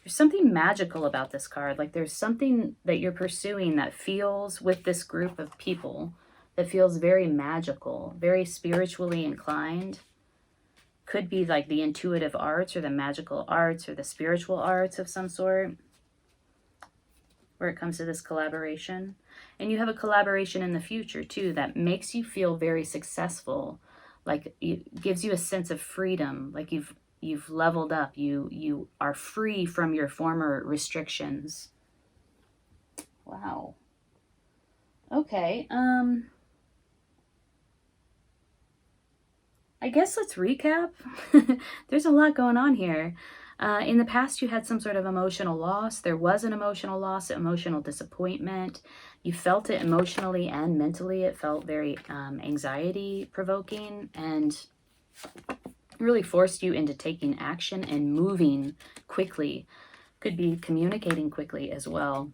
S1: There's something magical about this card. Like there's something that you're pursuing that feels, with this group of people, that feels very magical, very spiritually inclined. Could be like the intuitive arts or the magical arts or the spiritual arts of some sort. where it comes to this collaboration. And you have a collaboration in the future too that makes you feel very successful. Like it gives you a sense of freedom, like you've leveled up. You are free from your former restrictions. Wow. Okay. I guess let's recap. There's a lot going on here. In the past, you had some sort of emotional loss. There was an emotional loss, emotional disappointment. You felt it emotionally and mentally. It felt very anxiety provoking and really forced you into taking action and moving quickly. Could be communicating quickly as well.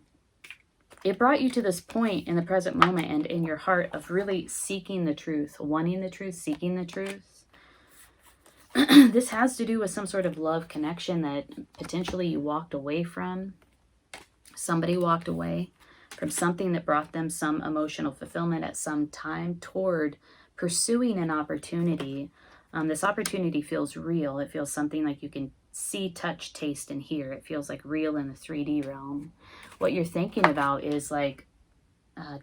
S1: It brought you to this point in the present moment and in your heart of really seeking the truth, wanting the truth, seeking the truth. This has to do with some sort of love connection that potentially you walked away from. Somebody walked away from something that brought them some emotional fulfillment at some time toward pursuing an opportunity. This opportunity feels real. It feels something like you can see, touch, taste, and hear. It feels like real in the 3D realm. What you're thinking about is like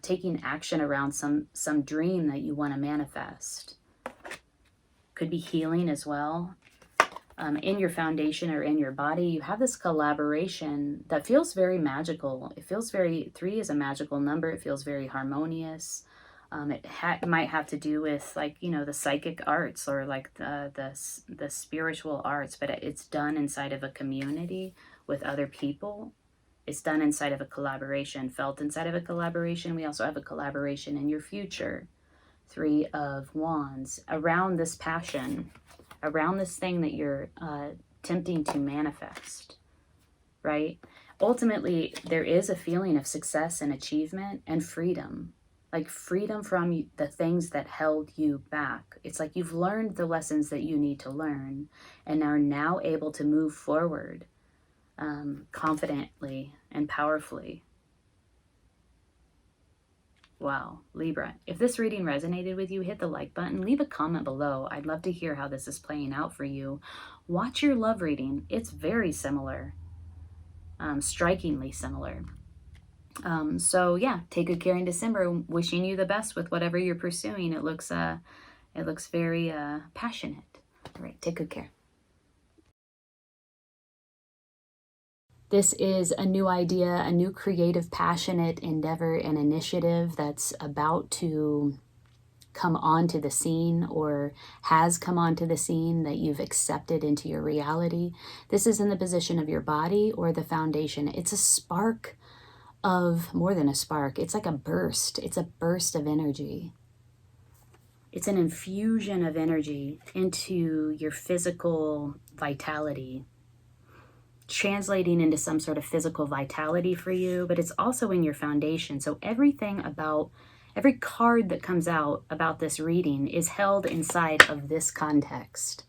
S1: taking action around some dream that you want to manifest. Could be healing as well. In your foundation or in your body, you have this collaboration that feels very magical. It feels very, 3 is a magical number. It feels very harmonious. It might have to do with like, you know, the psychic arts or like the spiritual arts, but it's done inside of a community with other people. It's done inside of a collaboration, felt inside of a collaboration. We also have a collaboration in your future. 3 of Wands, around this passion, around this thing that you're attempting to manifest, right? Ultimately, there is a feeling of success and achievement and freedom, like freedom from the things that held you back. It's like you've learned the lessons that you need to learn and are now able to move forward confidently and powerfully. Wow, Libra. If this reading resonated with you, hit the like button, leave a comment below. I'd love to hear how this is playing out for you. Watch your love reading. It's very similar, strikingly similar. So yeah, take good care in December. Wishing you the best with whatever you're pursuing. It looks very passionate. All right, take good care. This is a new idea, a new creative, passionate endeavor and initiative that's about to come onto the scene or has come onto the scene that you've accepted into your reality. This is in the position of your body or the foundation. It's a spark of, more than a spark, it's like a burst. It's a burst of energy. It's an infusion of energy into your physical vitality, translating into some sort of physical vitality for you, but it's also in your foundation. So everything about, every card that comes out about this reading is held inside of this context,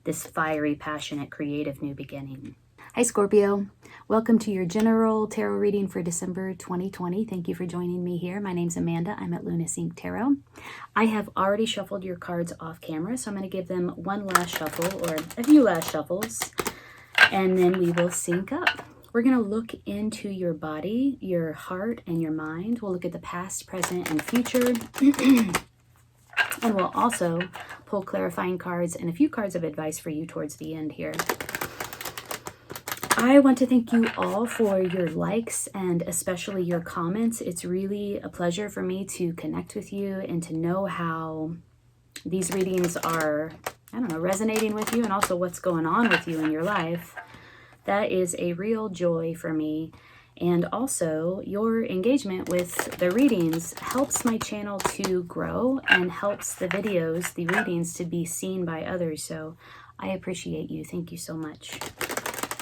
S1: this fiery, passionate, creative new beginning. Hi Scorpio, welcome to your general tarot reading for December 2020. Thank you for joining me here. My name's Amanda. I'm at Luna Sync Tarot. I have already shuffled your cards off camera, so I'm going to give them one last shuffle or a few last shuffles, and then we will sync up. We're going to look into your body, your heart, and your mind. We'll look at the past, present, and future. And we'll also pull clarifying cards and a few cards of advice for you towards the end here. I want to thank you all for your likes and especially your comments. It's really a pleasure for me to connect with you and to know how these readings are, I don't know, resonating with you and also what's going on with you in your life. That is a real joy for me. And also your engagement with the readings helps my channel to grow and helps the videos, the readings, to be seen by others. So I appreciate you. Thank you so much.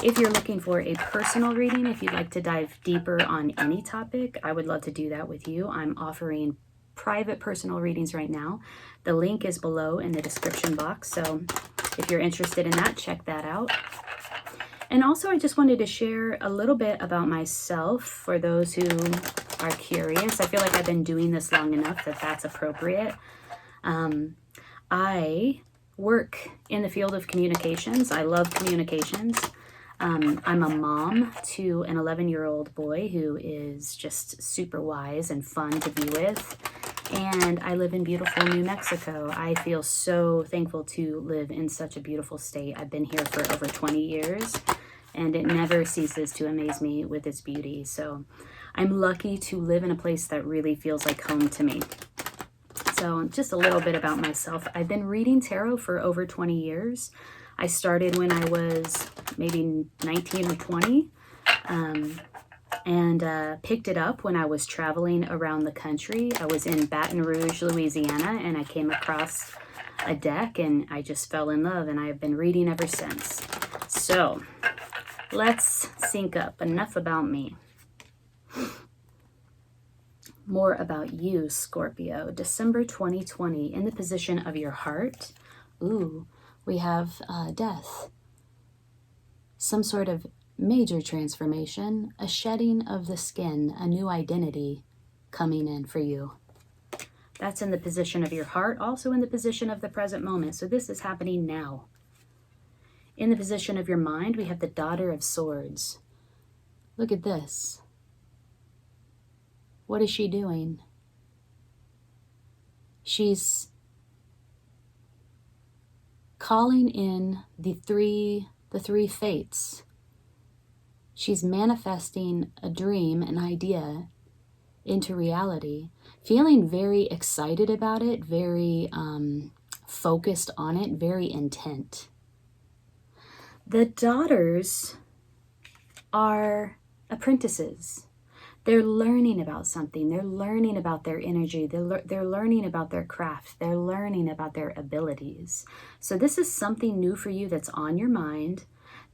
S1: If you're looking for a personal reading, if you'd like to dive deeper on any topic, I would love to do that with you. I'm offering private personal readings right now. The link is below in the description box. So if you're interested in that, check that out. And also, I just wanted to share a little bit about myself for those who are curious. I feel like I've been doing this long enough that that's appropriate. I work in the field of communications. I love communications. I'm a mom to an 11-year-old boy who is just super wise and fun to be with. And I live in beautiful New Mexico. I feel so thankful to live in such a beautiful state. I've been here for over 20 years, and it never ceases to amaze me with its beauty. So I'm lucky to live in a place that really feels like home to me. So just a little bit about myself. I've been reading tarot for over 20 years. I started when I was maybe 19 or 20. And picked it up when I was traveling around the country. I was in Baton Rouge, Louisiana, and I came across a deck and I just fell in love, and I have been reading ever since. So let's sync up. Enough about me. More about you, Scorpio. December 2020, in the position of your heart. Ooh, we have death. Some sort of major transformation, a shedding of the skin, a new identity coming in for you. That's in the position of your heart, also in the position of the present moment. So this is happening now. In the position of your mind, we have the Daughter of Swords. Look at this. What is she doing? She's calling in the three fates. She's manifesting a dream, an idea, into reality, feeling very excited about it, very focused on it, very intent. The daughters are apprentices. They're learning about something. They're learning about their energy. They're learning about their craft. They're learning about their abilities. So this is something new for you that's on your mind,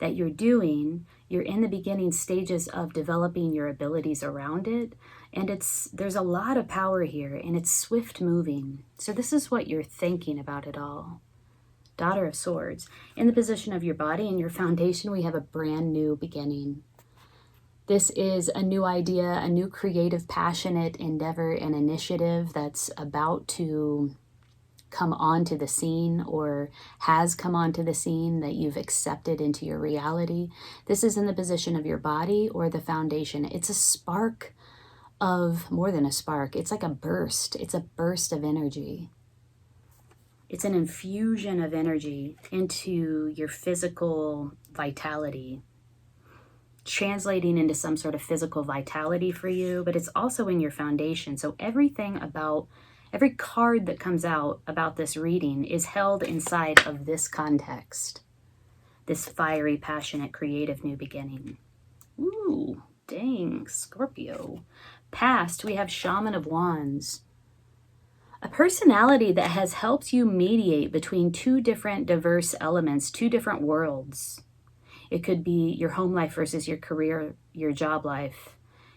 S1: that you're doing. You're in the beginning stages of developing your abilities around it. And there's a lot of power here, and it's swift moving. So this is what you're thinking about it all. Daughter of Swords. In the position of your body and your foundation, we have a brand new beginning. This is a new idea, a new creative, passionate endeavor and initiative that's about to come onto the scene, or has come onto the scene, that you've accepted into your reality. This is in the position of your body or the foundation. It's a spark of, more than a spark, it's like a burst. It's a burst of energy. It's an infusion of energy into your physical vitality, translating into some sort of physical vitality for you, but it's also in your foundation. So every card that comes out about this reading is held inside of this context, this fiery, passionate, creative new beginning. Ooh, dang, Scorpio. Past, we have Shaman of Wands. A personality that has helped you mediate between two different diverse elements, two different worlds. It could be your home life versus your career, your job life.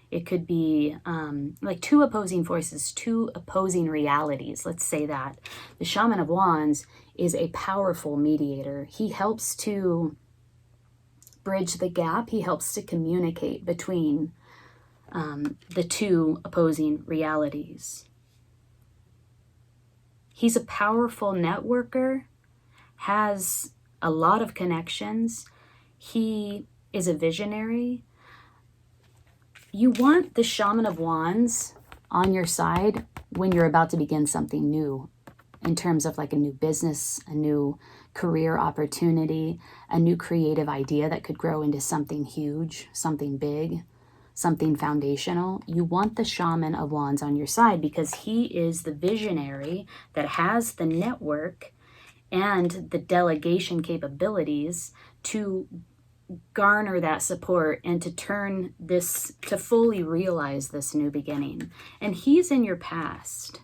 S1: It could be like two opposing forces, two opposing realities. Let's say that. The Shaman of Wands is a powerful mediator. He helps to bridge the gap. He helps to communicate between the two opposing realities. He's a powerful networker, has a lot of connections. He is a visionary. You want the Shaman of Wands on your side when you're about to begin something new, in terms of like a new business, a new career opportunity, a new creative idea that could grow into something huge, something big, something foundational. You want the Shaman of Wands on your side because he is the visionary that has the network and the delegation capabilities to garner that support and to turn this, to fully realize this new beginning. And he's in your past.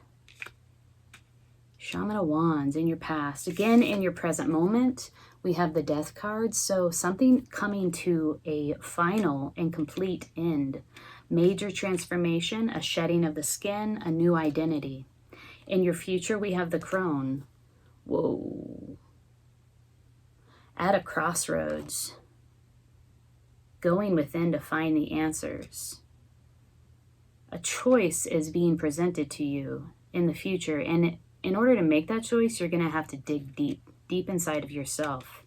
S1: Shaman of Wands in your past. Again, in your present moment, we have the Death card. So something coming to a final and complete end. Major transformation, a shedding of the skin, a new identity. In your future, we have the Crone. Whoa. At a crossroads. Going within to find the answers. A choice is being presented to you in the future. And in order to make that choice, you're going to have to dig deep inside of yourself.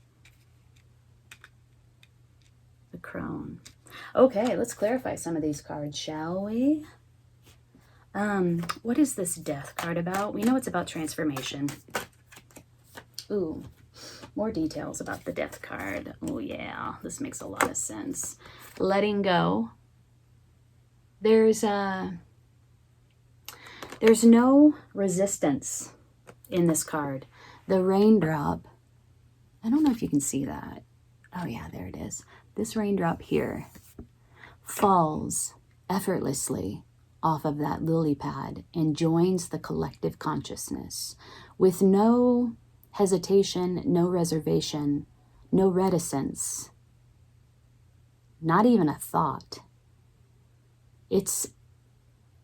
S1: The crone. Okay, let's clarify some of these cards, shall we? What is this death card about? We know it's about transformation. Ooh, more details about the death card. Oh yeah, this makes a lot of sense. Letting go. There's no resistance in this card. The raindrop, I don't know if you can see that. Oh yeah, there it is. This raindrop here falls effortlessly off of that lily pad and joins the collective consciousness with no hesitation, no reservation, no reticence, not even a thought. Its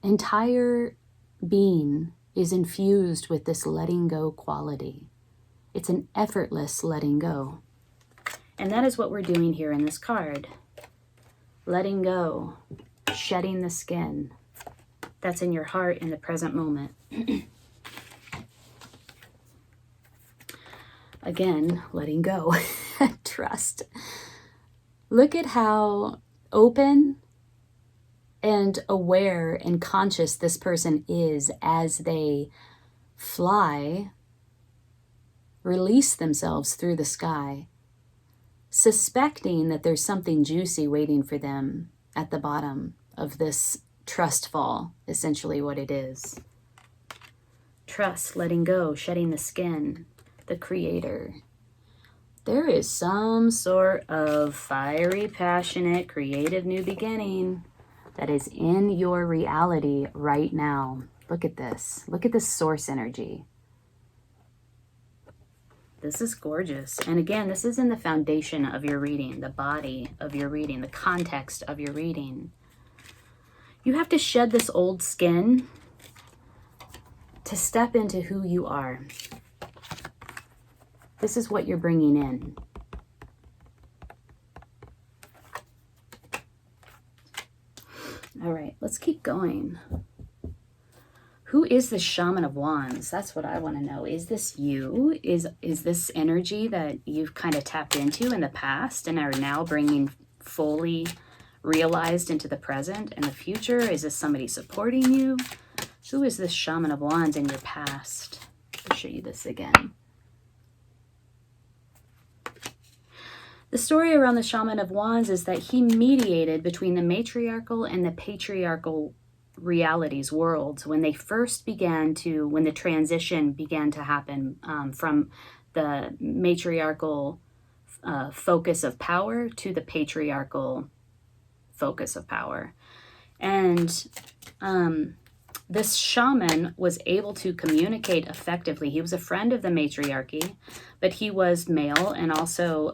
S1: entire being is infused with this letting go quality. It's an effortless letting go. And that is what we're doing here in this card. Letting go, shedding the skin. That's in your heart in the present moment. Again, letting go. Trust. Look at how open and aware and conscious this person is as they fly, release themselves through the sky, suspecting that there's something juicy waiting for them at the bottom of this trust fall, essentially what it is. Trust, letting go, shedding the skin, the creator. There is some sort of fiery, passionate, creative new beginning that is in your reality right now. Look at this. Look at this source energy. This is gorgeous. And again, this is in the foundation of your reading, the body of your reading, the context of your reading. You have to shed this old skin to step into who you are. This is what you're bringing in. All right, let's keep going. Who is the Shaman of Wands? That's what I want to know. Is this you? Is this energy that you've kind of tapped into in the past and are now bringing fully realized into the present and the future? Is this somebody supporting you? Who is this Shaman of Wands in your past? I'll show you this again. The story around the Shaman of Wands is that he mediated between the matriarchal and the patriarchal realities, worlds, when they first began to, when the transition began to happen from the matriarchal focus of power to the patriarchal focus of power. And this shaman was able to communicate effectively. He was a friend of the matriarchy, but he was male and also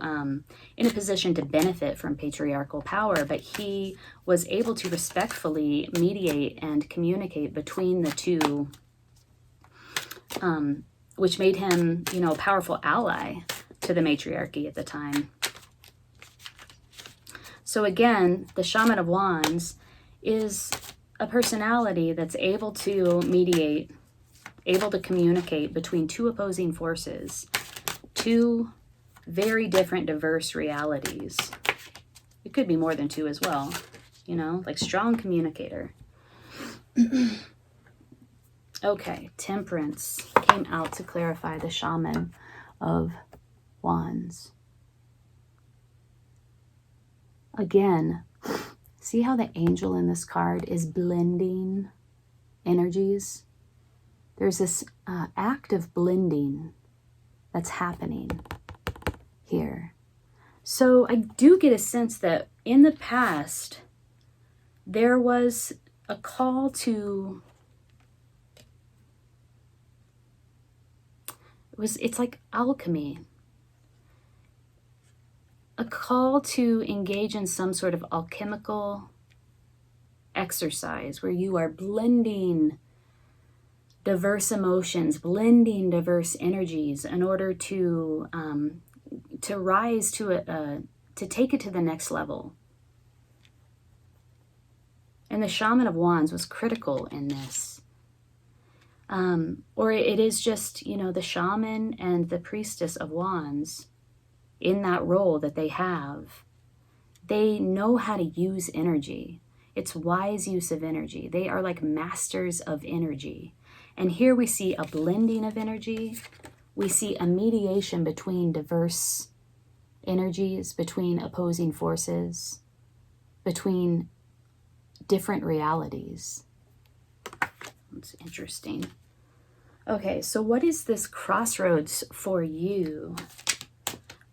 S1: in a position to benefit from patriarchal power. But he was able to respectfully mediate and communicate between the two, which made him, you know, a powerful ally to the matriarchy at the time. So again, the Shaman of Wands is a personality that's able to mediate, able to communicate between two opposing forces, two very different, diverse realities. It could be more than two as well, you know, like strong communicator. Okay, Temperance came out to clarify the Shaman of Wands. Again, see how the angel in this card is blending energies? There's this act of blending that's happening here. So I do get a sense that in the past, there was a call to, it's like alchemy. A call to engage in some sort of alchemical exercise where you are blending diverse emotions, blending diverse energies in order to rise to to take it to the next level. And the Shaman of Wands was critical in this. Or it is just, you know, the shaman and the priestess of Wands in that role that they have, They know how to use energy. It's wise use of energy. They are like masters of energy. And here we see a blending of energy. We see a mediation between diverse energies, between opposing forces, between different realities. That's interesting. Okay, so what is this crossroads for you?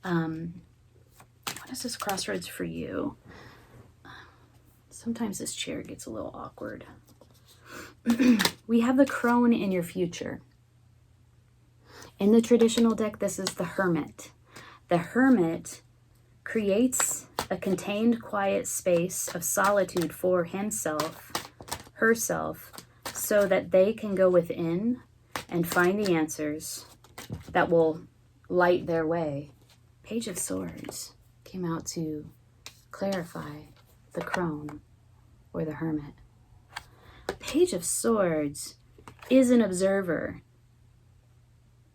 S1: What is this crossroads for you? Sometimes this chair gets a little awkward. We have the crone in your future. In the traditional deck, this is the Hermit. The Hermit creates a contained, quiet space of solitude for himself, herself, so that they can go within and find the answers that will light their way. Page of Swords came out to clarify the crone or the Hermit. Page of Swords is an observer,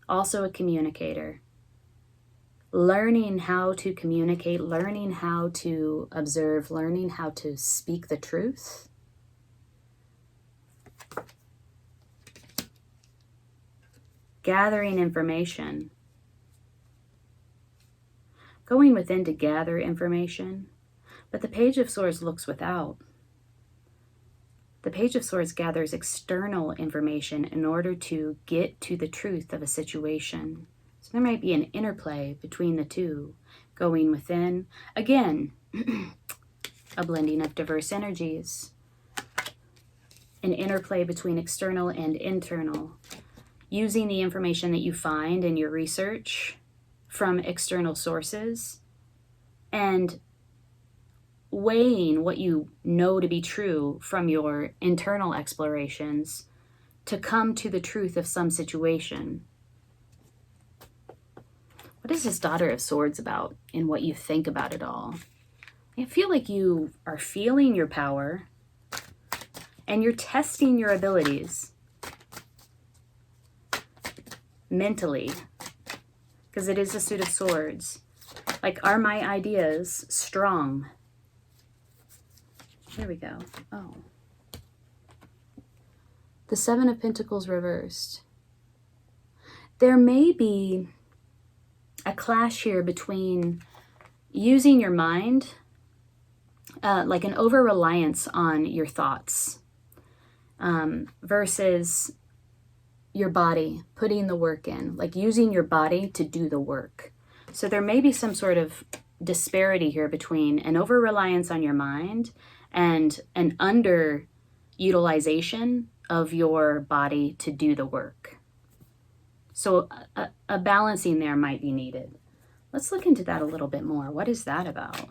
S1: also a communicator. Learning how to communicate, learning how to observe, learning how to speak the truth. Gathering information. Going within to gather information. But the Page of Swords looks without. The Page of Swords gathers external information in order to get to the truth of a situation. So there might be an interplay between the two, going within. Again, a blending of diverse energies. An interplay between external and internal. Using the information that you find in your research from external sources and weighing what you know to be true from your internal explorations to come to the truth of some situation. What is this Daughter of Swords about in what you think about it all? I feel like you are feeling your power and you're testing your abilities mentally, because it is a suit of swords. Like, are my ideas strong? Here we go. Oh. The Seven of Pentacles reversed. There may be a clash here between using your mind, like an over-reliance on your thoughts, versus your body, putting the work in, like using your body to do the work. So there may be some sort of disparity here between an over-reliance on your mind and an underutilization of your body to do the work. So a balancing there might be needed. Let's look into that a little bit more. What is that about?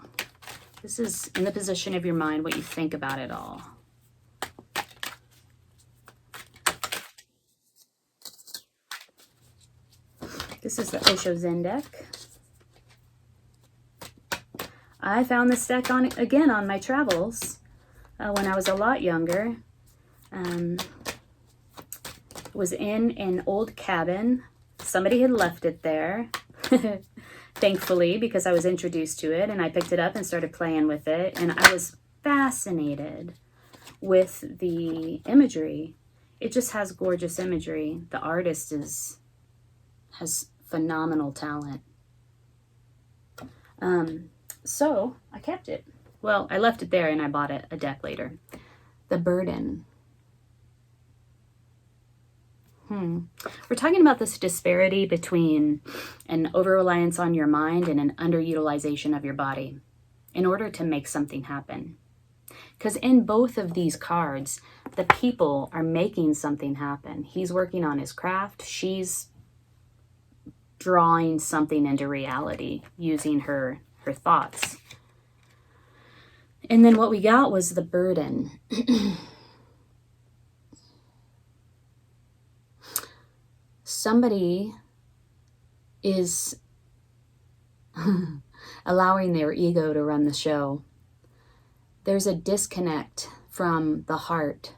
S1: This is in the position of your mind, what you think about it all. This is the Osho Zen deck. I found this deck again on my travels when I was a lot younger. Was in an old cabin. Somebody had left it there, thankfully, because I was introduced to it, and I picked it up and started playing with it, and I was fascinated with the imagery. It just has gorgeous imagery. The artist has phenomenal talent. So I kept it. Well, I left it there and I bought a deck later. The Burden. We're talking about this disparity between an over-reliance on your mind and an underutilization of your body in order to make something happen. Because in both of these cards, the people are making something happen. He's working on his craft. She's drawing something into reality using her thoughts. And then what we got was the burden. Somebody is allowing their ego to run the show. There's a disconnect from the heart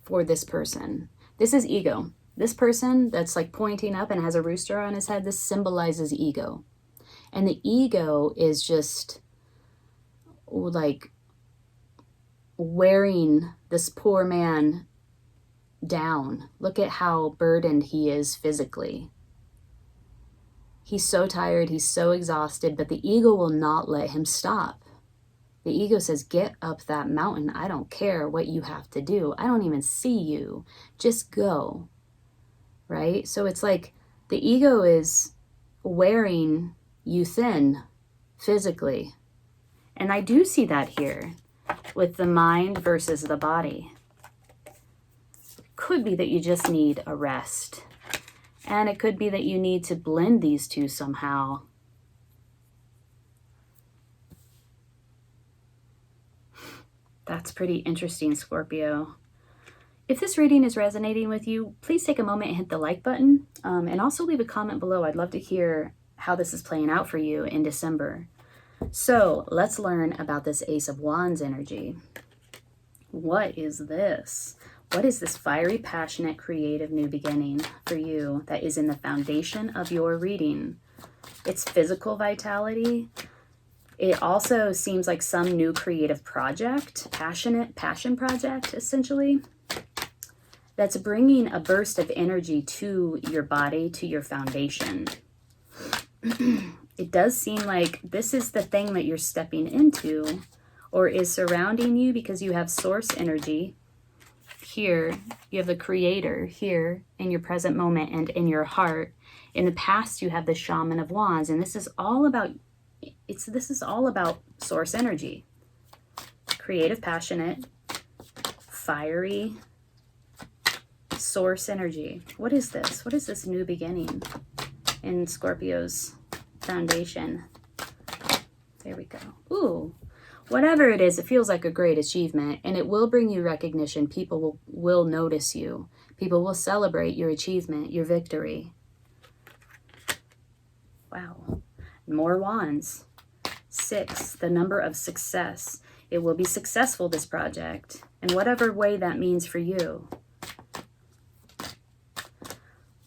S1: for this person. This is ego. This person that's like pointing up and has a rooster on his head, this symbolizes ego. And the ego is just like wearing this poor man down. Look at how burdened he is physically. He's so tired, he's so exhausted, but the ego will not let him stop. The ego says, get up that mountain. I don't care what you have to do. I don't even see you. Just go. Right? So it's like the ego is wearing you thin physically. And I do see that here with the mind versus the body. Could be that you just need a rest. And it could be that you need to blend these two somehow. That's pretty interesting, Scorpio. If this reading is resonating with you, please take a moment and hit the like button. And also leave a comment below. I'd love to hear how this is playing out for you in December. So let's learn about this Ace of Wands energy. What is this? What is this fiery, passionate, creative new beginning for you that is in the foundation of your reading? It's physical vitality. It also seems like some new creative project, passion project, essentially, that's bringing a burst of energy to your body, to your foundation. It does seem like this is the thing that you're stepping into or is surrounding you, because you have source energy here. You have the creator here in your present moment and in your heart. In the past, you have the shaman of wands, and this is all about source energy. Creative, passionate, fiery, source energy. What is this? What is this new beginning in Scorpio's foundation? There we go. Ooh, whatever it is, it feels like a great achievement, and it will bring you recognition. People will notice you. People will celebrate your achievement, your victory. Wow. More wands. 6, the number of success. It will be successful, this project, in whatever way that means for you.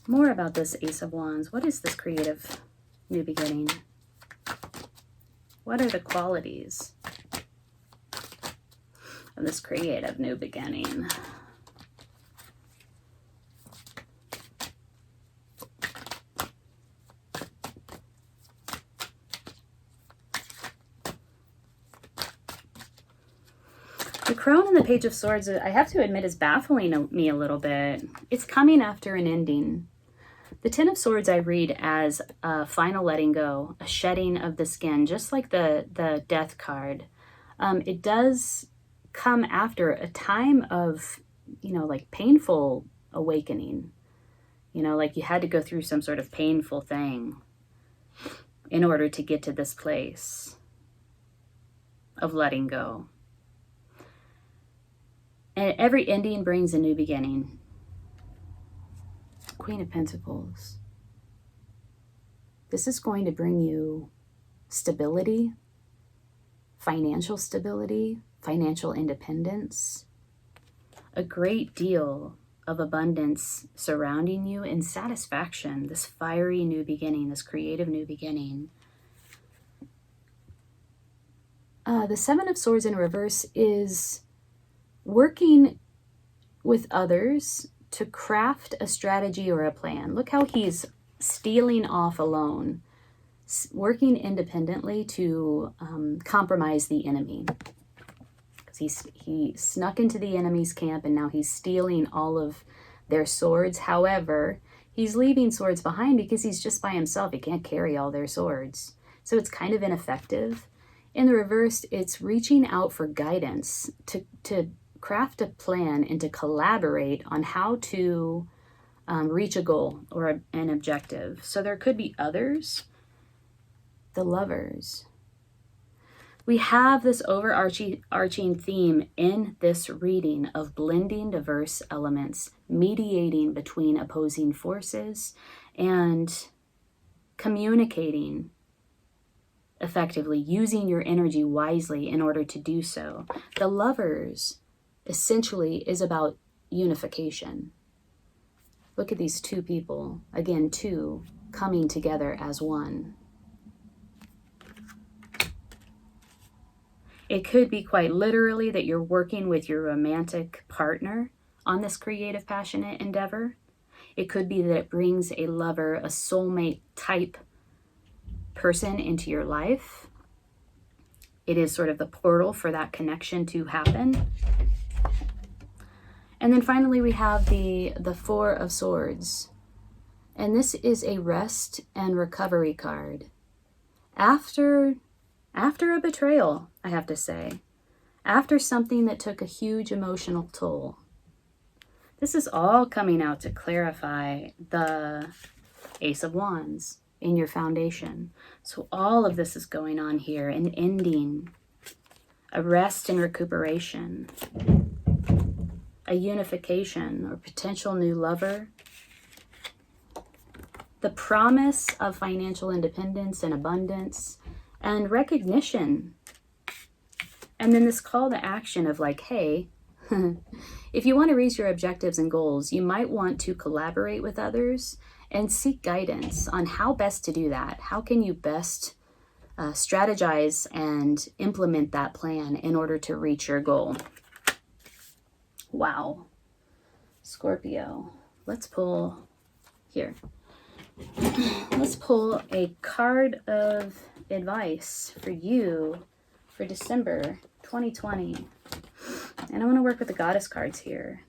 S1: More about this Ace of Wands. What is this creative new beginning? What are the qualities of this creative new beginning? The Crone and the Page of Swords, I have to admit, is baffling me a little bit. It's coming after an ending. The Ten of Swords I read as a final letting go, a shedding of the skin, just like the Death card. It does come after a time of, like painful awakening. Like you had to go through some sort of painful thing in order to get to this place of letting go. And every ending brings a new beginning. Queen of Pentacles. This is going to bring you stability, financial independence, a great deal of abundance surrounding you, and satisfaction, this fiery new beginning, this creative new beginning. The Seven of Swords in reverse is working with others to craft a strategy or a plan. Look how he's stealing off alone, working independently to compromise the enemy. Because he snuck into the enemy's camp, and now he's stealing all of their swords. However, he's leaving swords behind because he's just by himself. He can't carry all their swords. So it's kind of ineffective. In the reverse, it's reaching out for guidance to craft a plan and to collaborate on how to reach a goal or an objective. So there could be others. The Lovers. We have this overarching theme in this reading of blending diverse elements, mediating between opposing forces, and communicating effectively, using your energy wisely in order to do so. The Lovers essentially is about unification. Look at these two people, again, two coming together as one. It could be quite literally that you're working with your romantic partner on this creative, passionate endeavor. It could be that it brings a lover, a soulmate type person into your life. It is sort of the portal for that connection to happen. And then finally we have the Four of Swords. And this is a rest and recovery card. After a betrayal, I have to say. After something that took a huge emotional toll. This is all coming out to clarify the Ace of Wands in your foundation. So all of this is going on here, an ending, a rest and recuperation, a unification or potential new lover, the promise of financial independence and abundance and recognition. And then this call to action of like, hey, if you want to reach your objectives and goals, you might want to collaborate with others and seek guidance on how best to do that. How can you best strategize and implement that plan in order to reach your goal? Wow. Scorpio. Let's pull here. Let's pull a card of advice for you for December 2020. And I want to work with the goddess cards here.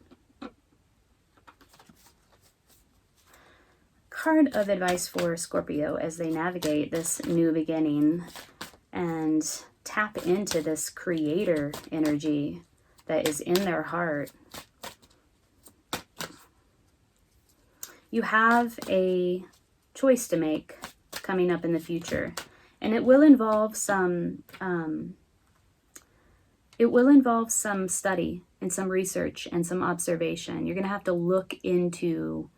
S1: Card of advice for Scorpio as they navigate this new beginning and tap into this creator energy that is in their heart. You have a choice to make coming up in the future, and it will involve some study and some research and some observation. You're going to have to look into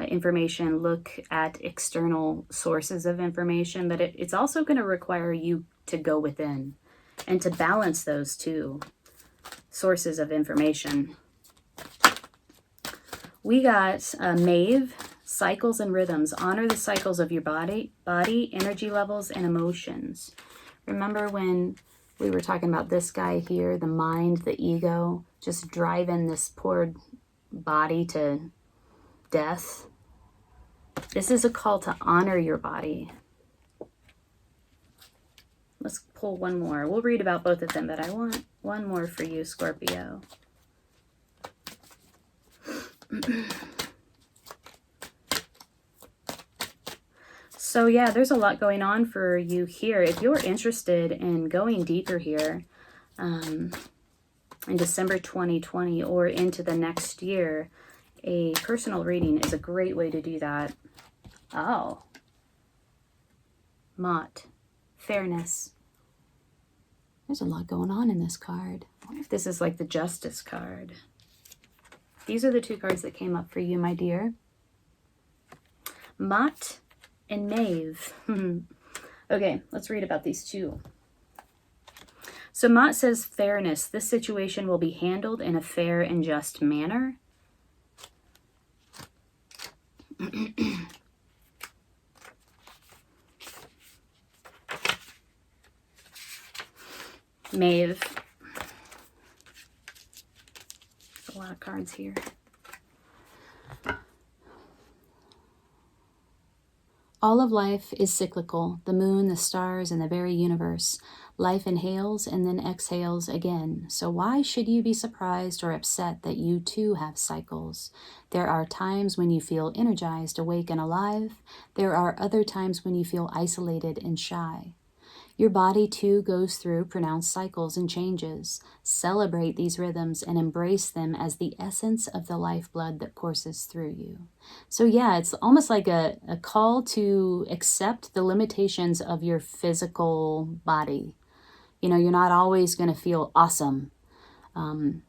S1: information, look at external sources of information, but it's also going to require you to go within and to balance those two sources of information. We got Maeve, cycles and rhythms. Honor the cycles of your body, energy levels, and emotions. Remember when we were talking about this guy here, the mind, the ego, just driving this poor body to death? This is a call to honor your body. Let's pull one more. We'll read about both of them, but I want one more for you, Scorpio. So yeah, there's a lot going on for you here. If you're interested in going deeper here in December 2020 or into the next year, a personal reading is a great way to do that. Oh. Mott. Fairness. There's a lot going on in this card. I wonder if this is like the Justice card. These are the two cards that came up for you, my dear. Mott and Maeve. Okay, let's read about these two. So Mott says fairness. This situation will be handled in a fair and just manner. Maeve. There's a lot of cards here. All of life is cyclical. The moon, the stars, and the very universe. Life inhales and then exhales again. So why should you be surprised or upset that you too have cycles? There are times when you feel energized, awake, and alive. There are other times when you feel isolated and shy. Your body too goes through pronounced cycles and changes. Celebrate these rhythms and embrace them as the essence of the lifeblood that courses through you. So yeah, it's almost like a call to accept the limitations of your physical body. You know, you're not always going to feel awesome. And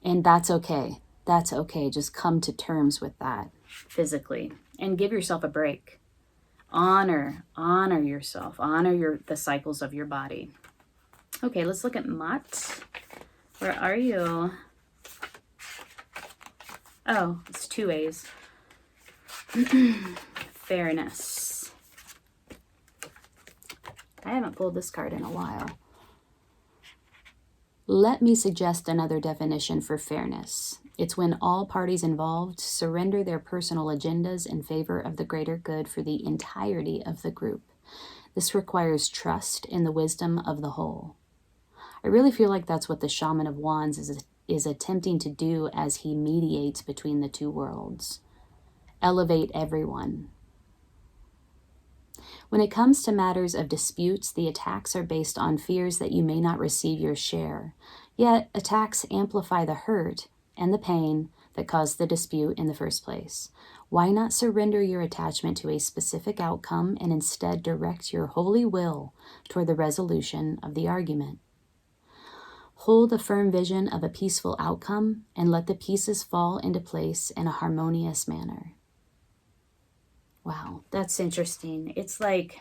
S1: that's okay. That's okay. Just come to terms with that physically and give yourself a break. Honor yourself. Honor the cycles of your body. Okay, let's look at Mott. Where are you? Oh, it's two A's. Fairness. I haven't pulled this card in a while. Let me suggest another definition for fairness. It's when all parties involved surrender their personal agendas in favor of the greater good for the entirety of the group. This requires trust in the wisdom of the whole. I really feel like that's what the Shaman of Wands is attempting to do as he mediates between the two worlds. Elevate everyone. When it comes to matters of disputes, the attacks are based on fears that you may not receive your share. Yet, attacks amplify the hurt and the pain that caused the dispute in the first place. Why not surrender your attachment to a specific outcome and instead direct your holy will toward the resolution of the argument? Hold a firm vision of a peaceful outcome and let the pieces fall into place in a harmonious manner. Wow, that's interesting. It's like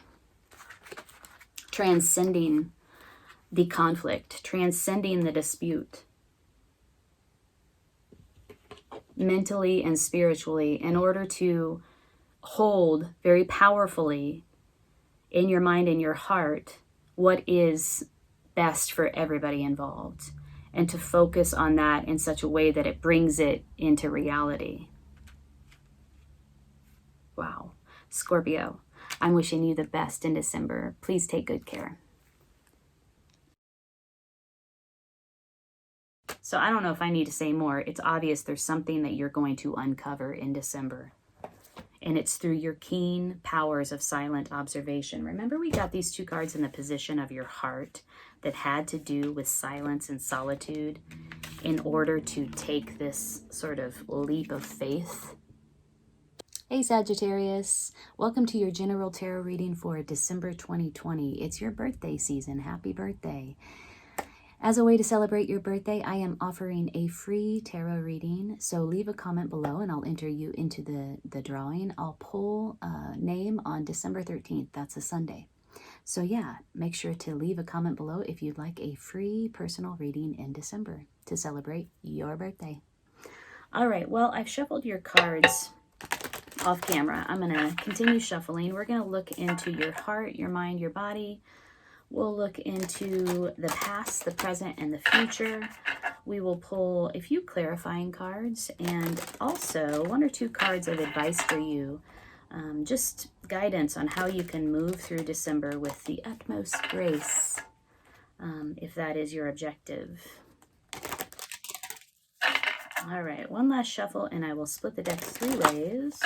S1: transcending the conflict, transcending the dispute, mentally and spiritually, in order to hold very powerfully in your mind and your heart what is best for everybody involved, and to focus on that in such a way that it brings it into reality. Wow. Scorpio, I'm wishing you the best in December. Please take good care. So I don't know if I need to say more. It's obvious there's something that you're going to uncover in December. And it's through your keen powers of silent observation. Remember, we got these two cards in the position of your heart that had to do with silence and solitude in order to take this sort of leap of faith. Hey Sagittarius, welcome to your general tarot reading for December 2020. It's your birthday season. Happy birthday. As a way to celebrate your birthday, I am offering a free tarot reading. So leave a comment below and I'll enter you into the drawing. I'll pull a name on December 13th. That's a Sunday. So yeah, make sure to leave a comment below if you'd like a free personal reading in December to celebrate your birthday. All right, well, I've shuffled your cards off camera. I'm going to continue shuffling. We're going to look into your heart, your mind, your body. We'll look into the past, the present, and the future. We will pull a few clarifying cards and also one or two cards of advice for you. Just guidance on how you can move through December with the utmost grace, if that is your objective. All right, one last shuffle and I will split the deck 3 ways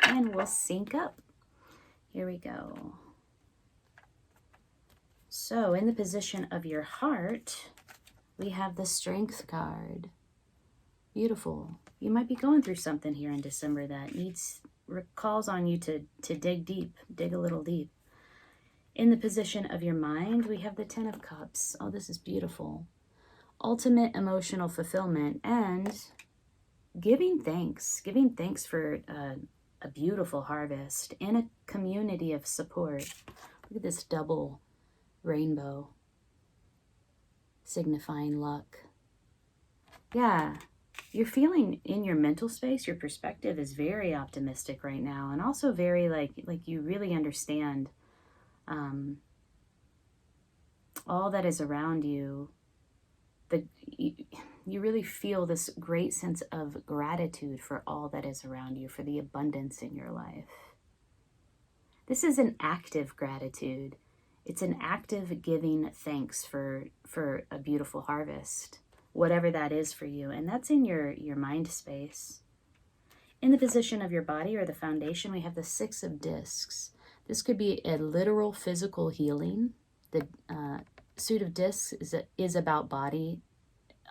S1: and we'll sync up. Here we go. So in the position of your heart, we have the Strength card. Beautiful. You might be going through something here in December that calls on you to dig deep, dig a little deep. In the position of your mind, we have the 10 of Cups. Oh, this is beautiful. Ultimate emotional fulfillment and giving thanks for a beautiful harvest in a community of support. Look at this double rainbow signifying luck. Yeah, you're feeling in your mental space, your perspective is very optimistic right now, and also very like you really understand all that is around you. You really feel this great sense of gratitude for all that is around you, for the abundance in your life. This is an active gratitude. It's an active giving thanks for a beautiful harvest, whatever that is for you. And that's in your mind space. In the position of your body or the foundation, we have the 6 of Discs. This could be a literal physical healing. The suit of Discs is about body,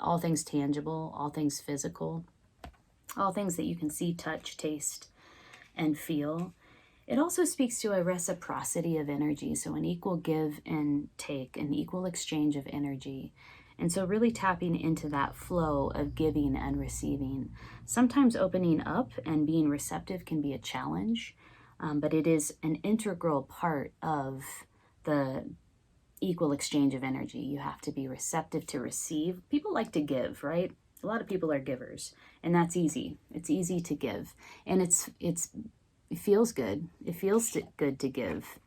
S1: all things tangible, all things physical, all things that you can see, touch, taste, and feel. It also speaks to a reciprocity of energy, so an equal give and take, an equal exchange of energy. And so really tapping into that flow of giving and receiving. Sometimes opening up and being receptive can be a challenge, but it is an integral part of the equal exchange of energy. You have to be receptive to receive. People like to give, right? A lot of people are givers, and that's easy. It's easy to give, and it's it feels good. It feels good to give.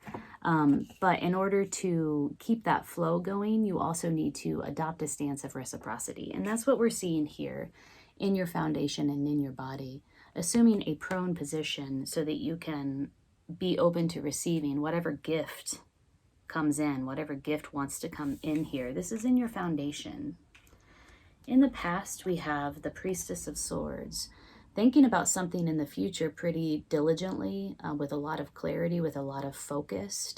S1: But in order to keep that flow going, you also need to adopt a stance of reciprocity. And that's what we're seeing here in your foundation and in your body. Assuming a prone position so that you can be open to receiving whatever gift comes in, whatever gift wants to come in here. This is in your foundation. In the past, we have the Priestess of Swords, thinking about something in the future pretty diligently, with a lot of clarity, with a lot of focus.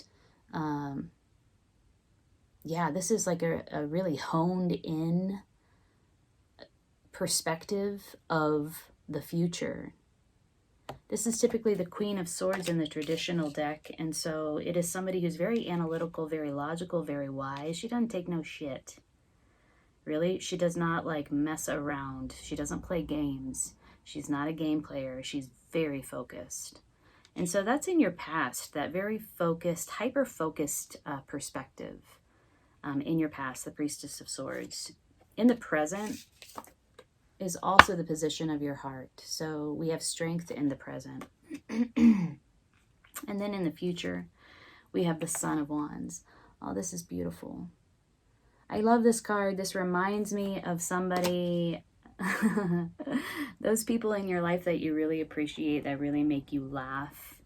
S1: Yeah, this is like a really honed in perspective of the future. This is typically the Queen of Swords in the traditional deck, and so it is somebody who's very analytical, very logical, very wise. She doesn't take no shit. Really, she does not like mess around. She doesn't play games. She's not a game player. She's very focused. And so that's in your past, that very focused, hyper-focused perspective in your past, the Priestess of Swords. In the present is also the position of your heart. So we have strength in the present. And then in the future, we have the Son of Wands. Oh, this is beautiful. I love this card. This reminds me of somebody, those people in your life that you really appreciate, that really make you laugh.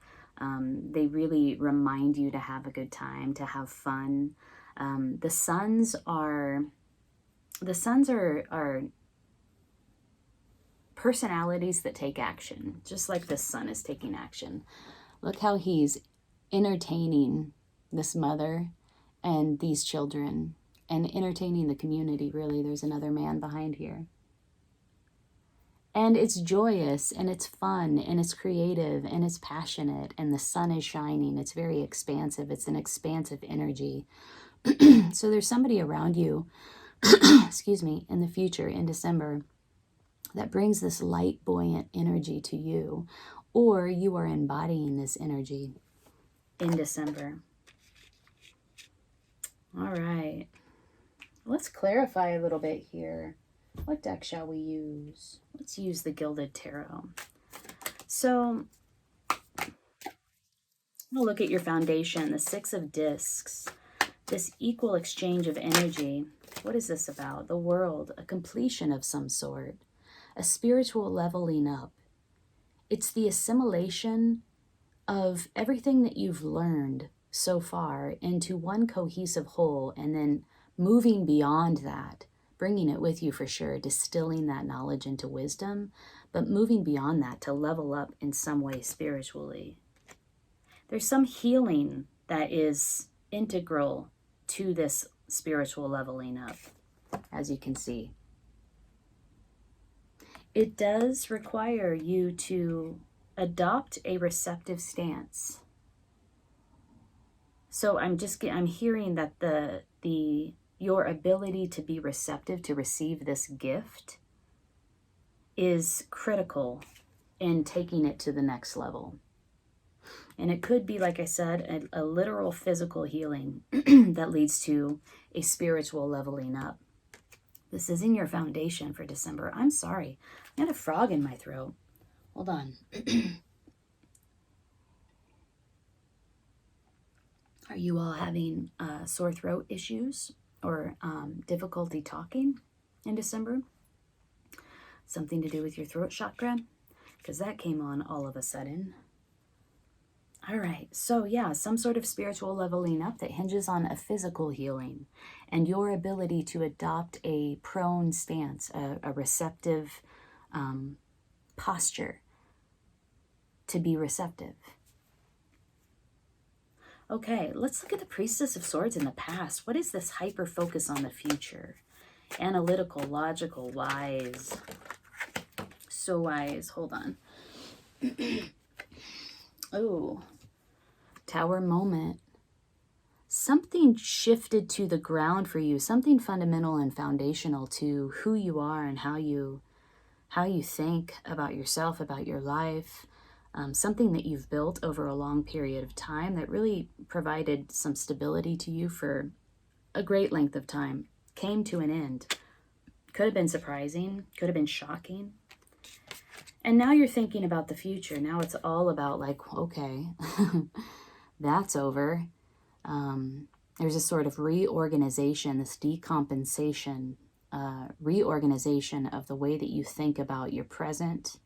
S1: They really remind you to have a good time, to have fun. The suns are personalities that take action, just like the sun is taking action. Look how he's entertaining this mother and these children and entertaining the community, really. There's another man behind here. And it's joyous and it's fun and it's creative and it's passionate and the sun is shining. It's very expansive. It's an expansive energy. So there's somebody around you, excuse me, in the future, in December, that brings this light, buoyant energy to you, or you are embodying this energy in December. All right. Let's clarify a little bit here. What deck shall we use? Let's use the Gilded Tarot. So, we'll look at your foundation, the Six of Discs, this equal exchange of energy. What is this about? The world, a completion of some sort, a spiritual leveling up. It's the assimilation of everything that you've learned so far into one cohesive whole, and then moving beyond that, bringing it with you for sure, distilling that knowledge into wisdom, but moving beyond that to level up in some way spiritually. There's some healing that is integral to this spiritual leveling up, as you can see. It does require you to adopt a receptive stance. So I'm hearing that your ability to be receptive, to receive this gift, is critical in taking it to the next level. And it could be, like I said, a literal physical healing that leads to a spiritual leveling up. This is in your foundation for December. I'm sorry. I got a frog in my throat. Hold on. Are you all having sore throat issues or difficulty talking in December? Something to do with your throat chakra? Because that came on all of a sudden. All right, so yeah, some sort of spiritual leveling up that hinges on a physical healing and your ability to adopt a prone stance, a receptive posture, to be receptive. Okay, let's look at the Priestess of Swords in the past. What is this hyper focus on the future? Analytical, logical, wise. So wise. Hold on. Oh, Tower moment. Something shifted to the ground for you. Something fundamental and foundational to who you are and how you think about yourself, about your life. Something that you've built over a long period of time that really provided some stability to you for a great length of time came to an end. Could have been surprising, could have been shocking. And now you're thinking about the future. Now it's all about like, okay, that's over. There's a sort of reorganization, this decompensation, reorganization of the way that you think about your present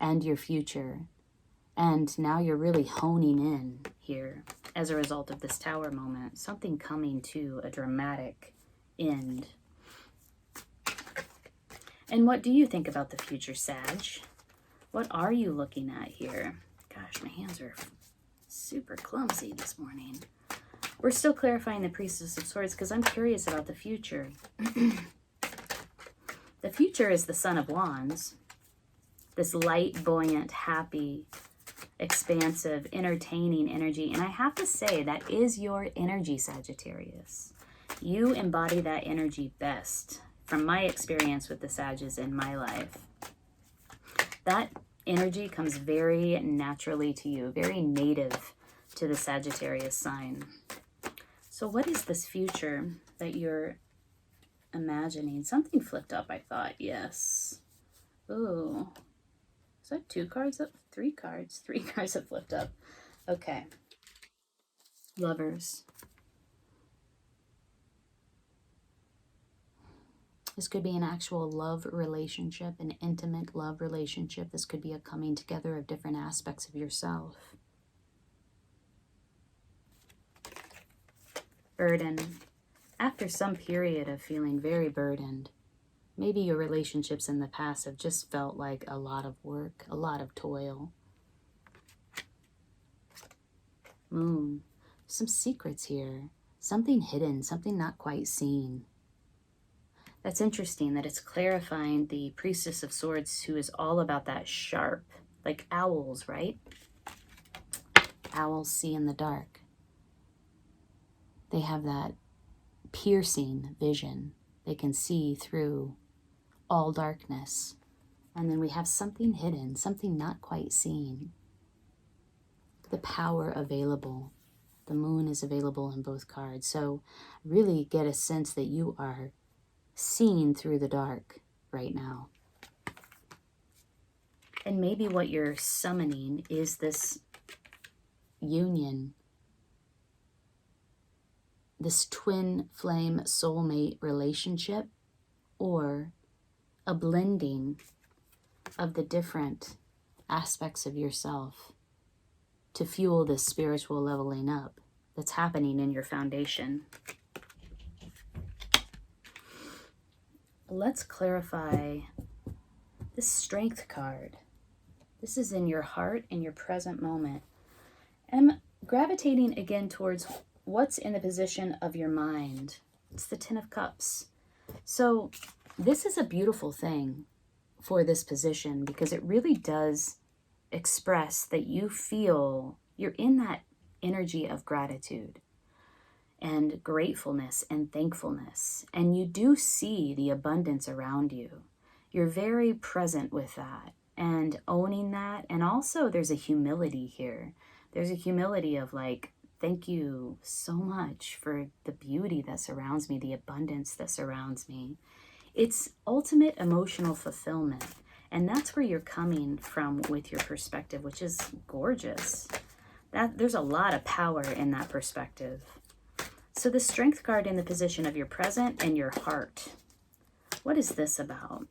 S1: and your future. And now you're really honing in here as a result of this Tower moment. Something coming to a dramatic end. And what do you think about the future, Sag? What are you looking at here? Gosh, my hands are super clumsy this morning. We're still clarifying the Priestess of Swords because I'm curious about the future. The future is the Son of Wands. This light, buoyant, happy, expansive, entertaining energy. And I have to say, that is your energy, Sagittarius. You embody that energy best from my experience with the Sages in my life. That energy comes very naturally to you, very native to the Sagittarius sign. So what is this future that you're imagining? Something flipped up, I thought. Yes. Ooh. Is that 2 cards up? 3 cards. 3 cards have flipped up. Okay. Lovers. This could be an actual love relationship, an intimate love relationship. This could be a coming together of different aspects of yourself. Burden. After some period of feeling very burdened, maybe your relationships in the past have just felt like a lot of work, a lot of toil. Moon. Some secrets here. Something hidden, something not quite seen. That's interesting that it's clarifying the Priestess of Swords, who is all about that sharp, like owls, right? Owls see in the dark. They have that piercing vision. They can see through all darkness. And then we have something hidden, something not quite seen. The power available. The moon is available in both cards. So really get a sense that you are seen through the dark right now. And maybe what you're summoning is this union, this twin flame soulmate relationship, or a blending of the different aspects of yourself to fuel this spiritual leveling up that's happening in your foundation. Let's clarify this Strength card. This is in your heart, in your present moment. I'm gravitating again towards what's in the position of your mind. It's the Ten of Cups. So this is a beautiful thing for this position because it really does express that you feel you're in that energy of gratitude and gratefulness and thankfulness. And you do see the abundance around you. You're very present with that and owning that. And also there's a humility here. There's a humility of like, thank you so much for the beauty that surrounds me, the abundance that surrounds me. It's ultimate emotional fulfillment. And that's where you're coming from with your perspective, which is gorgeous. There's a lot of power in that perspective. So the Strength card in the position of your present and your heart. What is this about?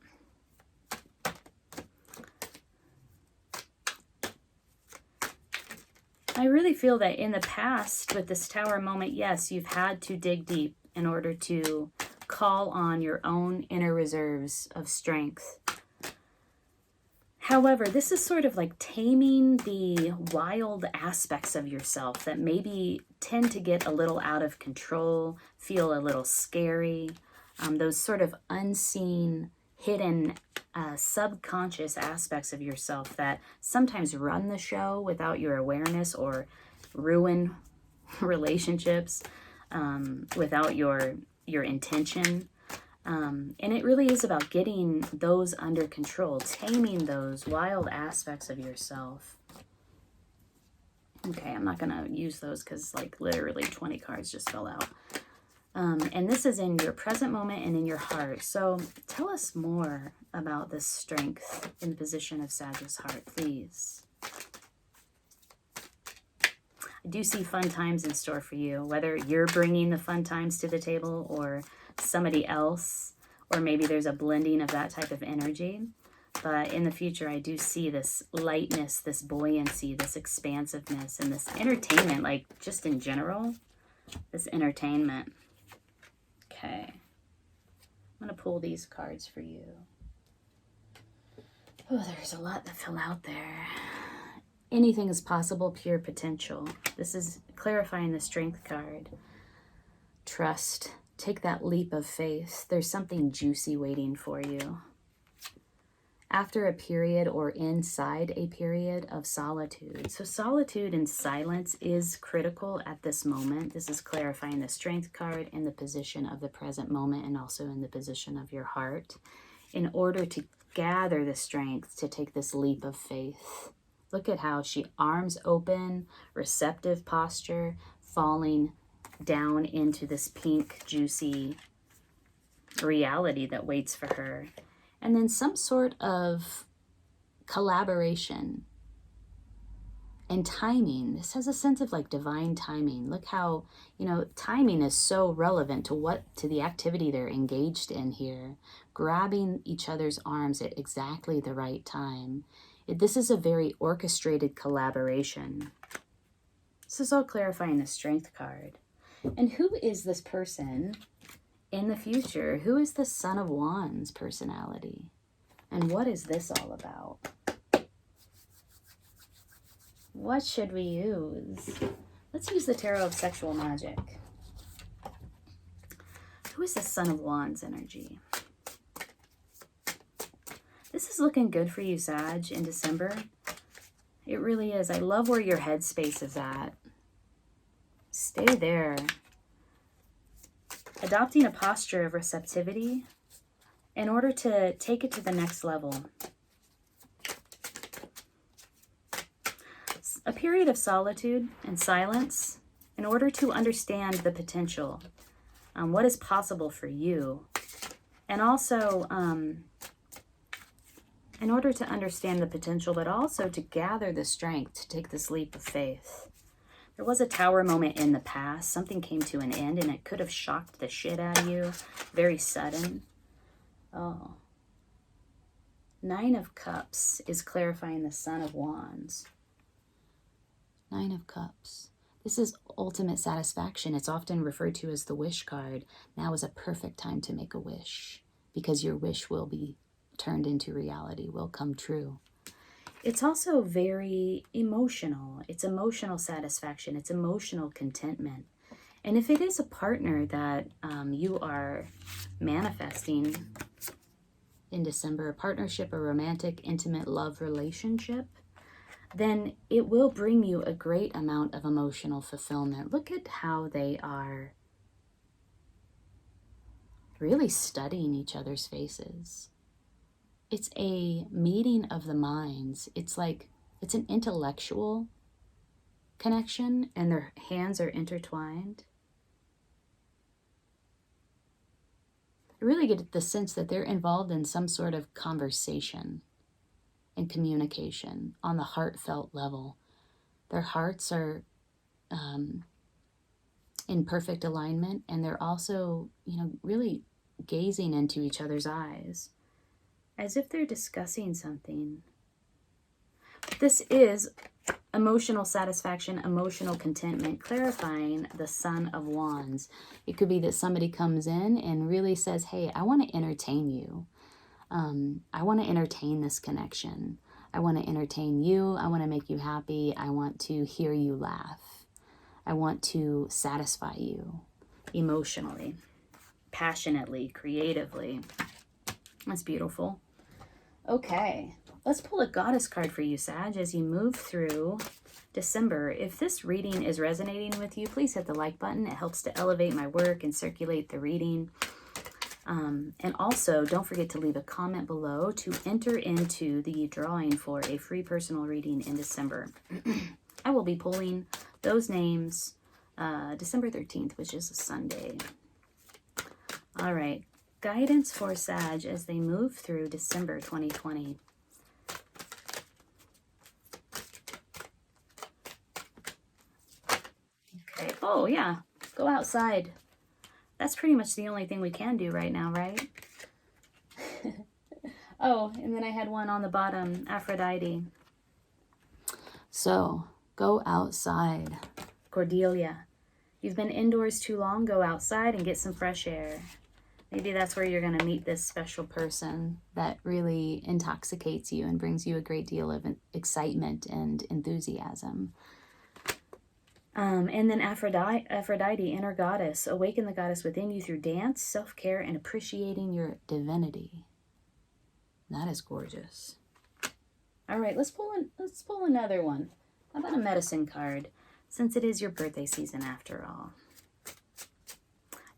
S1: I really feel that in the past with this Tower moment, yes, you've had to dig deep in order to call on your own inner reserves of strength. However, this is sort of like taming the wild aspects of yourself that maybe tend to get a little out of control, feel a little scary. Those sort of unseen, hidden, subconscious aspects of yourself that sometimes run the show without your awareness or ruin relationships without your intention. And it really is about getting those under control, taming those wild aspects of yourself. Okay, I'm not going to use those because like literally 20 cards just fell out. And this is in your present moment and in your heart. So tell us more about this strength in the position of Sagittarius heart, please. I do see fun times in store for you, whether you're bringing the fun times to the table or somebody else, or maybe there's a blending of that type of energy. But in the future, I do see this lightness, this buoyancy, this expansiveness, and this entertainment, like just in general, this entertainment. Okay. I'm going to pull these cards for you. Oh, there's a lot that fell out there. Anything is possible, pure potential. This is clarifying the strength card. Trust. Take that leap of faith. There's something juicy waiting for you. After a period or inside a period of solitude. So solitude and silence is critical at this moment. This is clarifying the strength card in the position of the present moment and also in the position of your heart. In order to gather the strength to take this leap of faith. Look at how she arms open, receptive posture, falling down into this pink, juicy reality that waits for her. And then some sort of collaboration and timing. This has a sense of like divine timing. Look how, you know, timing is so relevant to the activity they're engaged in here. Grabbing each other's arms at exactly the right time. This is a very orchestrated collaboration. This is all clarifying the strength card. And who is this person in the future? Who is the Son of Wands personality? And what is this all about? What should we use? Let's use the Tarot of Sexual Magic. Who is the Son of Wands energy? This is looking good for you, Sag, in December. It really is. I love where your headspace is at. Stay there. Adopting a posture of receptivity in order to take it to the next level. A period of solitude and silence in order to understand the potential, what is possible for you. And also, in order to understand the potential, but also to gather the strength to take this leap of faith. There was a tower moment in the past. Something came to an end and it could have shocked the shit out of you. Very sudden. Oh. 9 of Cups is clarifying the Son of Wands. 9 of Cups. This is ultimate satisfaction. It's often referred to as the wish card. Now is a perfect time to make a wish because your wish will be turned into reality, will come true. It's also very emotional. It's emotional satisfaction. It's emotional contentment. And if it is a partner that you are manifesting in December, a partnership, a romantic, intimate love relationship, then it will bring you a great amount of emotional fulfillment. Look at how they are really studying each other's faces. It's a meeting of the minds. It's like, it's an intellectual connection and their hands are intertwined. I really get the sense that they're involved in some sort of conversation and communication on the heartfelt level. Their hearts are in perfect alignment and they're also, you know, really gazing into each other's eyes. As if they're discussing something. This is emotional satisfaction, emotional contentment, clarifying the Son of Wands. It could be that somebody comes in and really says, hey, I want to entertain you. I want to entertain this connection. I want to entertain you. I want to make you happy. I want to hear you laugh. I want to satisfy you emotionally, passionately, creatively. That's beautiful. Okay, let's pull a goddess card for you, Sag, as you move through December. If this reading is resonating with you, please hit the like button. It helps to elevate my work and circulate the reading. And also, don't forget to leave a comment below to enter into the drawing for a free personal reading in December. I will be pulling those names December 13th, which is a Sunday. All right. Guidance for Sag as they move through December 2020. Okay. Oh, yeah. Go outside. That's pretty much the only thing we can do right now, right? Oh, and then I had one on the bottom, Aphrodite. So, go outside. Cordelia. You've been indoors too long. Go outside and get some fresh air. Maybe that's where you're going to meet this special person that really intoxicates you and brings you a great deal of excitement and enthusiasm. And then Aphrodite, inner goddess. Awaken the goddess within you through dance, self-care, and appreciating your divinity. That is gorgeous. All right, let's pull another one. How about a medicine card? Since it is your birthday season after all.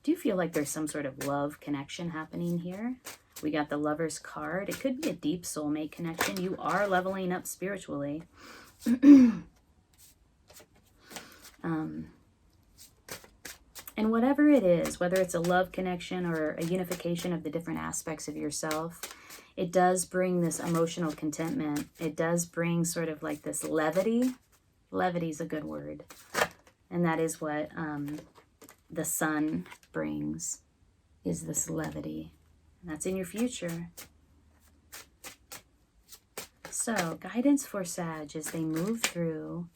S1: Do you feel like there's some sort of love connection happening here? We got the Lover's card. It could be a deep soulmate connection. You are leveling up spiritually. And whatever it is, whether it's a love connection or a unification of the different aspects of yourself, it does bring this emotional contentment. It does bring sort of like this levity. Levity is a good word. And that is what the sun brings, is this levity. And that's in your future. So, guidance for Sag as they move through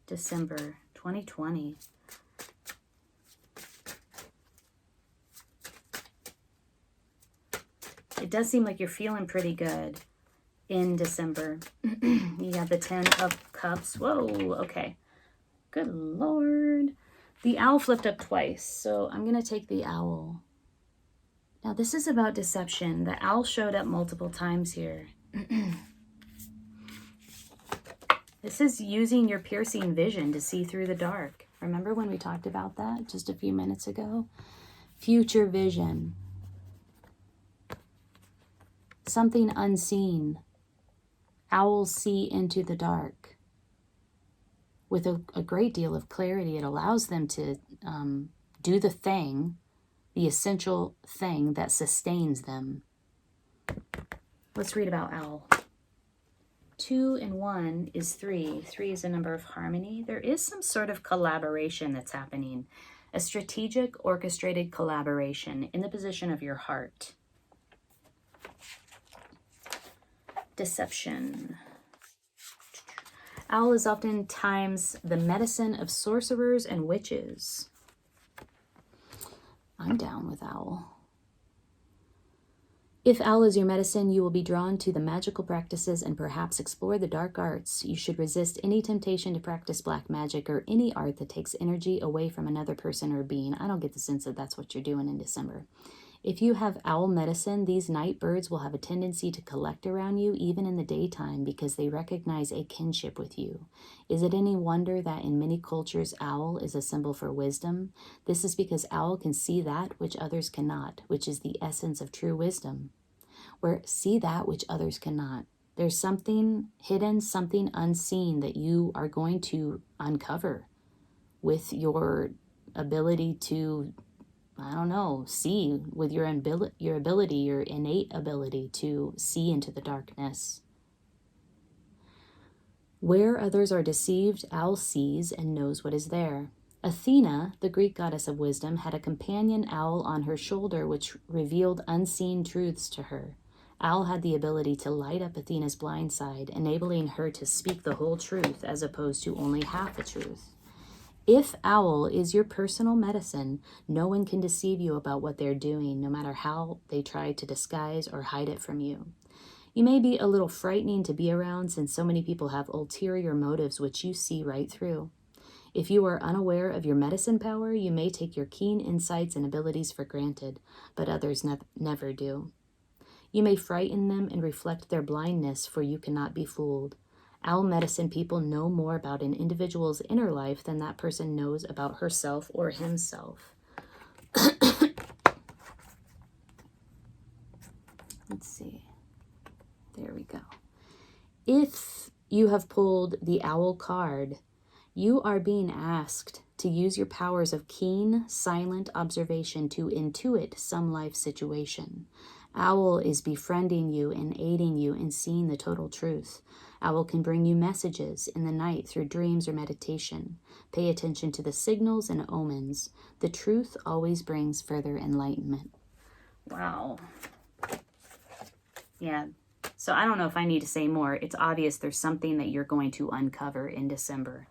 S1: December 2020. It does seem like you're feeling pretty good in December. You got the 10 of Cups. Whoa, okay. Good Lord. The owl flipped up twice, so I'm going to take the owl. Now, this is about deception. The owl showed up multiple times here. This is using your piercing vision to see through the dark. Remember when we talked about that just a few minutes ago? Future vision. Something unseen. Owls see into the dark. With a great deal of clarity, it allows them to do the thing, the essential thing that sustains them. Let's read about owl. 2 and 1 is 3. 3 is a number of harmony. There is some sort of collaboration that's happening. A strategic, orchestrated collaboration in the position of your heart. Deception. Owl is oftentimes the medicine of sorcerers and witches. I'm down with owl. If owl is your medicine, you will be drawn to the magical practices and perhaps explore the dark arts. You should resist any temptation to practice black magic or any art that takes energy away from another person or being. I don't get the sense that that's what you're doing in December. If you have owl medicine, these night birds will have a tendency to collect around you even in the daytime because they recognize a kinship with you. Is it any wonder that in many cultures owl is a symbol for wisdom? This is because owl can see that which others cannot, which is the essence of true wisdom. Where see that which others cannot. There's something hidden, something unseen that you are going to uncover with your ability to, I don't know, see, with your ability, your innate ability to see into the darkness. Where others are deceived, owl sees and knows what is there. Athena, the Greek goddess of wisdom, had a companion owl on her shoulder which revealed unseen truths to her. Owl had the ability to light up Athena's blind side, enabling her to speak the whole truth as opposed to only half the truth. If owl is your personal medicine, no one can deceive you about what they're doing, no matter how they try to disguise or hide it from you. You may be a little frightening to be around since so many people have ulterior motives which you see right through. If you are unaware of your medicine power, you may take your keen insights and abilities for granted, but others never do. You may frighten them and reflect their blindness, for you cannot be fooled. Owl medicine people know more about an individual's inner life than that person knows about herself or himself. Let's see. There we go. If you have pulled the owl card, you are being asked to use your powers of keen, silent observation to intuit some life situation. Owl is befriending you and aiding you in seeing the total truth. Owl can bring you messages in the night through dreams or meditation. Pay attention to the signals and omens. The truth always brings further enlightenment. Wow. Yeah. So I don't know if I need to say more. It's obvious there's something that you're going to uncover in December.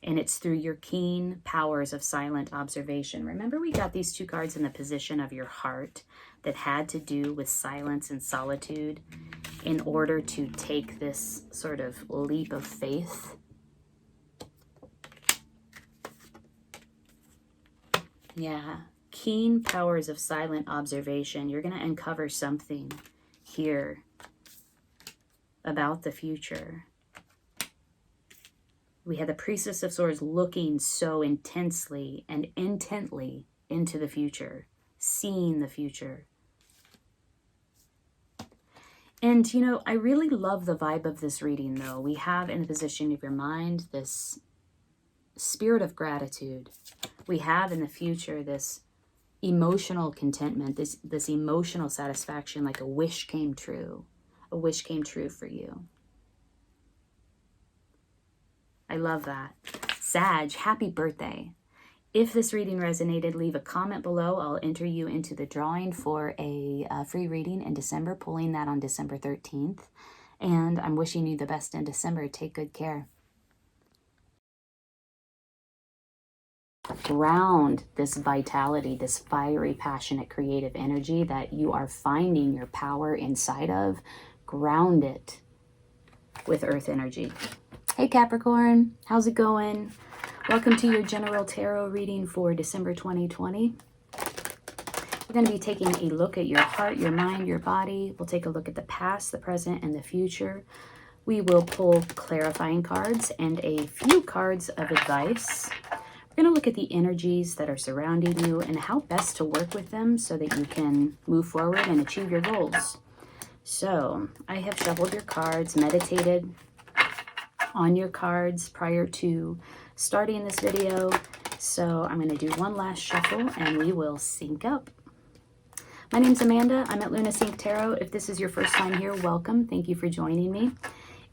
S1: And it's through your keen powers of silent observation. Remember, we got these two cards in the position of your heart that had to do with silence and solitude in order to take this sort of leap of faith. Yeah, keen powers of silent observation. You're going to uncover something here about the future. We had the Priestess of Swords looking so intensely and intently into the future, seeing the future. And, you know, I really love the vibe of this reading, though. We have in the position of your mind this spirit of gratitude. We have in the future this emotional contentment, this emotional satisfaction, like a wish came true. A wish came true for you. I love that. Sag, happy birthday. If this reading resonated, leave a comment below. I'll enter you into the drawing for a free reading in December, pulling that on December 13th. And I'm wishing you the best in December. Take good care. Ground this vitality, this fiery, passionate, creative energy that you are finding your power inside of. Ground it with earth energy. Hey Capricorn, how's it going? Welcome to your general tarot reading for December 2020. We're going to be taking a look at your heart, your mind, your body. We'll take a look at the past, the present, and the future. We will pull clarifying cards and a few cards of advice. We're going to look at the energies that are surrounding you and how best to work with them so that you can move forward and achieve your goals. So, I have shuffled your cards, meditated on your cards prior to starting this video. So I'm going to do one last shuffle and we will sync up. My name's Amanda. I'm at Luna Sync Tarot. If this is your first time here, welcome. Thank you for joining me.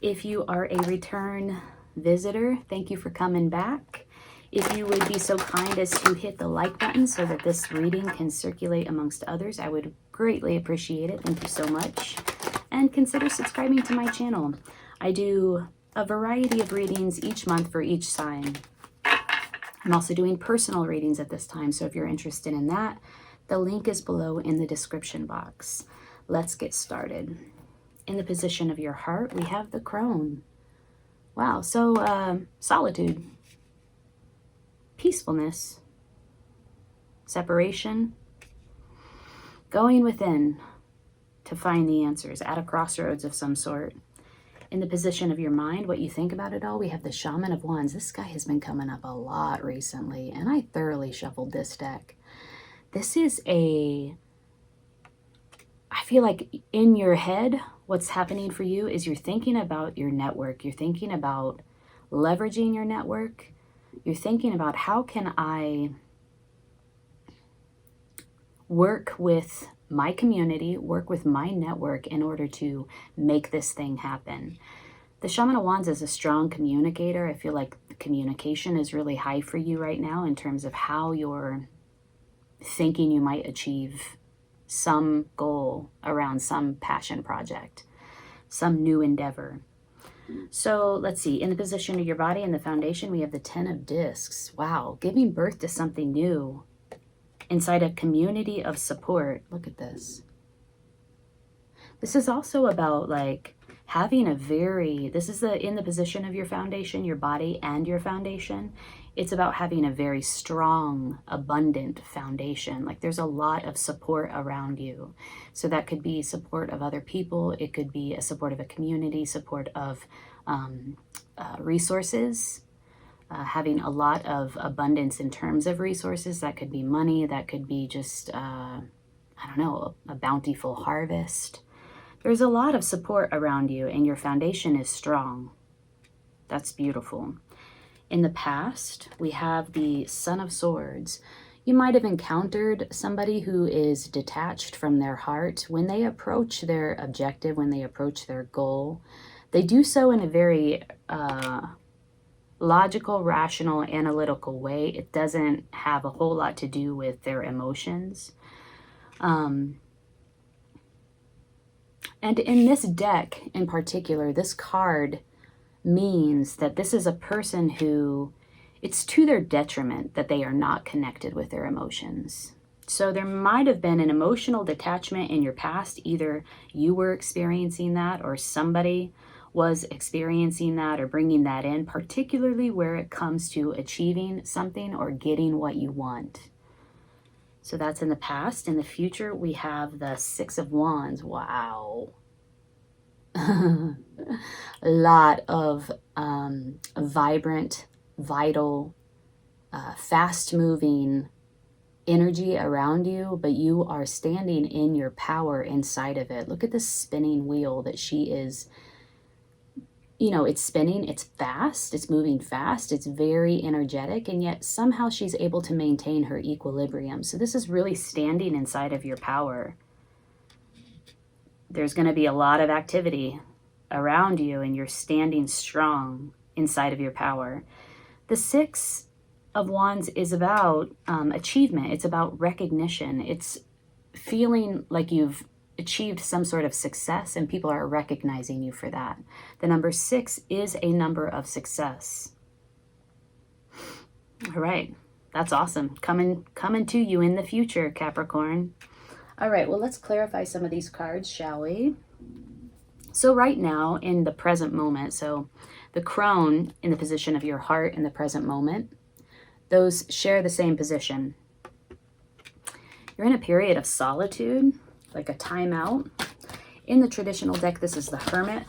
S1: If you are a return visitor, thank you for coming back. If you would be so kind as to hit the like button so that this reading can circulate amongst others, I would greatly appreciate it. Thank you so much. And consider subscribing to my channel. I do a variety of readings each month for each sign. I'm also doing personal readings at this time, so if you're interested in that, the link is below in the description box. Let's get started. In the position of your heart, we have the crone. Wow, so solitude, peacefulness, separation, going within to find the answers at a crossroads of some sort. In the position of your mind, what you think about it all, we have the Shaman of Wands. This guy has been coming up a lot recently, and I thoroughly shuffled this deck. This is I feel like in your head, what's happening for you is you're thinking about your network. You're thinking about leveraging your network. You're thinking about how can I work with my community, work with my network in order to make this thing happen. The Shaman of Wands is a strong communicator. I feel like the communication is really high for you right now in terms of how you're thinking you might achieve some goal around some passion project, some new endeavor. So let's see, in the position of your body and the foundation, we have the 10 of Discs. Wow, giving birth to something new inside a community of support. Look at this. This is also about like having a this is in the position of your foundation, your body and your foundation. It's about having a very strong, abundant foundation. Like there's a lot of support around you. So that could be support of other people. It could be a support of a community, support of resources. Having a lot of abundance in terms of resources. That could be money. That could be just, I don't know, a bountiful harvest. There's a lot of support around you and your foundation is strong. That's beautiful. In the past, we have the Son of Swords. You might have encountered somebody who is detached from their heart. When they approach their objective, when they approach their goal, they do so in a very logical, rational, analytical way. It doesn't have a whole lot to do with their emotions. And in this deck in particular, this card means that this is a person who, it's to their detriment that they are not connected with their emotions. So there might have been an emotional detachment in your past. Either you were experiencing that or somebody was experiencing that or bringing that in, particularly where it comes to achieving something or getting what you want. So that's in the past. In the future, we have the Six of Wands. Wow. A lot of vibrant, vital, fast-moving energy around you, but you are standing in your power inside of it. Look at this spinning wheel that she is. You know, it's spinning, it's fast, it's moving fast, it's very energetic, and yet somehow she's able to maintain her equilibrium. So this is really standing inside of your power. There's going to be a lot of activity around you, and you're standing strong inside of your power. The Six of Wands is about achievement. It's about recognition. It's feeling like you've achieved some sort of success and people are recognizing you for that. The number 6 is a number of success. All right, that's awesome. Coming to you in the future, Capricorn. All right, well, let's clarify some of these cards, shall we? So right now, in the present moment, so the crone in the position of your heart in the present moment, those share the same position. You're in a period of solitude, like a timeout. In the traditional deck, this is the Hermit.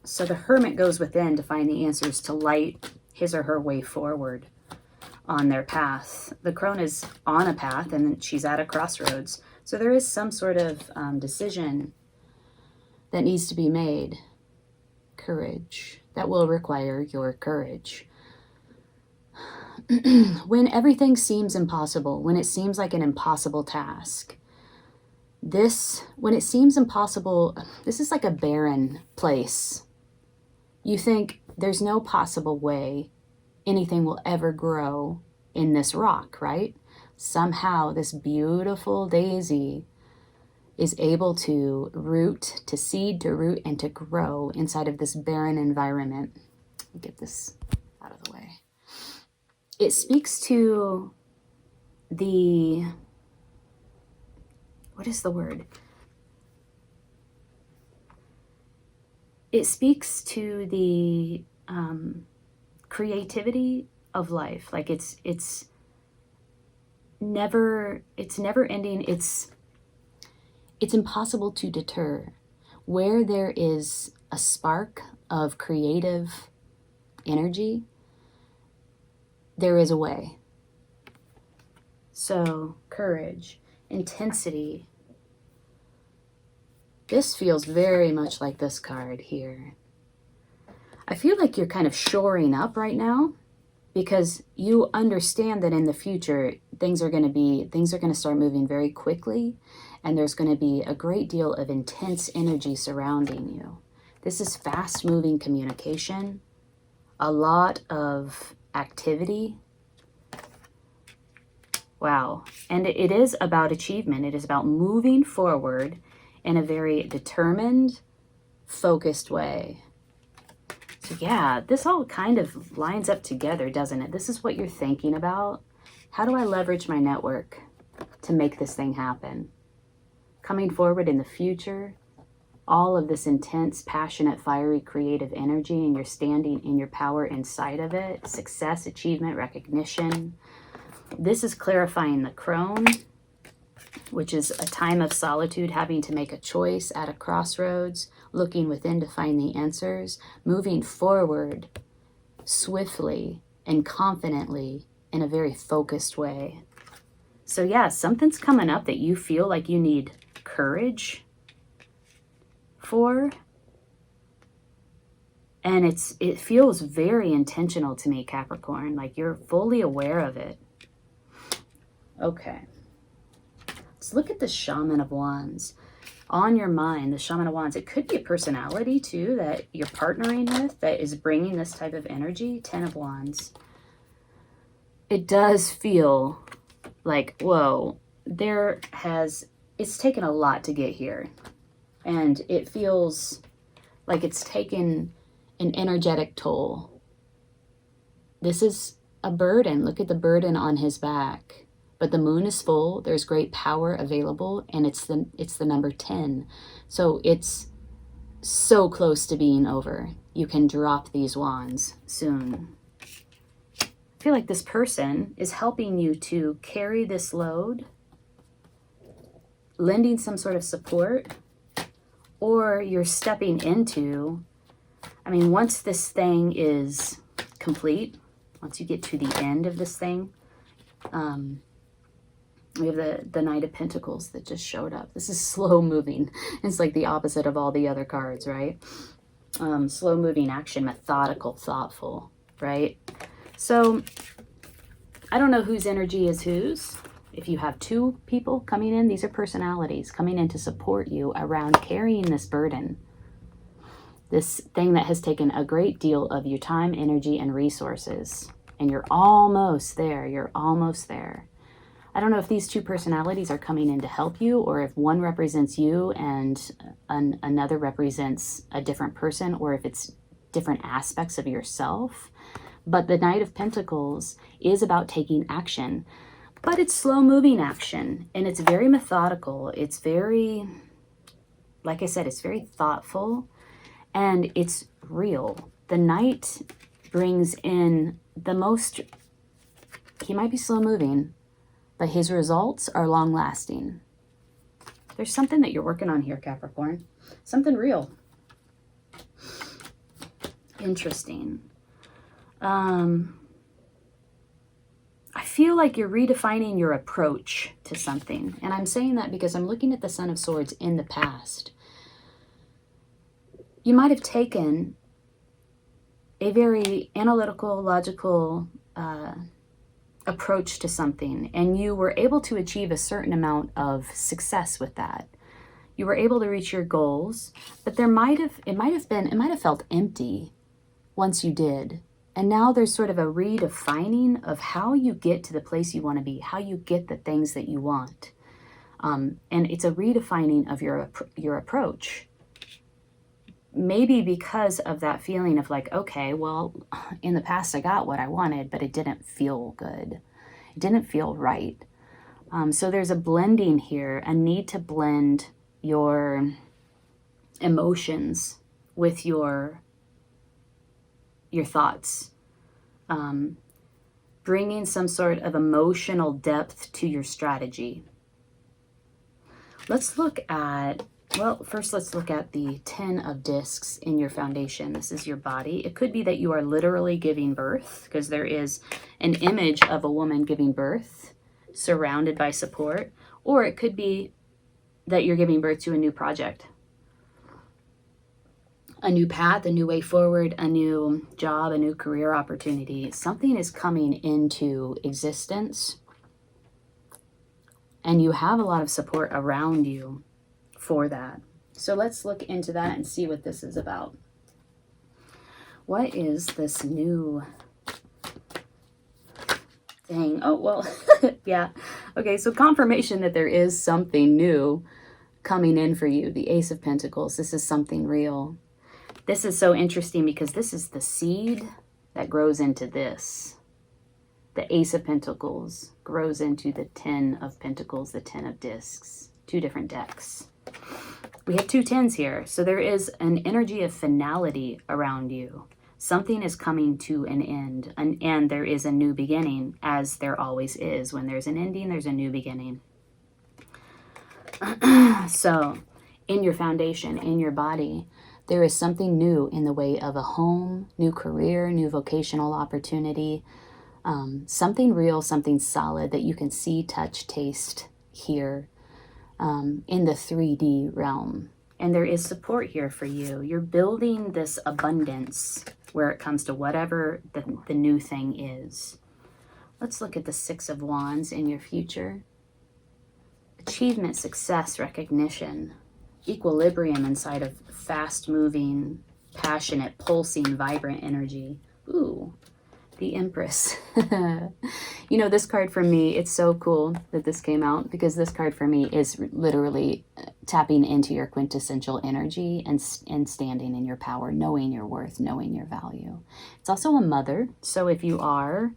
S1: So the Hermit goes within to find the answers, to light his or her way forward on their path. The crone is on a path and she's at a crossroads. So there is some sort of decision that needs to be made. Courage. That will require your courage. When everything seems impossible, when it seems like an impossible task, when it seems impossible, this is like a barren place. You think there's no possible way anything will ever grow in this rock, right? Somehow this beautiful daisy is able to root, to seed, to root, and to grow inside of this barren environment. Let me get this out of the way. It speaks to the, what is the word? It speaks to the creativity of life. Like it's never ending. It's impossible to deter. Where there is a spark of creative energy, there is a way. So, courage, intensity. This feels very much like this card here. I feel like you're kind of shoring up right now because you understand that in the future things are going to start moving very quickly, and there's going to be a great deal of intense energy surrounding you. This is fast-moving communication, a lot of activity. Wow. And it is about achievement. It is about moving forward in a very determined, focused way. So yeah, this all kind of lines up together, doesn't it? This is what you're thinking about. How do I leverage my network to make this thing happen? Coming forward in the future, all of this intense, passionate, fiery, creative energy, and you're standing in your power inside of it. Success, achievement, recognition. This is clarifying the crone, which is a time of solitude, having to make a choice at a crossroads, looking within to find the answers, moving forward swiftly and confidently in a very focused way. So yeah, something's coming up that you feel like you need courage for. And it feels very intentional to me, Capricorn, like you're fully aware of it. Okay. Let's look at the Shaman of Wands. On your mind, the Shaman of Wands, it could be a personality too that you're partnering with that is bringing this type of energy. 10 of Wands. It does feel like, whoa, it's taken a lot to get here. And it feels like it's taken an energetic toll. This is a burden. Look at the burden on his back. But the moon is full. There's great power available, and it's the number 10. So it's so close to being over. You can drop these wands soon. I feel like this person is helping you to carry this load, lending some sort of support, or you're stepping into, I mean, once this thing is complete, once you get to the end of this thing, we have the Knight of Pentacles that just showed up. This is slow moving. It's like the opposite of all the other cards, right? Slow moving action, methodical, thoughtful, right? So I don't know whose energy is whose. If you have two people coming in, these are personalities coming in to support you around carrying this burden. This thing that has taken a great deal of your time, energy, and resources. And you're almost there. You're almost there. I don't know if these two personalities are coming in to help you, or if one represents you and another represents a different person, or if it's different aspects of yourself. But the Knight of Pentacles is about taking action. But it's slow-moving action, and it's very methodical. It's very, like I said, it's very thoughtful, and it's real. The Knight brings in the most, he might be slow-moving, but his results are long-lasting. There's something that you're working on here, Capricorn. Something real. Interesting. I feel like you're redefining your approach to something. And I'm saying that because I'm looking at the Son of Swords in the past. You might have taken a very analytical, logical approach to something, and you were able to achieve a certain amount of success with that. You were able to reach your goals, but it might have felt empty once you did. And now there's sort of a redefining of how you get to the place you want to be, how you get the things that you want. And it's a redefining of your approach. Maybe because of that feeling of like, okay, well, in the past I got what I wanted, but it didn't feel good. It didn't feel right. So there's a blending here, a need to blend your emotions with your thoughts, bringing some sort of emotional depth to your strategy. Let's look at, well, first let's look at the 10 of discs in your foundation. This is your body. It could be that you are literally giving birth, because there is an image of a woman giving birth surrounded by support, or it could be that you're giving birth to a new project. A new path, a new way forward, a new job, a new career opportunity. Something is coming into existence, and you have a lot of support around you for that. So let's look into that and see what this is about. What is this new thing? Oh, well, yeah. Okay, so confirmation that there is something new coming in for you. The Ace of Pentacles. This is something real. This is so interesting because this is the seed that grows into this. The Ace of Pentacles grows into the 10 of Pentacles, the 10 of discs. Two different decks. We have two 10s here. So there is an energy of finality around you. Something is coming to an end. And there is a new beginning, as there always is. When there's an ending, there's a new beginning. So in your foundation, in your body, there is something new in the way of a home, new career, new vocational opportunity, something real, something solid that you can see, touch, taste, hear in the 3D realm. And there is support here for you. You're building this abundance where it comes to whatever the new thing is. Let's look at the Six of Wands in your future. Achievement, success, recognition, equilibrium inside of fast-moving, passionate, pulsing, vibrant energy. Ooh, the Empress. You know, this card for me, it's so cool that this came out, because this card for me is literally tapping into your quintessential energy and standing in your power, knowing your worth, knowing your value. It's also a mother. So if you are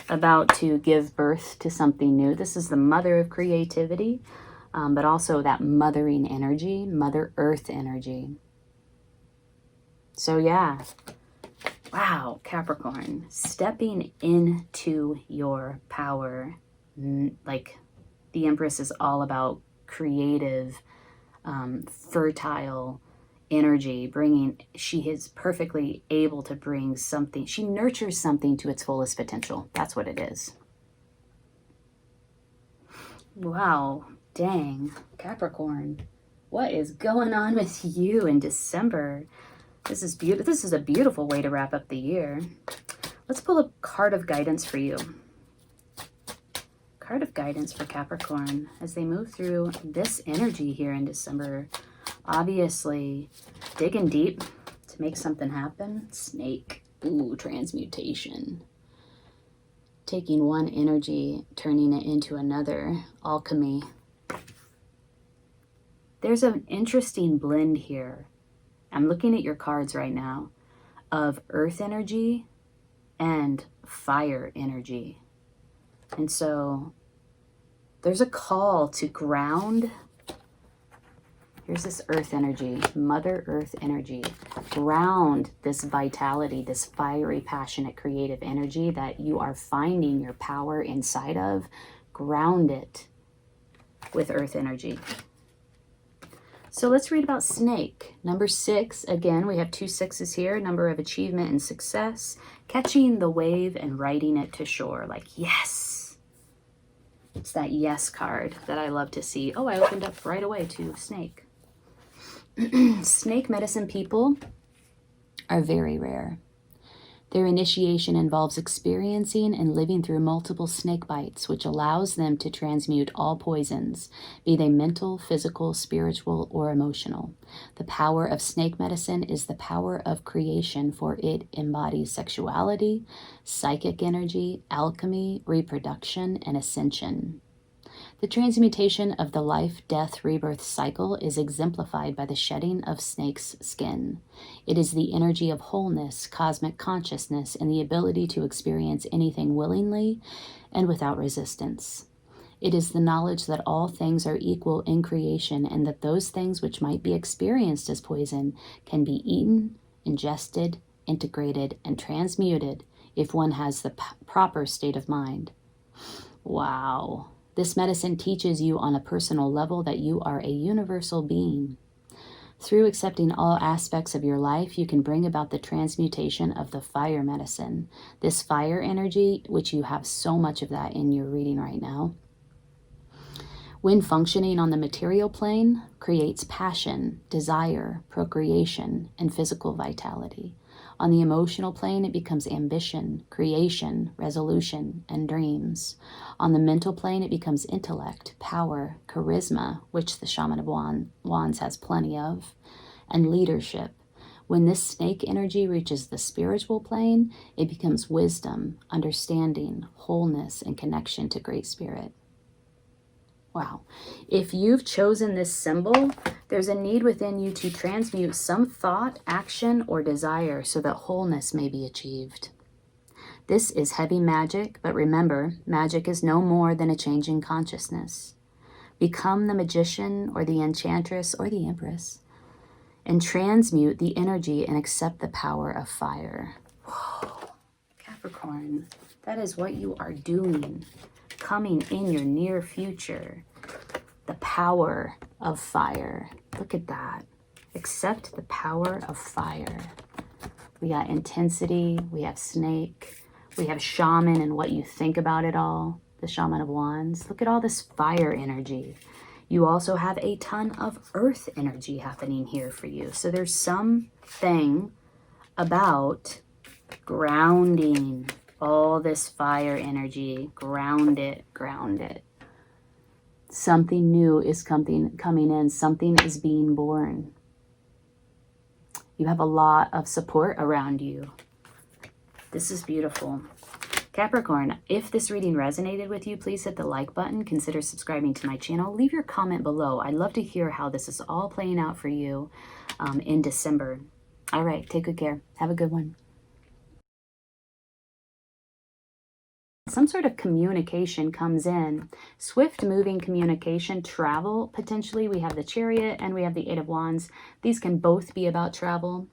S1: about to give birth to something new, this is the mother of creativity, but also that mothering energy, Mother Earth energy. So yeah. Wow, Capricorn, stepping into your power. Like the Empress is all about creative, fertile energy, she is perfectly able to bring something. She nurtures something to its fullest potential. That's what it is. Wow, dang, Capricorn, what is going on with you in December? This is beautiful. This is a beautiful way to wrap up the year. Let's pull a card of guidance for you. Card of guidance for Capricorn as they move through this energy here in December. Obviously, digging deep to make something happen. Snake. Ooh, transmutation. Taking one energy, turning it into another. Alchemy. There's an interesting blend here. I'm looking at your cards right now of earth energy and fire energy. And so there's a call to ground. Here's this earth energy, Mother Earth energy. Ground this vitality, this fiery, passionate, creative energy that you are finding your power inside of. Ground it with earth energy. So let's read about snake. Number 6, again, we have 2 6s here. Number of achievement and success. Catching the wave and riding it to shore. Like, yes. It's that yes card that I love to see. Oh, I opened up right away to snake. Snake medicine people are very rare. Their initiation involves experiencing and living through multiple snake bites, which allows them to transmute all poisons, be they mental, physical, spiritual, or emotional. The power of snake medicine is the power of creation, for it embodies sexuality, psychic energy, alchemy, reproduction, and ascension. The transmutation of the life-death rebirth cycle is exemplified by the shedding of snake's skin. It is the energy of wholeness, cosmic consciousness, and the ability to experience anything willingly and without resistance. It is the knowledge that all things are equal in creation and that those things which might be experienced as poison can be eaten, ingested, integrated, and transmuted if one has the proper state of mind. Wow. This medicine teaches you on a personal level that you are a universal being. Through accepting all aspects of your life, you can bring about the transmutation of the fire medicine. This fire energy, which you have so much of that in your reading right now, when functioning on the material plane, creates passion, desire, procreation, and physical vitality. On the emotional plane, it becomes ambition, creation, resolution, and dreams. On the mental plane, it becomes intellect, power, charisma, which the Shaman of Wands has plenty of, and leadership. When this snake energy reaches the spiritual plane, it becomes wisdom, understanding, wholeness, and connection to Great Spirit. Wow. If you've chosen this symbol, there's a need within you to transmute some thought, action, or desire so that wholeness may be achieved. This is heavy magic, but remember, magic is no more than a change in consciousness. Become the magician or the enchantress or the empress and transmute the energy and accept the power of fire. Whoa, Capricorn, that is what you are doing. Coming in your near future, the power of fire. Look at that. Accept the power of fire. We got intensity, we have snake, we have shaman and what you think about it all, the Shaman of Wands. Look at all this fire energy. You also have a ton of earth energy happening here for you. So there's something about grounding all this fire energy. Ground it, ground it. Something new is coming in. Something is being born. You have a lot of support around you. This is beautiful. Capricorn, if this reading resonated with you, please hit the like button. Consider subscribing to my channel. Leave your comment below. I'd love to hear how this is all playing out for you in December. All right, take good care. Have a good one. Some sort of communication comes in. Swift moving communication, travel potentially. We have the Chariot and we have the Eight of Wands. These can both be about travel.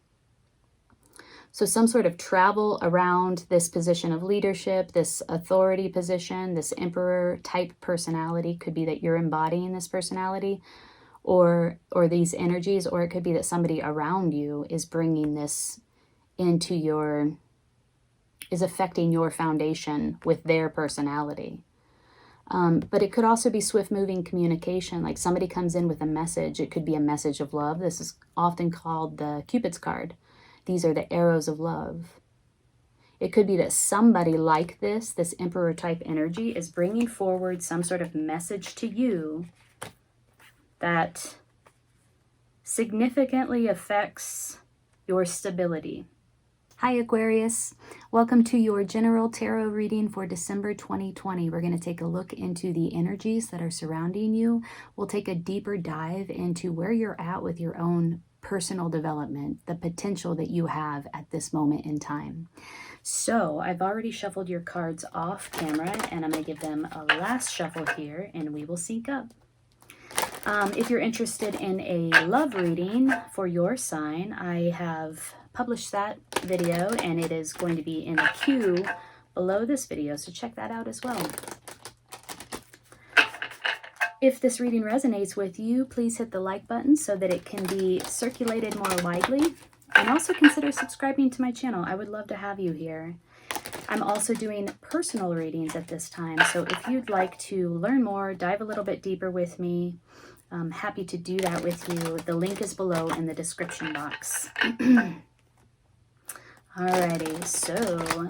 S1: So some sort of travel around this position of leadership, this authority position, this emperor type personality. Could be that you're embodying this personality or these energies, or it could be that somebody around you is bringing this into is affecting your foundation with their personality. But it could also be swift moving communication, like somebody comes in with a message. It could be a message of love. This is often called the Cupid's card. These are the arrows of love. It could be that somebody like this emperor type energy is bringing forward some sort of message to you that significantly affects your stability. Hi Aquarius, welcome to your general tarot reading for December 2020. We're going to take a look into the energies that are surrounding you. We'll take a deeper dive into where you're at with your own personal development, the potential that you have at this moment in time. So I've already shuffled your cards off camera, and I'm going to give them a last shuffle here, and we will sync up. If you're interested in a love reading for your sign, I have published that video, and it is going to be in the queue below this video, so check that out as well. If this reading resonates with you, please hit the like button so that it can be circulated more widely. And also consider subscribing to my channel. I would love to have you here. I'm also doing personal readings at this time. So if you'd like to learn more, dive a little bit deeper with me, I'm happy to do that with you. The link is below in the description box. Alrighty, so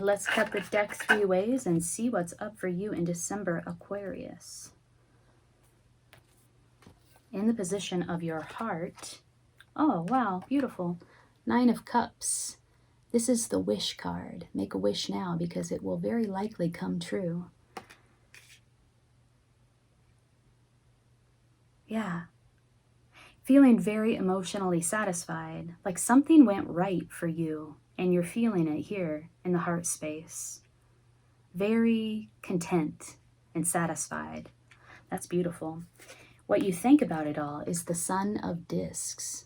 S1: let's cut the deck 3 ways and see what's up for you in December, Aquarius. In the position of your heart, oh wow, beautiful. 9 of Cups. This is the wish card. Make a wish now because it will very likely come true. Yeah. Feeling very emotionally satisfied, like something went right for you and you're feeling it here in the heart space. Very content and satisfied. That's beautiful. What you think about it all is the Son of Discs.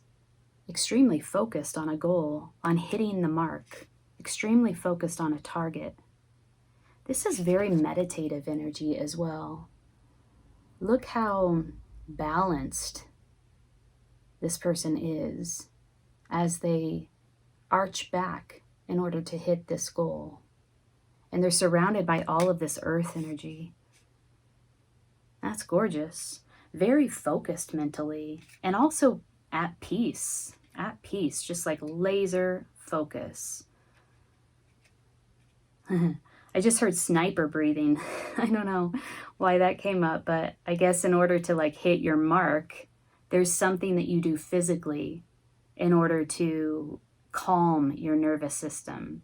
S1: Extremely focused on a goal, on hitting the mark. Extremely focused on a target. This is very meditative energy as well. Look how balanced this person is as they arch back in order to hit this goal. And they're surrounded by all of this earth energy. That's gorgeous. Very focused mentally and also at peace, just like laser focus. I just heard sniper breathing. I don't know why that came up, but I guess in order to like hit your mark, there's something that you do physically in order to calm your nervous system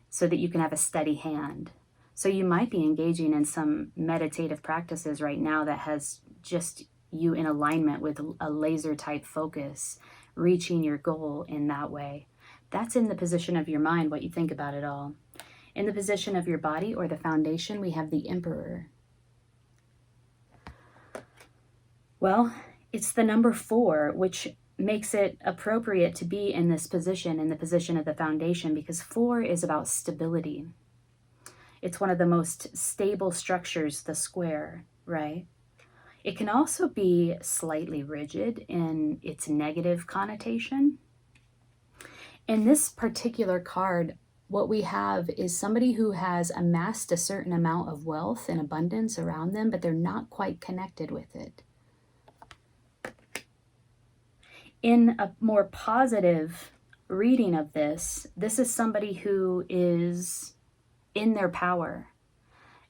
S1: so that you can have a steady hand. So you might be engaging in some meditative practices right now that has just you in alignment with a laser type focus, reaching your goal in that way. That's in the position of your mind, what you think about it all. In the position of your body or the foundation, we have the Emperor. Well, it's the number 4, which makes it appropriate to be in this position, in the position of the foundation, because 4 is about stability. It's one of the most stable structures, the square, right? It can also be slightly rigid in its negative connotation. In this particular card, what we have is somebody who has amassed a certain amount of wealth and abundance around them, but they're not quite connected with it. In a more positive reading of this, this is somebody who is in their power,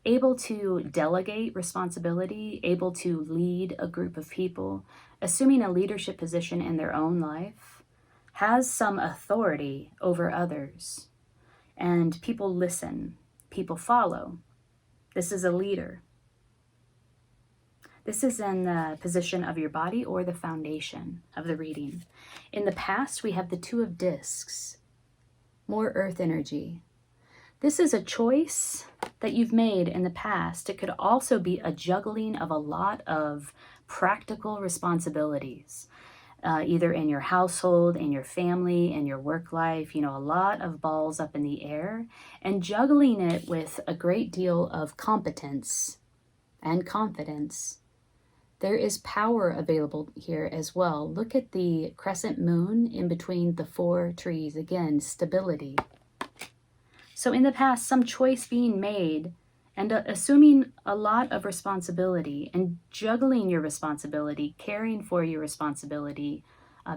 S1: able to delegate responsibility, able to lead a group of people, assuming a leadership position in their own life, has some authority over others, and people listen, people follow. This is a leader. This is in the position of your body or the foundation of the reading. In the past, we have the Two of Discs, more earth energy. This is a choice that you've made in the past. It could also be a juggling of a lot of practical responsibilities, either in your household, in your family, in your work life, a lot of balls up in the air, and juggling it with a great deal of competence and confidence. There is power available here as well. Look at the crescent moon in between the 4 trees. Again, stability. So in the past, some choice being made and assuming a lot of responsibility and juggling your responsibility, caring for your responsibility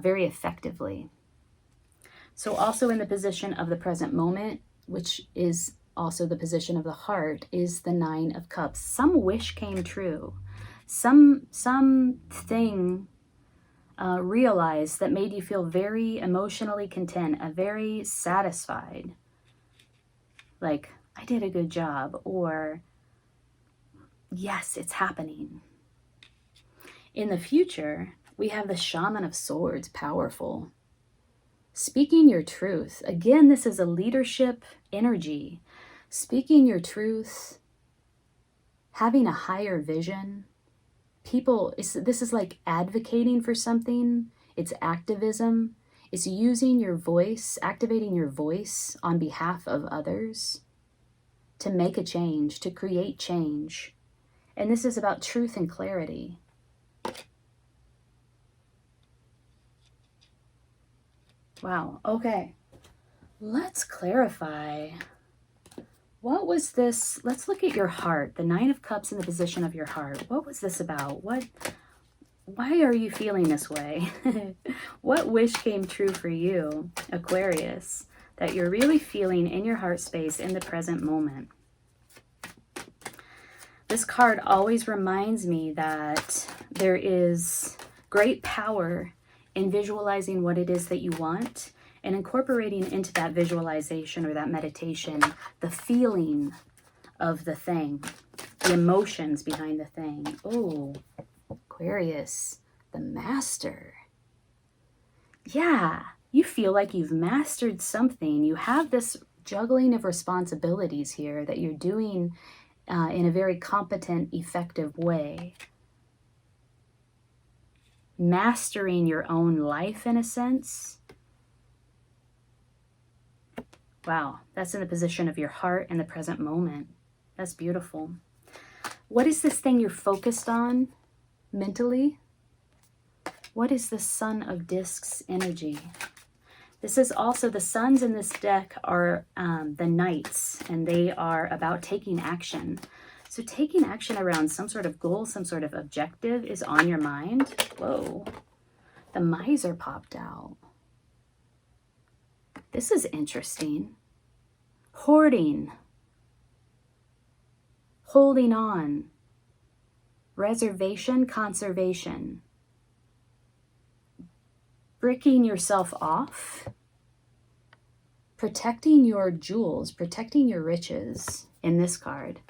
S1: very effectively. So also in the position of the present moment, which is also the position of the heart, is the 9 of Cups. Some wish came true. Something realized that made you feel very emotionally content, very satisfied. Like, I did a good job, or yes, it's happening. In the future, we have the Shaman of Swords, powerful. Speaking your truth. Again, this is a leadership energy. Speaking your truth, having a higher vision. This is like advocating for something. It's activism. It's using your voice, activating your voice on behalf of others to make a change, to create change. And this is about truth and clarity. Wow, okay. Let's clarify. What was this? Let's look at your heart. The 9 of Cups in the position of your heart. What was this about? Why are you feeling this way? What wish came true for you, Aquarius, that you're really feeling in your heart space in the present moment? This card always reminds me that there is great power in visualizing what it is that you want and incorporating into that visualization or that meditation the feeling of the thing, the emotions behind the thing. Oh, Aquarius, the master. Yeah, you feel like you've mastered something. You have this juggling of responsibilities here that you're doing in a very competent, effective way. Mastering your own life in a sense. Wow, that's in the position of your heart in the present moment. That's beautiful. What is this thing you're focused on mentally? What is the Sun of Discs energy? This is also, the suns in this deck are the knights, and they are about taking action. So taking action around some sort of goal, some sort of objective is on your mind. Whoa, the miser popped out. This is interesting. Hoarding. Holding on. Reservation, conservation. Bricking yourself off. Protecting your jewels, protecting your riches in this card.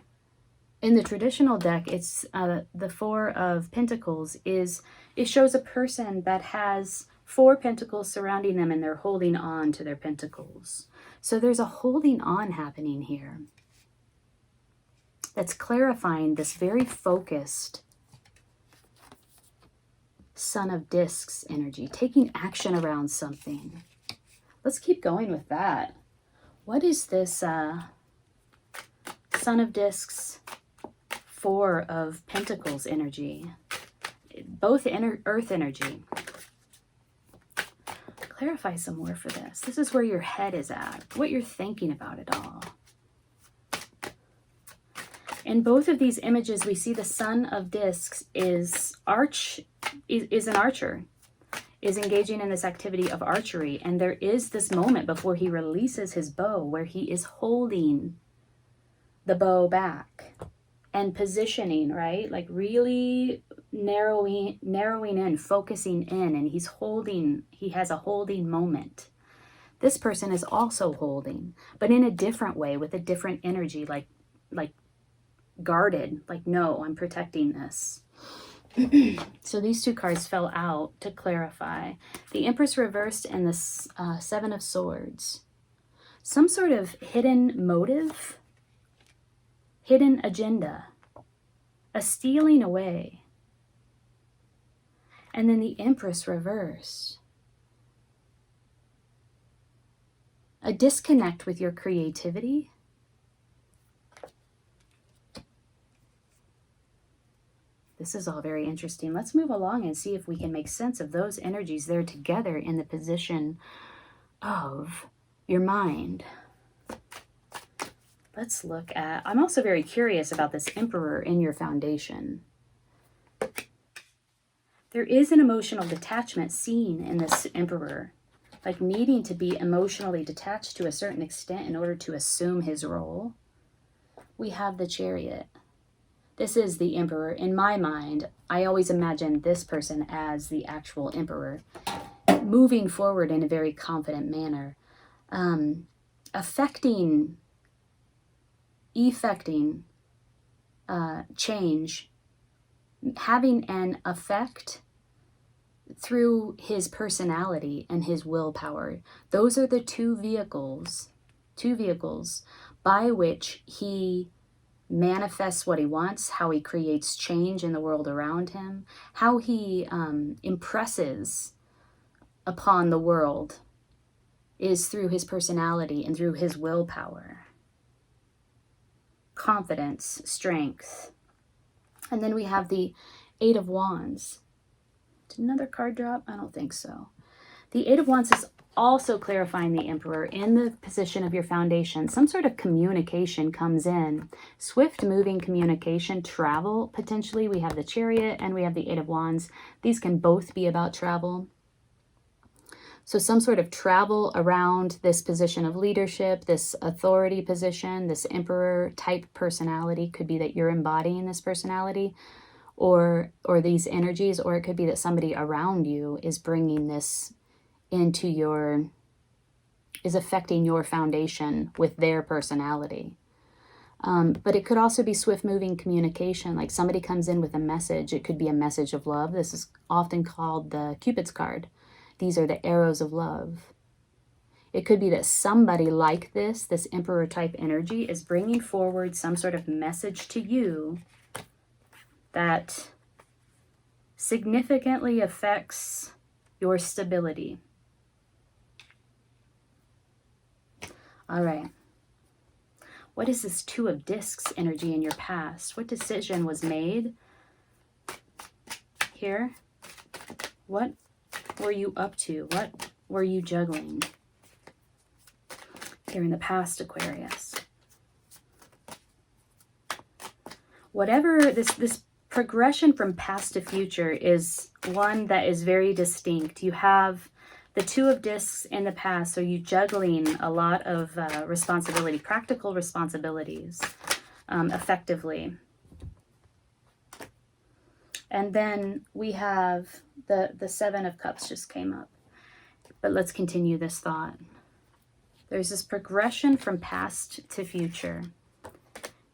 S1: In the traditional deck, it's the 4 of Pentacles. It shows a person that has 4 pentacles surrounding them and they're holding on to their pentacles. So there's a holding on happening here that's clarifying this very focused Sun of Discs energy, taking action around something. Let's keep going with that. What is this Sun of Discs, 4 of Pentacles energy? Both earth energy. Clarify some more for this. This is where your head is at, what you're thinking about it all. In both of these images, we see the Sun of Discs is an archer. is engaging in this activity of archery. And there is this moment before he releases his bow where he is holding the bow back and positioning, right? Like really narrowing in, focusing in, and he has a holding moment. This person is also holding, but in a different way, with a different energy, like guarded, like, no, I'm protecting this. So these two cards fell out to clarify. The Empress reversed and the Seven of Swords. Some sort of hidden motive, hidden agenda, a stealing away. And then the Empress reversed. A disconnect with your creativity. This is all very interesting. Let's move along and see if we can make sense of those energies there together in the position of your mind. Let's look at, I'm also very curious about this Emperor in your foundation. There is an emotional detachment seen in this Emperor, like needing to be emotionally detached to a certain extent in order to assume his role. We have the Chariot. This is the Emperor. In my mind, I always imagine this person as the actual Emperor, moving forward in a very confident manner, effecting change, having an effect through his personality and his willpower. Those are the two vehicles by which he manifests what he wants, how he creates change in the world around him, how he impresses upon the world is through his personality and through his willpower. Confidence, strength. And then we have the Eight of Wands. Did another card drop? I don't think so. The Eight of Wands is also clarifying the Emperor in the position of your foundation. Some sort of communication comes in. Swift moving communication, travel potentially. We have the Chariot and we have the Eight of Wands. These can both be about travel. So some sort of travel around this position of leadership, this authority position, this Emperor type personality. Could be that you're embodying this personality or these energies, or it could be that somebody around you is bringing this is affecting your foundation with their personality. But it could also be swift moving communication, like somebody comes in with a message. It could be a message of love. This is often called the Cupid's card. These are the arrows of love. It could be that somebody like this Emperor type energy is bringing forward some sort of message to you that significantly affects your stability. All right. What is this Two of Discs energy in your past? What decision was made here? What were you up to? What were you juggling here in the past, Aquarius? Whatever this progression from past to future is one that is very distinct. You have the Two of Discs in the past, so you juggling a lot of responsibility, practical responsibilities, effectively. And then we have the Seven of Cups just came up. But let's continue this thought. There's this progression from past to future.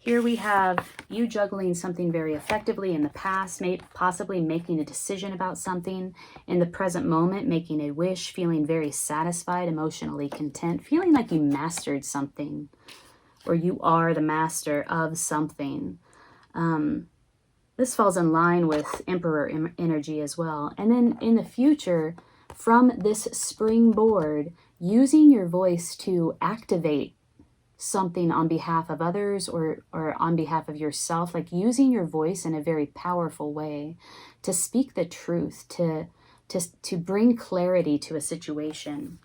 S1: Here we have you juggling something very effectively in the past, possibly making a decision about something. In the present moment, making a wish, feeling very satisfied, emotionally content, feeling like you mastered something, or you are the master of something. This falls in line with Emperor energy as well. And then in the future, from this springboard, using your voice to activate something on behalf of others or on behalf of yourself, like using your voice in a very powerful way to speak the truth, to bring clarity to a situation,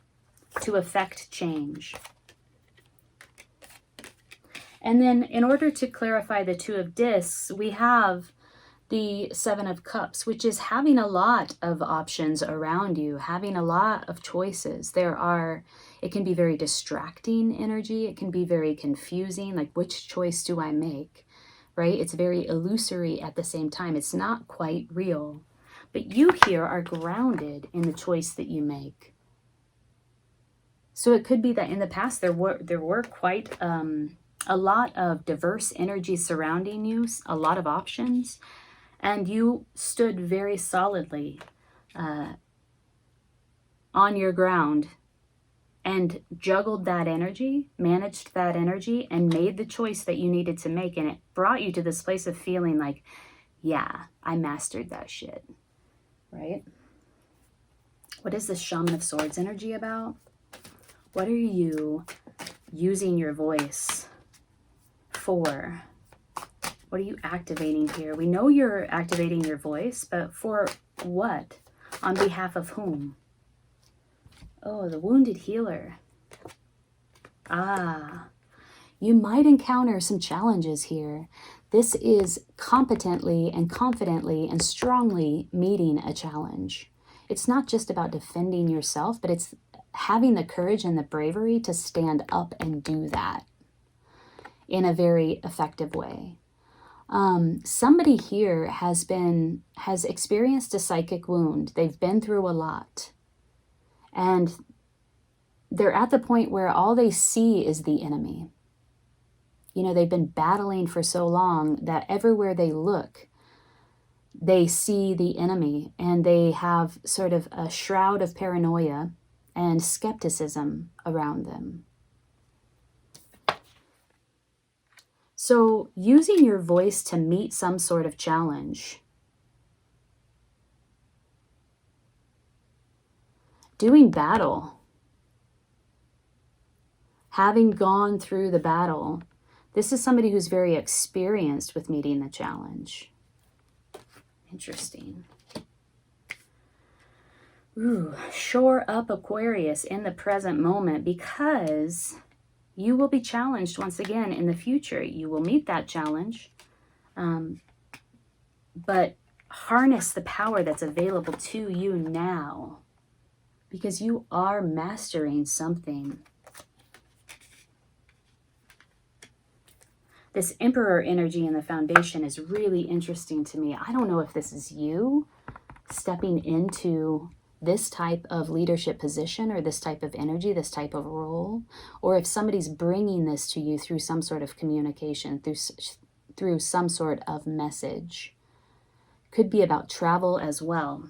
S1: to affect change. And then in order to clarify the Two of Discs, we have the Seven of Cups, which is having a lot of options around you, having a lot of choices. It can be very distracting energy. It can be very confusing, like which choice do I make, right? It's very illusory at the same time. It's not quite real. But you here are grounded in the choice that you make. So it could be that in the past there were quite a lot of diverse energy surrounding you, a lot of options, and you stood very solidly on your ground and juggled that energy, managed that energy, and made the choice that you needed to make. And it brought you to this place of feeling like, yeah, I mastered that shit, right? What is this Shaman of Swords energy about? What are you using your voice for? What are you activating here? We know you're activating your voice, but for what? On behalf of whom? Oh, the wounded healer. Ah, you might encounter some challenges here. This is competently and confidently and strongly meeting a challenge. It's not just about defending yourself, but it's having the courage and the bravery to stand up and do that in a very effective way. Somebody here has experienced a psychic wound. They've been through a lot. And they're at the point where all they see is the enemy. You know, they've been battling for so long that everywhere they look, they see the enemy, and they have sort of a shroud of paranoia and skepticism around them. So using your voice to meet some sort of challenge, doing battle, having gone through the battle, this is somebody who's very experienced with meeting the challenge. Interesting. Ooh, shore up, Aquarius, in the present moment, because you will be challenged once again in the future. You will meet that challenge, but harness the power that's available to you now, because you are mastering something. This Emperor energy in the foundation is really interesting to me. I don't know if this is you stepping into this type of leadership position or this type of energy, this type of role, or if somebody's bringing this to you through some sort of communication, through some sort of message. Could be about travel as well.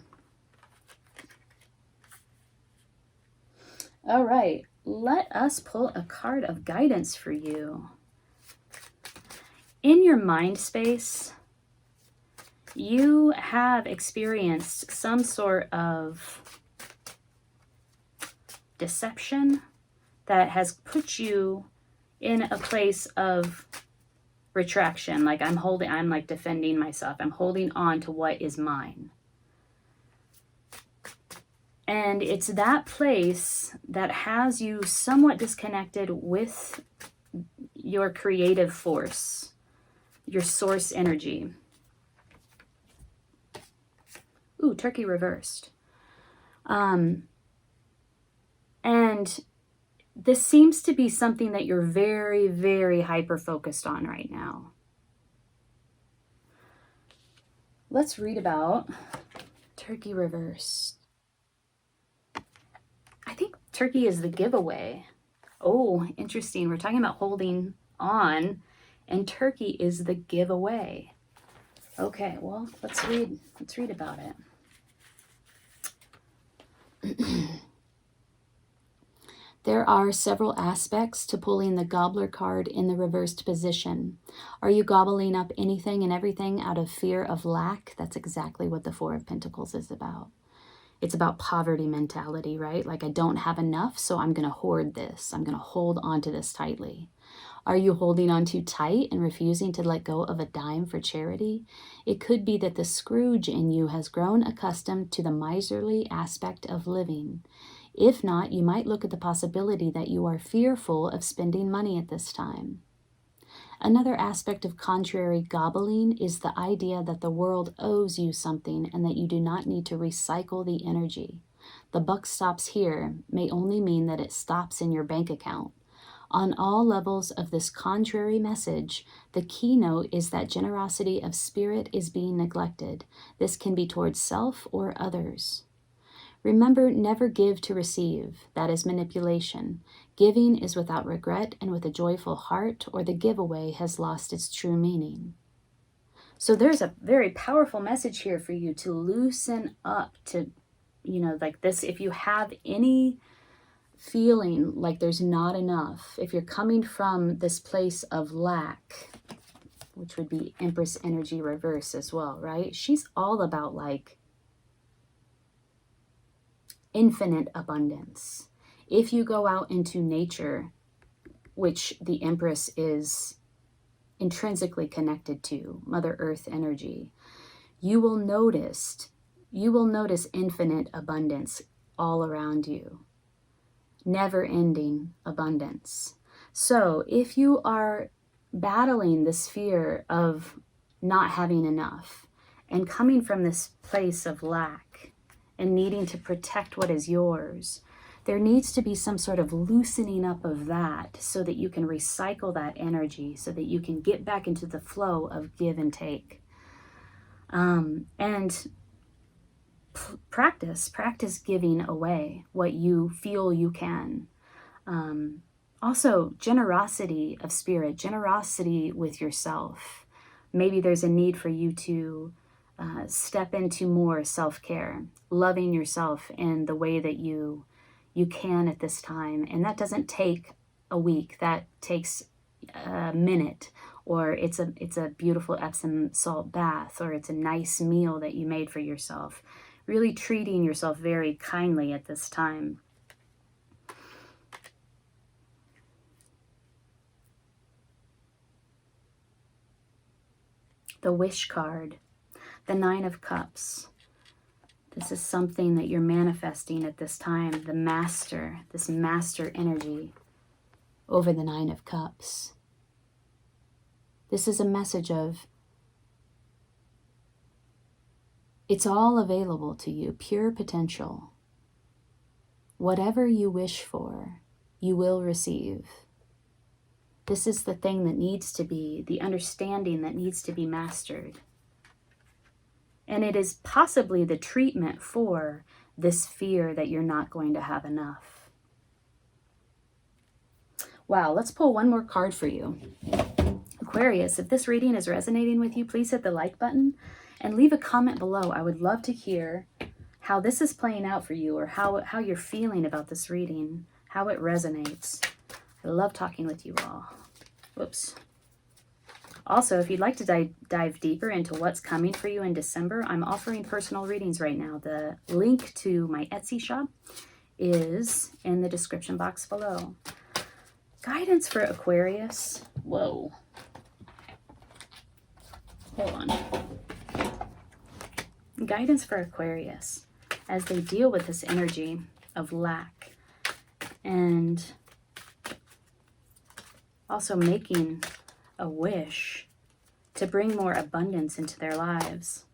S1: All right, let us pull a card of guidance for you. In your mind space, you have experienced some sort of deception that has put you in a place of retraction. Like I'm like defending myself. I'm holding on to what is mine. And it's that place that has you somewhat disconnected with your creative force, your source energy. Ooh, turkey reversed. And this seems to be something that you're very, very hyper-focused on right now. Let's read about turkey reversed. I think turkey is the giveaway. Oh, interesting. We're talking about holding on, and turkey is the giveaway. Okay, well, let's read about it. There are several aspects to pulling the gobbler card in the reversed position. Are you gobbling up anything and everything out of fear of lack? That's exactly what the Four of Pentacles is about. It's about poverty mentality, right? Like I don't have enough, so I'm going to hoard this. I'm going to hold on to this tightly. Are you holding on too tight and refusing to let go of a dime for charity? It could be that the Scrooge in you has grown accustomed to the miserly aspect of living. If not, you might look at the possibility that you are fearful of spending money at this time. Another aspect of contrary gobbling is the idea that the world owes you something and that you do not need to recycle the energy. The buck stops here may only mean that it stops in your bank account. On all levels of this contrary message, the keynote is that generosity of spirit is being neglected. This can be towards self or others. Remember, never give to receive. That is manipulation. Giving is without regret and with a joyful heart, or the giveaway has lost its true meaning. So there's a very powerful message here for you to loosen up, to, like this. If you have any feeling like there's not enough, if you're coming from this place of lack, which would be Empress energy reverse as well, right? She's all about like infinite abundance. If you go out into nature, which the Empress is intrinsically connected to, Mother Earth energy, you will notice infinite abundance all around you. Never-ending abundance. So if you are battling this fear of not having enough and coming from this place of lack and needing to protect what is yours, there needs to be some sort of loosening up of that so that you can recycle that energy, so that you can get back into the flow of give and take. And practice giving away what you feel you can. Also, generosity of spirit, generosity with yourself. Maybe there's a need for you to step into more self-care, loving yourself in the way that you can at this time. And that doesn't take a week. That takes a minute, or it's a beautiful Epsom salt bath, or it's a nice meal that you made for yourself. Really treating yourself very kindly at this time. The Wish card, the Nine of Cups. This is something that you're manifesting at this time, the Master, this Master energy over the Nine of Cups. This is a message of, it's all available to you, pure potential. Whatever you wish for, you will receive. This is the thing that needs to be, the understanding that needs to be mastered. And it is possibly the treatment for this fear that you're not going to have enough. Wow, let's pull one more card for you. Aquarius, if this reading is resonating with you, please hit the like button and leave a comment below. I would love to hear how this is playing out for you, or how you're feeling about this reading, how it resonates. I love talking with you all. Whoops. Also, if you'd like to dive deeper into what's coming for you in December, I'm offering personal readings right now. The link to my Etsy shop is in the description box below. Guidance for Aquarius. Whoa. Hold on. Guidance for Aquarius as they deal with this energy of lack and also making a wish to bring more abundance into their lives.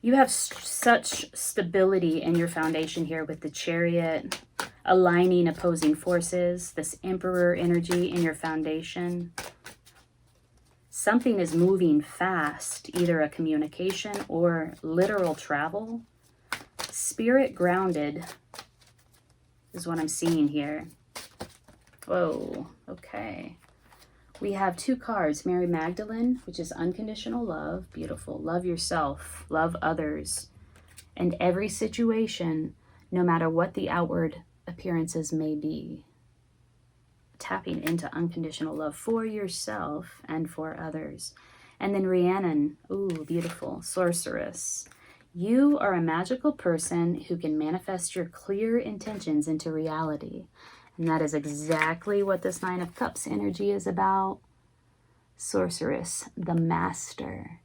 S1: You have such stability in your foundation here with the Chariot, aligning opposing forces, this Emperor energy in your foundation. Something is moving fast, either a communication or literal travel. Spirit grounded is what I'm seeing here. Whoa, okay. We have two cards, Mary Magdalene, which is unconditional love, beautiful. Love yourself, love others. And every situation, no matter what the outward appearances may be. Tapping into unconditional love for yourself and for others. And then Rhiannon, ooh, beautiful, sorceress. You are a magical person who can manifest your clear intentions into reality. And that is exactly what this Nine of Cups energy is about. Sorceress, the master.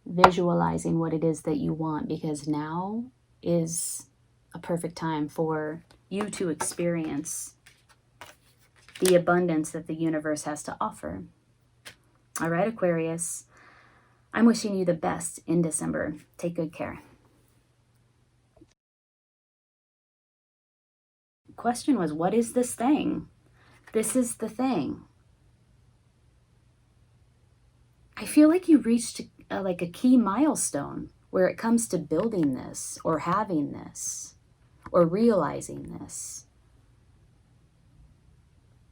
S1: Visualizing what it is that you want, because now is a perfect time for you to experience the abundance that the universe has to offer. All right, Aquarius, I'm wishing you the best in December. Take good care. Question was, what is this thing? This is the thing. I feel like you reached like a key milestone where it comes to building this or having this or realizing this.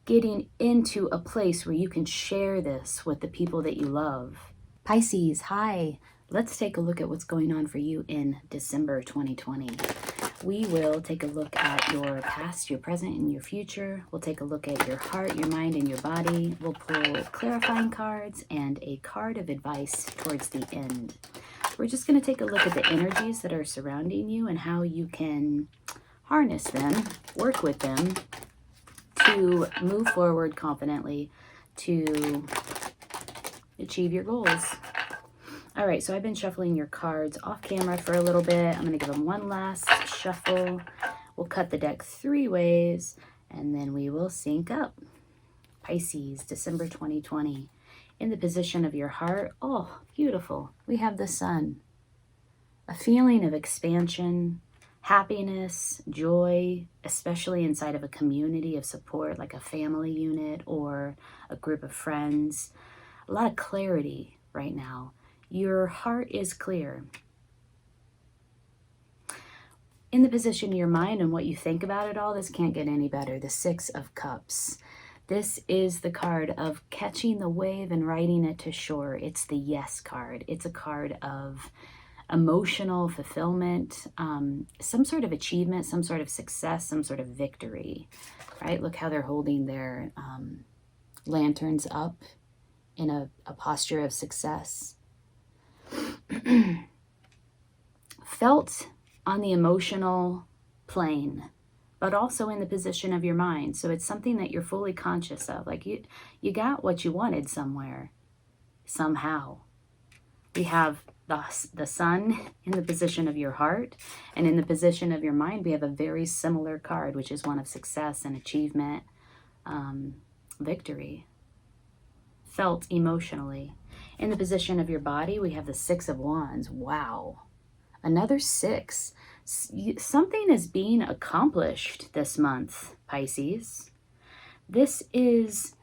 S1: Getting into a place where you can share this with the people that you love. Pisces, hi. Let's take a look at what's going on for you in December 2020. We will take a look at your past, your present, and your future. We'll take a look at your heart, your mind, and your body. We'll pull clarifying cards and a card of advice towards the end. We're just going to take a look at the energies that are surrounding you and how you can harness them, work with them to move forward confidently to achieve your goals. All right, so I've been shuffling your cards off camera for a little bit. I'm going to give them one last shuffle. We'll cut the deck 3 ways, and then we will sync up. Pisces, December 2020. In the position of your heart, oh, beautiful. We have the sun. A feeling of expansion, happiness, joy, especially inside of a community of support, like a family unit or a group of friends. A lot of clarity right now. Your heart is clear. In the position of your mind and what you think about it all, this can't get any better. The 6 of Cups. This is the card of catching the wave and riding it to shore. It's the yes card. It's a card of emotional fulfillment, some sort of achievement, some sort of success, some sort of victory, right? Look how they're holding their lanterns up in a posture of success. Felt on the emotional plane, but also in the position of your mind. So it's something that you're fully conscious of. Like you got what you wanted somewhere, somehow. We have the sun in the position of your heart, and in the position of your mind, we have a very similar card, which is one of success and achievement, victory, felt emotionally. In the position of your body, we have the 6 of Wands. Wow. Another 6. Something is being accomplished this month, Pisces. This is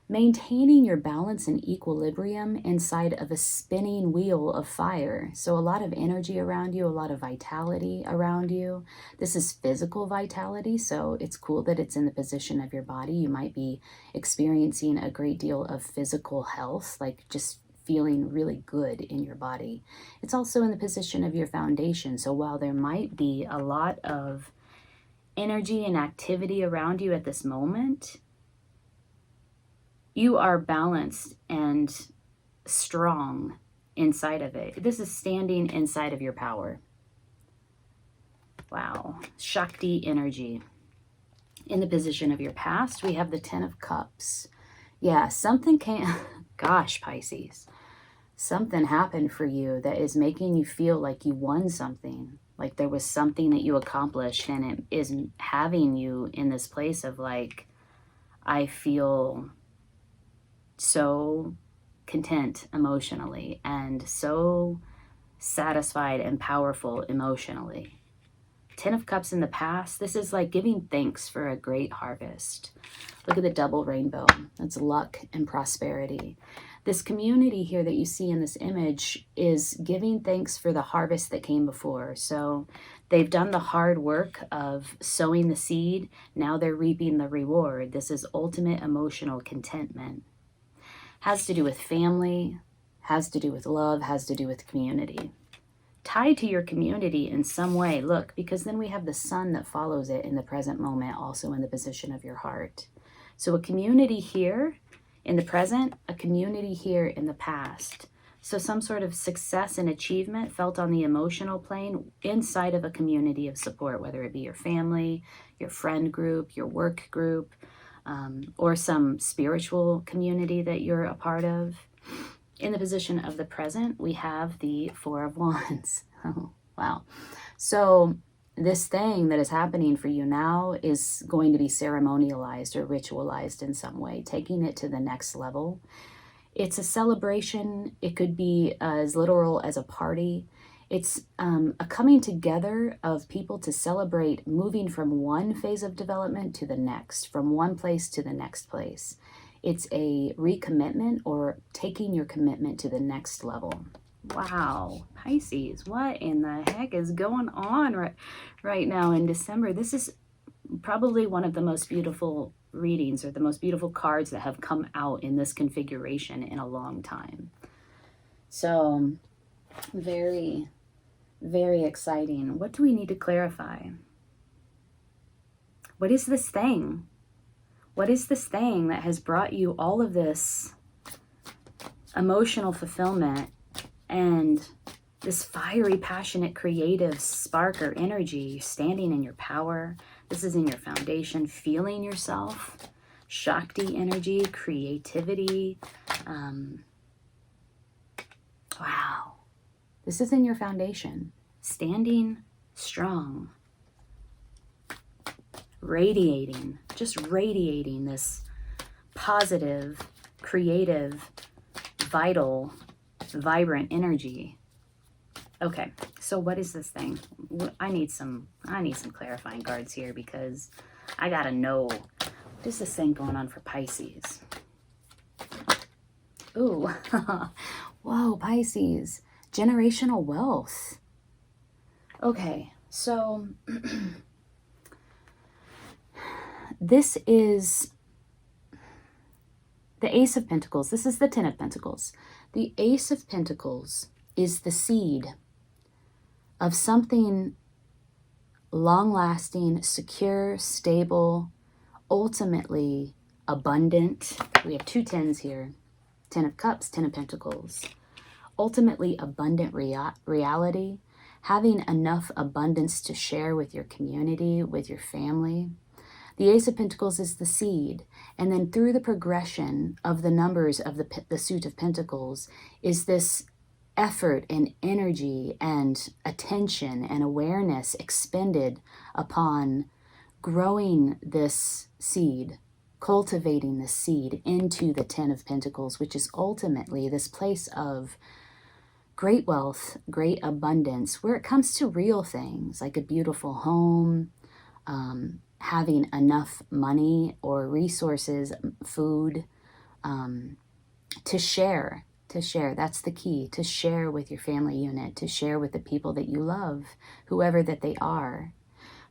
S1: maintaining your balance and equilibrium inside of a spinning wheel of fire. So a lot of energy around you, a lot of vitality around you. This is physical vitality, so it's cool that it's in the position of your body. You might be experiencing a great deal of physical health, like just feeling really good in your body. It's also in the position of your foundation. So while there might be a lot of energy and activity around you at this moment, you are balanced and strong inside of it. This is standing inside of your power. Wow. Shakti energy. In the position of your past, we have the 10 of Cups. Yeah, something came... Gosh, Pisces. Something happened for you that is making you feel like you won something. Like there was something that you accomplished, and it is having you in this place of like, I feel so content emotionally and so satisfied and powerful emotionally. 10 of Cups in the past, this is like giving thanks for a great harvest. Look at the double rainbow. That's luck and prosperity. This community here that you see in this image is giving thanks for the harvest that came before. So they've done the hard work of sowing the seed. Now they're reaping the reward. This is ultimate emotional contentment. Has to do with family, has to do with love, has to do with community. Tied to your community in some way, look, because then we have the sun that follows it in the present moment, also in the position of your heart. So a community here in the present, a community here in the past. So some sort of success and achievement felt on the emotional plane inside of a community of support, whether it be your family, your friend group, your work group, or some spiritual community that you're a part of. In the position of the present, we have the 4 of Wands. Oh, wow. So this thing that is happening for you now is going to be ceremonialized or ritualized in some way, taking it to the next level. It's a celebration. It could be as literal as a party. It's a coming together of people to celebrate moving from one phase of development to the next, from one place to the next place. It's a recommitment or taking your commitment to the next level. Wow, Pisces, what in the heck is going on right now in December? This is probably one of the most beautiful readings or the most beautiful cards that have come out in this configuration in a long time. So very, very exciting. What do we need to clarify? What is this thing? What is this thing that has brought you all of this emotional fulfillment and this fiery, passionate, creative spark or energy, standing in your power? This is in your foundation, feeling yourself, Shakti energy, creativity. Wow. This is in your foundation, standing strong, radiating, just radiating this positive, creative, vital, vibrant energy. Okay, so what is this thing? I need some clarifying cards here, because I gotta know, what is this thing going on for Pisces? Ooh, whoa, Pisces, generational wealth. Okay, so this is the Ace of Pentacles. This is the Ten of Pentacles. The Ace of Pentacles is the seed of something long-lasting, secure, stable, ultimately abundant. We have two tens here. Ten of Cups, Ten of Pentacles. Ultimately abundant reality, having enough abundance to share with your community, with your family. The Ace of Pentacles is the seed, and then through the progression of the numbers of the suit of Pentacles is this effort and energy and attention and awareness expended upon growing this seed, cultivating the seed into the Ten of Pentacles, which is ultimately this place of great wealth, great abundance, where it comes to real things like a beautiful home, having enough money or resources, food, to share. That's the key, to share with your family unit, to share with the people that you love, whoever that they are.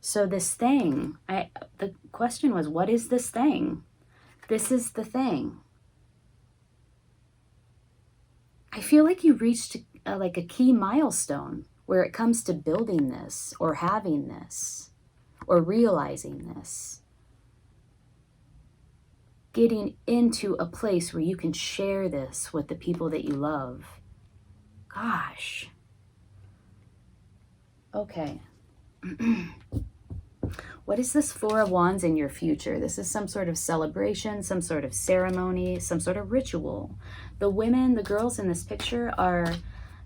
S1: So this thing, the question was, what is this thing? This is the thing. I feel like you reached like a key milestone where it comes to building this or having this or realizing this. Getting into a place where you can share this with the people that you love. Gosh. Okay. What is this Four of Wands in your future? This is some sort of celebration, some sort of ceremony, some sort of ritual. The women, the girls in this picture are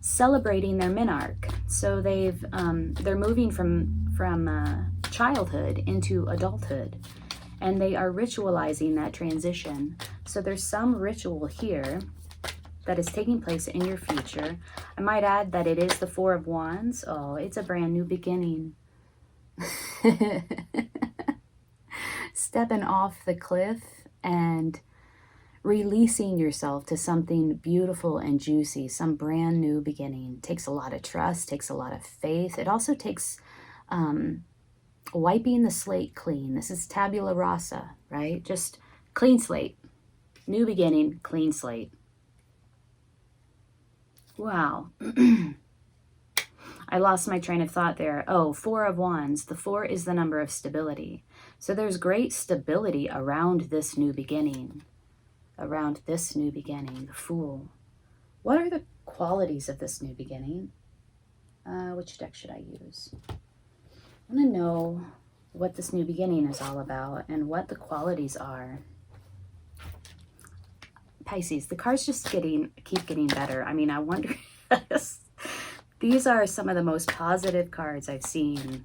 S1: celebrating their menarche. So they're moving from childhood into adulthood, and they are ritualizing that transition. So there's some ritual here that is taking place in your future. I might add that it is the Four of Wands. Oh, it's a brand new beginning. Stepping off the cliff and releasing yourself to something beautiful and juicy, some brand new beginning. Takes a lot of trust, takes a lot of faith. It also takes wiping the slate clean. This is tabula rasa, right? Just clean slate. New beginning, clean slate. Wow. I lost my train of thought there. Oh, Four of Wands. The 4 is the number of stability. So there's great stability around this new beginning. Around this new beginning, the Fool. What are the qualities of this new beginning? Which deck should I use? I want to know what this new beginning is all about and what the qualities are. Pisces, the cards just keep getting better. I mean, I wonder. These are some of the most positive cards I've seen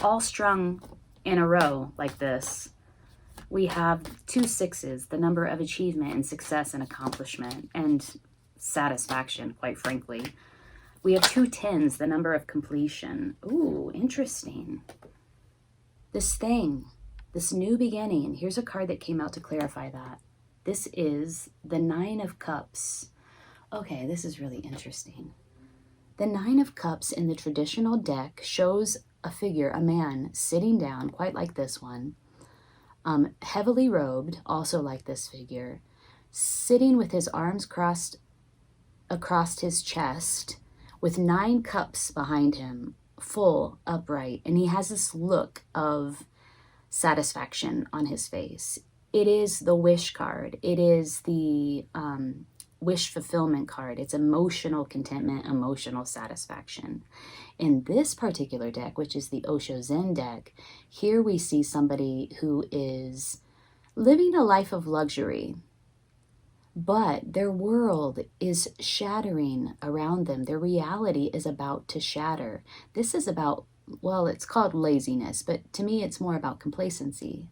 S1: all strung in a row like this, we have 2 6s, the number of achievement and success and accomplishment and satisfaction, quite frankly. We have 2 10s, the number of completion. Ooh, interesting. This thing, this new beginning, here's a card that came out to clarify that. This is the 9 of Cups. Okay, this is really interesting. The 9 of Cups in the traditional deck shows a figure, a man, sitting down, quite like this one, heavily robed, also like this figure, sitting with his arms crossed across his chest, with 9 cups behind him, full, upright, and he has this look of satisfaction on his face. It is the wish card. It is the wish fulfillment card. It's emotional contentment, emotional satisfaction. In this particular deck, which is the Osho Zen deck, here we see somebody who is living a life of luxury, but their world is shattering around them. Their reality is about to shatter. This is about, well, it's called laziness, but to me it's more about complacency.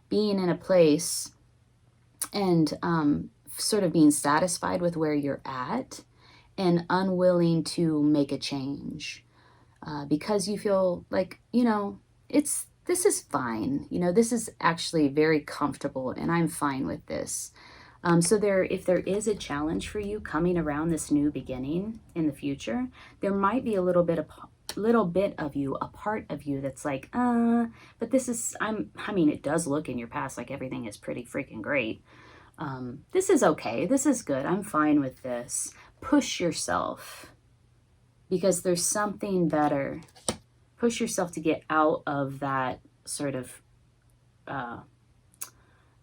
S1: Being in a place and sort of being satisfied with where you're at and unwilling to make a change because you feel like, you know, this is fine. You know, this is actually very comfortable and I'm fine with this. So if there is a challenge for you coming around this new beginning in the future, there might be a little bit of you, a part of you that's like, but this is, I mean, it does look in your past like everything is pretty freaking great. This is okay. This is good. I'm fine with this. Push yourself because there's something better. Push yourself to get out of that sort of,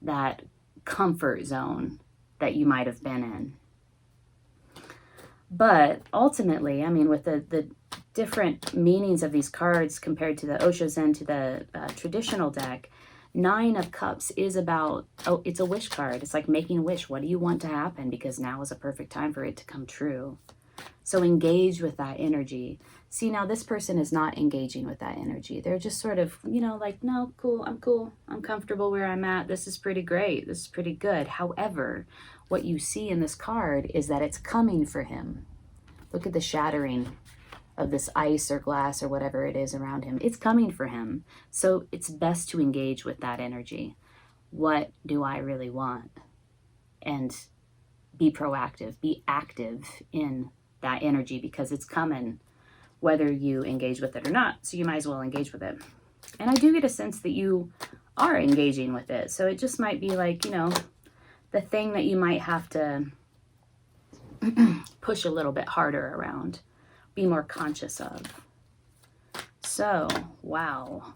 S1: that comfort zone that you might have been in. But ultimately, I mean, with the different meanings of these cards compared to the Osho Zen to the traditional deck, 9 of Cups is about, it's a wish card. It's like making a wish. What do you want to happen? Because now is a perfect time for it to come true. So engage with that energy. See, now this person is not engaging with that energy. They're just sort of, you know, like, no, cool. I'm comfortable where I'm at. This is pretty great. This is pretty good. However, what you see in this card is that it's coming for him. Look at the shattering of this ice or glass or whatever it is around him. It's coming for him. So it's best to engage with that energy. What do I really want? And be proactive, be active in that energy because it's coming whether you engage with it or not. So you might as well engage with it. And I do get a sense that you are engaging with it. So it just might be like, you know, the thing that you might have to push a little bit harder around, be more conscious of. So, wow.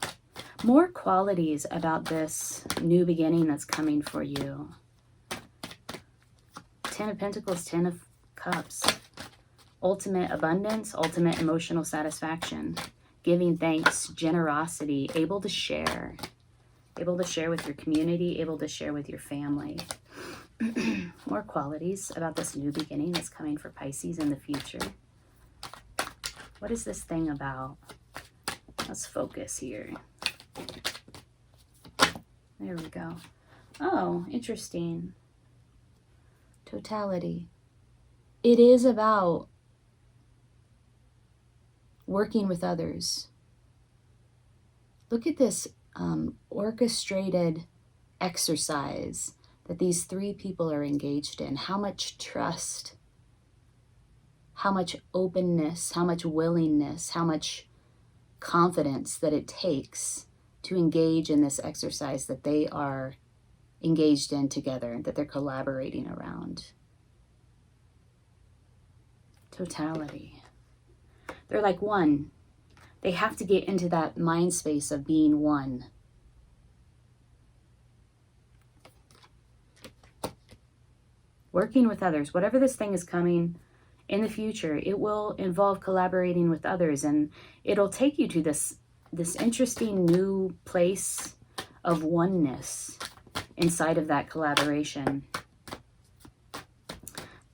S1: More qualities about this new beginning that's coming for you. 10 of Pentacles, 10 of Cups. Ultimate abundance, ultimate emotional satisfaction. Giving thanks, generosity, able to share. Able to share with your community, able to share with your family. More qualities about this new beginning that's coming for Pisces in the future. What is this thing about? Let's focus here. There we go. Oh, interesting. Totality. It is about working with others. Look at this orchestrated exercise that these 3 people are engaged in. How much trust, how much openness, how much willingness, how much confidence that it takes to engage in this exercise that they are engaged in together, that they're collaborating around. Totality. They're like one. They have to get into that mind space of being one. Working with others. Whatever this thing is coming in the future, it will involve collaborating with others, and it'll take you to this interesting new place of oneness inside of that collaboration.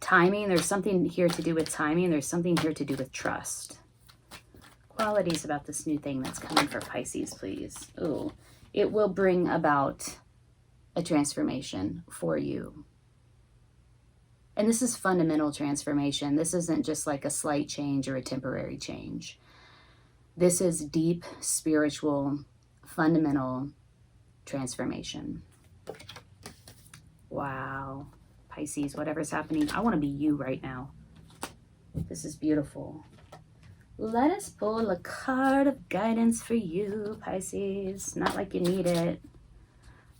S1: Timing, there's something here to do with timing. There's something here to do with trust. Qualities about this new thing that's coming for Pisces, please. Ooh, it will bring about a transformation for you. And this is fundamental transformation. This isn't just like a slight change or a temporary change. This is deep, spiritual, fundamental transformation. Wow. Pisces, whatever's happening, I want to be you right now. This is beautiful. Let us pull a card of guidance for you, Pisces. Not like you need it.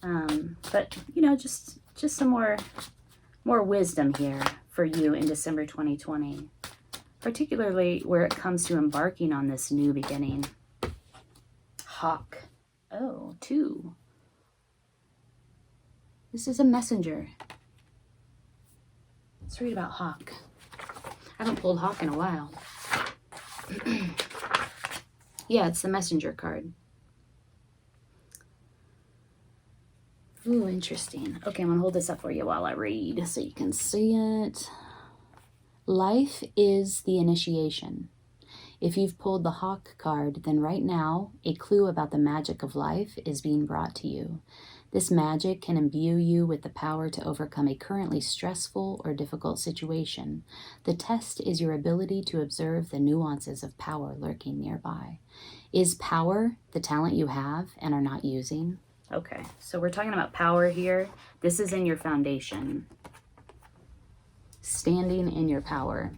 S1: But, you know, just some more wisdom here for you in December 2020, particularly where it comes to embarking on this new beginning. Hawk. Oh, 2. This is a messenger. Let's read about Hawk. I haven't pulled Hawk in a while. Yeah, it's the messenger card. Ooh, interesting. Okay, I'm going to hold this up for you while I read so you can see it. Life is the initiation. If you've pulled the Hawk card, then right now, a clue about the magic of life is being brought to you. This magic can imbue you with the power to overcome a currently stressful or difficult situation. The test is your ability to observe the nuances of power lurking nearby. Is power the talent you have and are not using? Okay, so we're talking about power here. This is in your foundation. Standing in your power.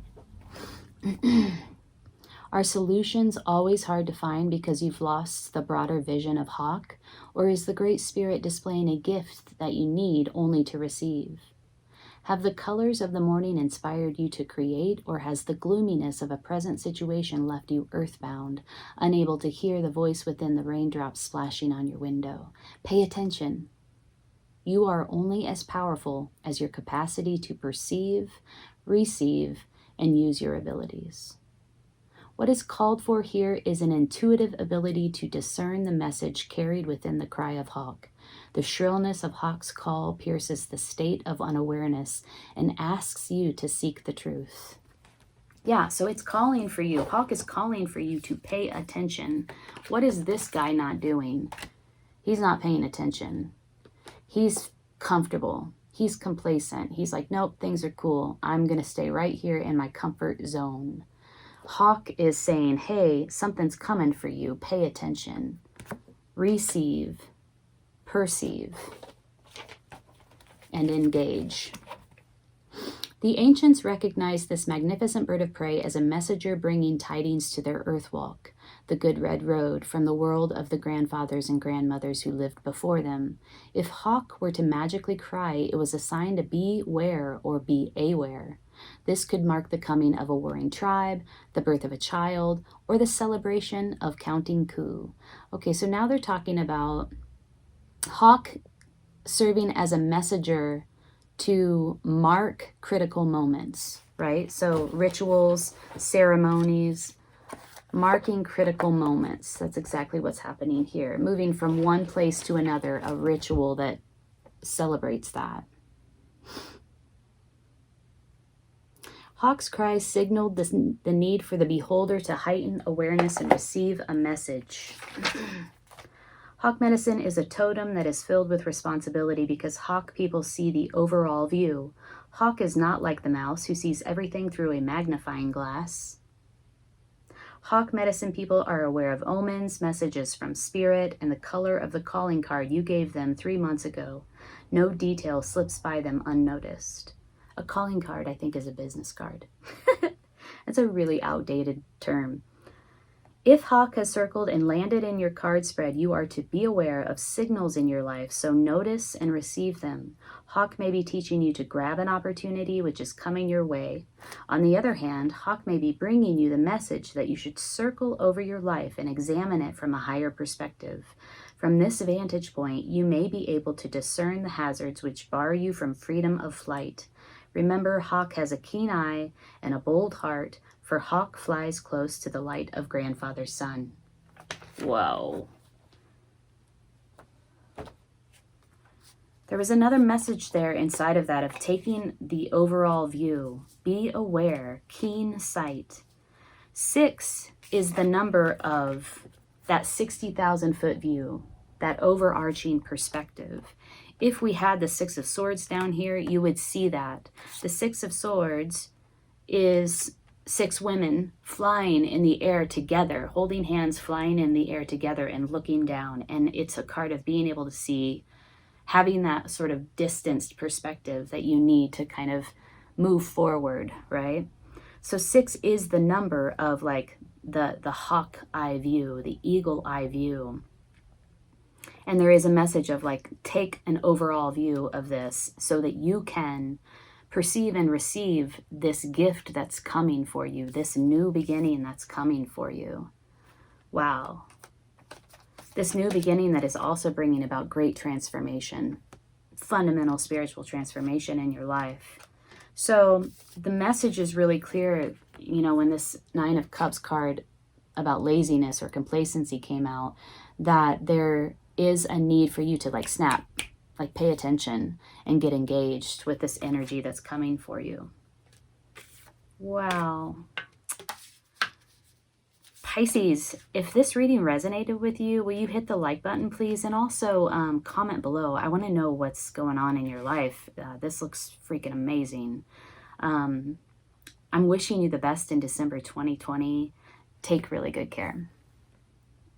S1: Are solutions always hard to find because you've lost the broader vision of Hawk? Or is the Great Spirit displaying a gift that you need only to receive? Have the colors of the morning inspired you to create, or has the gloominess of a present situation left you earthbound, unable to hear the voice within the raindrops splashing on your window? Pay attention. You are only as powerful as your capacity to perceive, receive, and use your abilities. What is called for here is an intuitive ability to discern the message carried within the cry of Hawk. The shrillness of Hawk's call pierces the state of unawareness and asks you to seek the truth. Yeah, so it's calling for you. Hawk is calling for you to pay attention. What is this guy not doing? He's not paying attention. He's comfortable. He's complacent. He's like, nope, things are cool. I'm going to stay right here in my comfort zone. Hawk is saying, hey, something's coming for you. Pay attention. Receive, perceive, and engage. The ancients recognized this magnificent bird of prey as a messenger bringing tidings to their earthwalk, the good red road from the world of the grandfathers and grandmothers who lived before them. If Hawk were to magically cry, it was a sign to beware or be aware. This could mark the coming of a warring tribe, the birth of a child, or the celebration of counting coup. Okay, so now they're talking about Hawk serving as a messenger to mark critical moments, right? So rituals, ceremonies, marking critical moments. That's exactly what's happening here. Moving from one place to another, a ritual that celebrates that. Hawk's cry signaled the need for the beholder to heighten awareness and receive a message. Hawk medicine is a totem that is filled with responsibility because Hawk people see the overall view. Hawk is not like the mouse who sees everything through a magnifying glass. Hawk medicine people are aware of omens, messages from spirit, and the color of the calling card you gave them 3 months ago. No detail slips by them unnoticed. A calling card, I think, is a business card. That's a really outdated term. If Hawk has circled and landed in your card spread, you are to be aware of signals in your life, so notice and receive them. Hawk may be teaching you to grab an opportunity which is coming your way. On the other hand, Hawk may be bringing you the message that you should circle over your life and examine it from a higher perspective. From this vantage point, you may be able to discern the hazards which bar you from freedom of flight. Remember, Hawk has a keen eye and a bold heart, for Hawk flies close to the light of grandfather's sun. Whoa. There was another message there inside of that of taking the overall view. Be aware, keen sight. 6 is the number of that 60,000 foot view, that overarching perspective. If we had the 6 of Swords down here, you would see that. The 6 of Swords is 6 women flying in the air together, holding hands, flying in the air together and looking down. And it's a card of being able to see, having that sort of distanced perspective that you need to kind of move forward, right? So 6 is the number of like the hawk eye view, the eagle eye view. And there is a message of like, take an overall view of this so that you can perceive and receive this gift that's coming for you, this new beginning that's coming for you. Wow. This new beginning that is also bringing about great transformation, fundamental spiritual transformation in your life. So the message is really clear, you know, when this 9 of Cups card about laziness or complacency came out, that there is a need for you to like snap, like pay attention and get engaged with this energy that's coming for you. Wow. Pisces, if this reading resonated with you, will you hit the like button, please? And also comment below. I want to know what's going on in your life. This looks freaking amazing. I'm wishing you the best in December 2020. Take really good care.